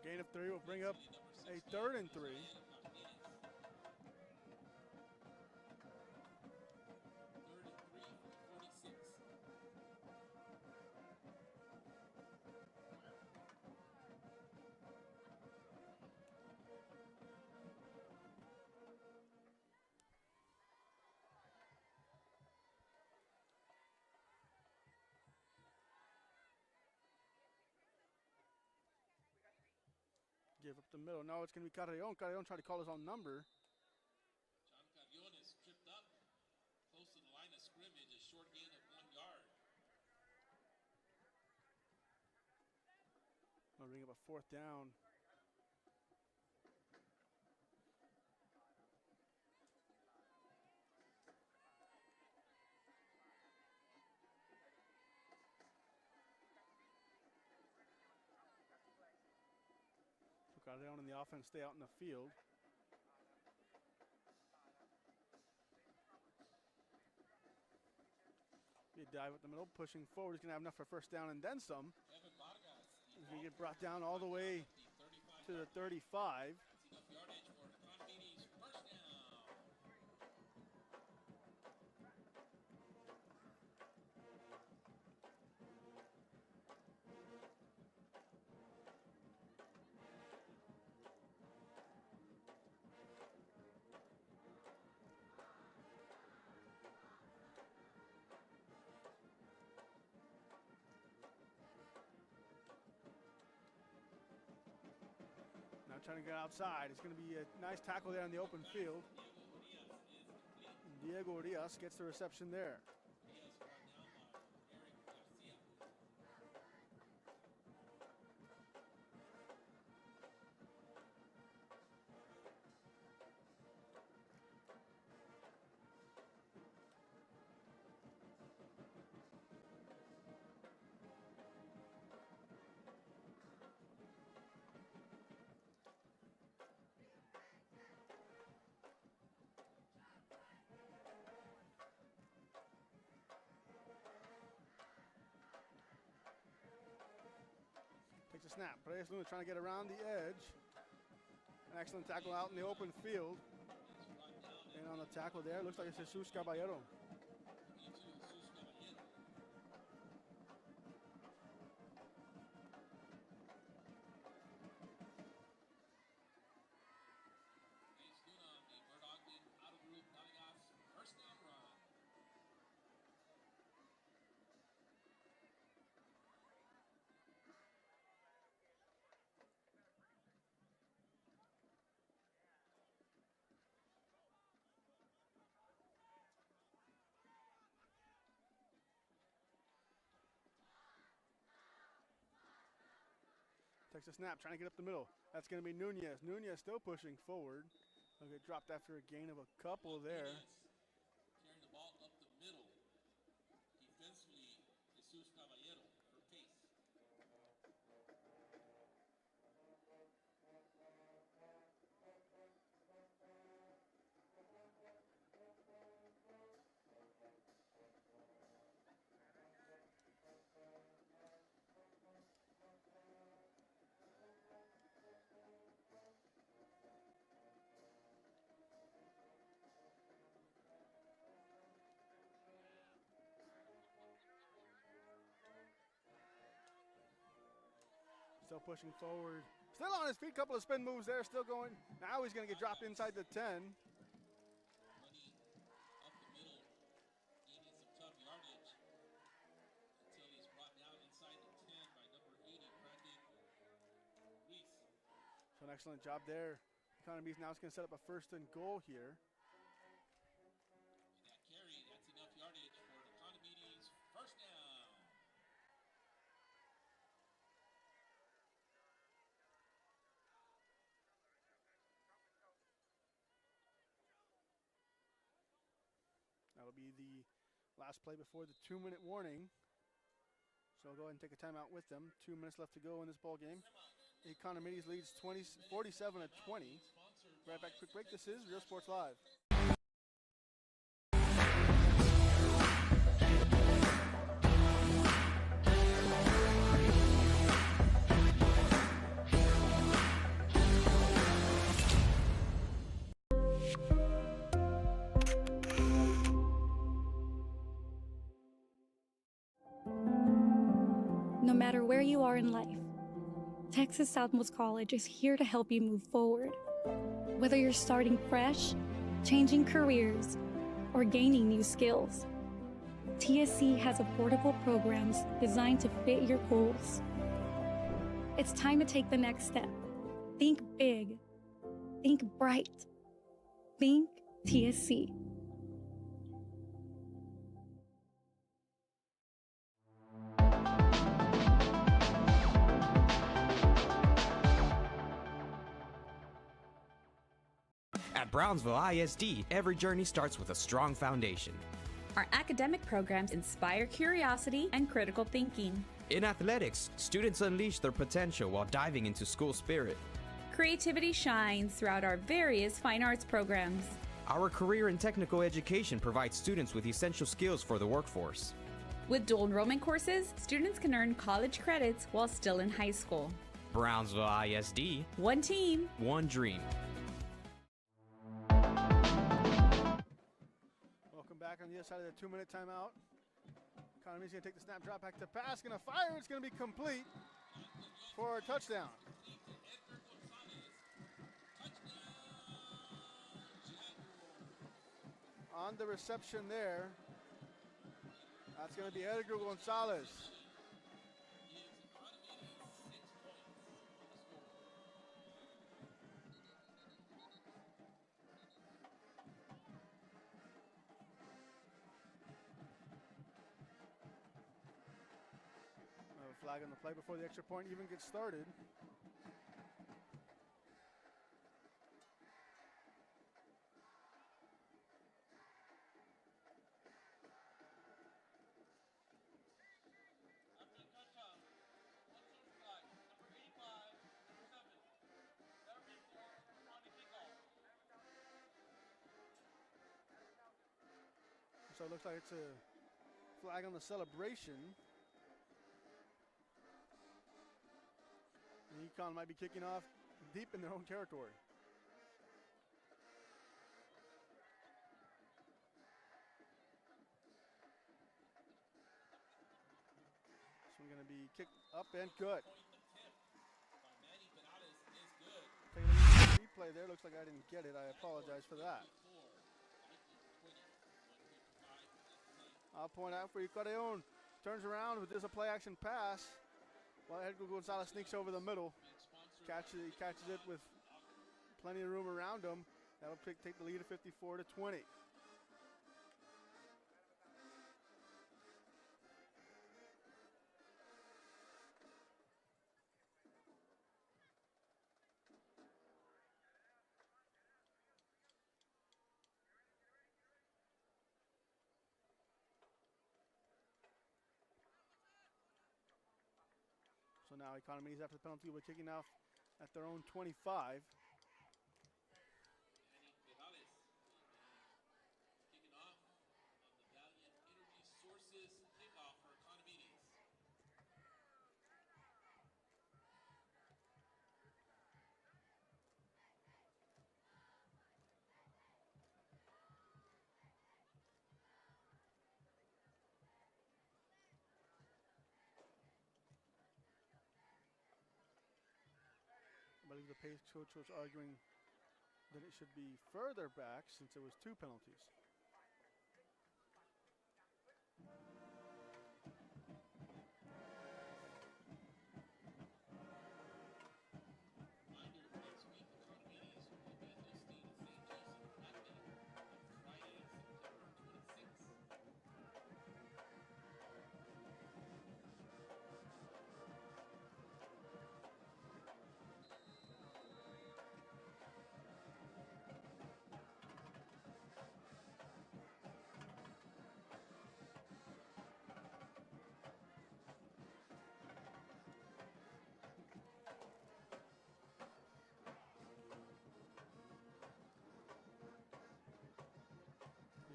Gain of 3 will bring up a 3rd and 3. Give up the middle. Now it's going to be Carrion. Carrion tried to call his own number. John Carrion is tripped up close to the line of scrimmage, a short gain of 1 yard. I'll bring up a 4th down. Carrion in the offense stay out in the field. Be a dive at the middle, pushing forward. He's going to have enough for first down and then some. He's going to get brought down all the way to the 35. trying to get outside. It's going to be a nice tackle there in the open field. Diego Diaz gets the reception there. Takes a snap. Reyes Luna trying to get around the edge. An excellent tackle out in the open field. And on the tackle there, looks like it's Jesus Caballero. Takes a snap, trying to get up the middle. That's going to be Nunez. Nunez still pushing forward. He'll get dropped after a gain of a couple there. Carrying the ball up the middle. Defensively, Jesus Caballero for pace. Still pushing forward. Still on his feet, couple of spin moves there, still going. Now he's going to get dropped inside the 10. Money up the middle, gaining some tough yardage until he's brought down inside the 10 by number 80, Brandon Ruiz. So an excellent job there. Economedes now is going to set up a 1st and goal here. And that carry, that's enough yardage for Economedes. First down. That'll be the last play before the 2-minute warning. So I'll go ahead and take a timeout with them. 2 minutes left to go in this ball game. Economedes leads 47-20. Right back, quick break. This is Real Sports Live. No matter where you are in life, Texas Southmost College is here to help you move forward. Whether you're starting fresh, changing careers, or gaining new skills, TSC has affordable programs designed to fit your goals. It's time to take the next step. Think big. Think bright. Think TSC. At Brownsville ISD, every journey starts with a strong foundation. Our academic programs inspire curiosity and critical thinking. In athletics, students unleash their potential while diving into school spirit. Creativity shines throughout our various fine arts programs. Our career and technical education provides students with essential skills for the workforce. With dual enrollment courses, students can earn college credits while still in high school. Brownsville ISD. One team. One dream. Welcome back on the other side of the 2-minute timeout. Economedes going to take the snap, drop back to pass, going to fire. It's going to be complete for a touchdown. On the reception there, that's going to be Edgar Gonzalez. flag on the play before the extra point even gets started. After the touchdown, one source flag, number 85, number 7. That'll be enforced on the kickoff. So it looks like it's a flag on the celebration. And Econ might be kicking off deep in their own territory. This one's going to be kicked up and good. Take a look at the replay there. Looks like I didn't get it. I apologize for that. I'll point out for you, Carreon turns around with this a play action pass. While Edgar Gonzalez sneaks over the middle. He catches it with plenty of room around him. That'll take the lead to 54-20. So now Economedes after the penalty will be kicking off at their own 25. Kicking off on the Valiant Energy Sources kickoff for Economedes. I believe the pace coach was arguing that it should be further back since it was 2 penalties.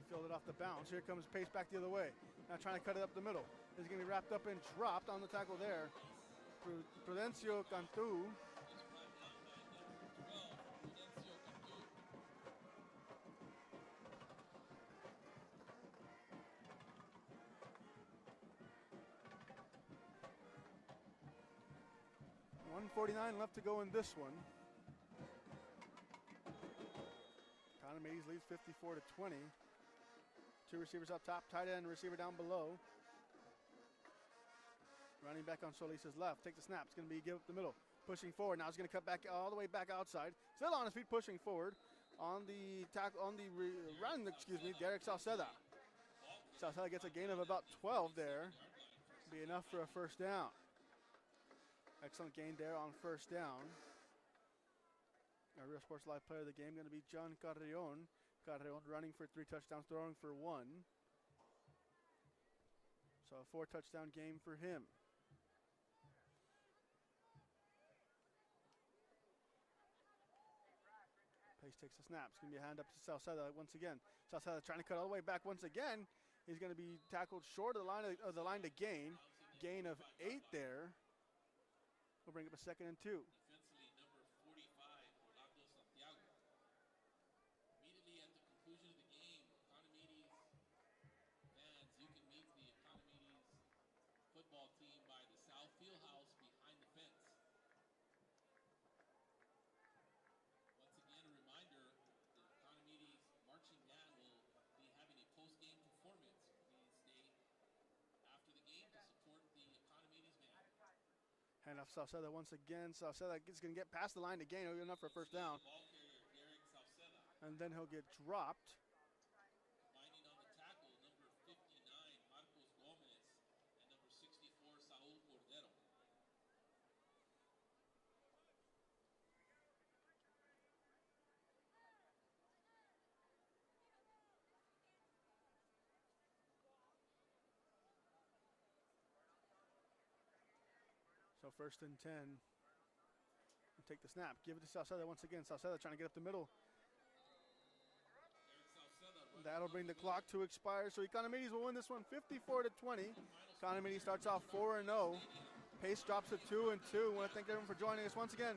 Filled it off the bounce. Here comes pace back the other way. Now trying to cut it up the middle. It's going to be wrapped up and dropped on the tackle there. Prudencio Cantu. .149 left to go in this one. Economedes leads 54-20. 2 receivers up top, tight end, receiver down below. Running back on Solis's left. Take the snap. It's going to be give up the middle. Pushing forward. Now he's going to cut back all the way back outside. Still on his feet, pushing forward. On the tackle, run, Derek Salceda. Salceda gets a gain of about 12 there. Be enough for a first down. Excellent gain there on first down. Our Real Sports Live player of the game going to be John Carreon. Carreon running for 3 touchdowns, throwing for 1. So a 4 touchdown game for him. Pace takes the snap. It's going to be a hand up to Salceda once again. Salceda trying to cut all the way back once again. He's going to be tackled short of the line to gain. Gain of 8 there. We'll bring up a 2nd and 2. Hand off Salceda once again. Salceda is going to get past the line to gain. He'll get enough for a first down. And then he'll get dropped. Binding on the tackle, number 59, Marcos Gomez, and number 64, Saul Cordero. So first and 10. Take the snap. Give it to Salceda once again. Salceda trying to get up the middle. That'll bring the clock to expire. So Economedes will win this one 54-20. Economedes starts off 4-0. Pace drops to 2-2. I want to thank everyone for joining us once again.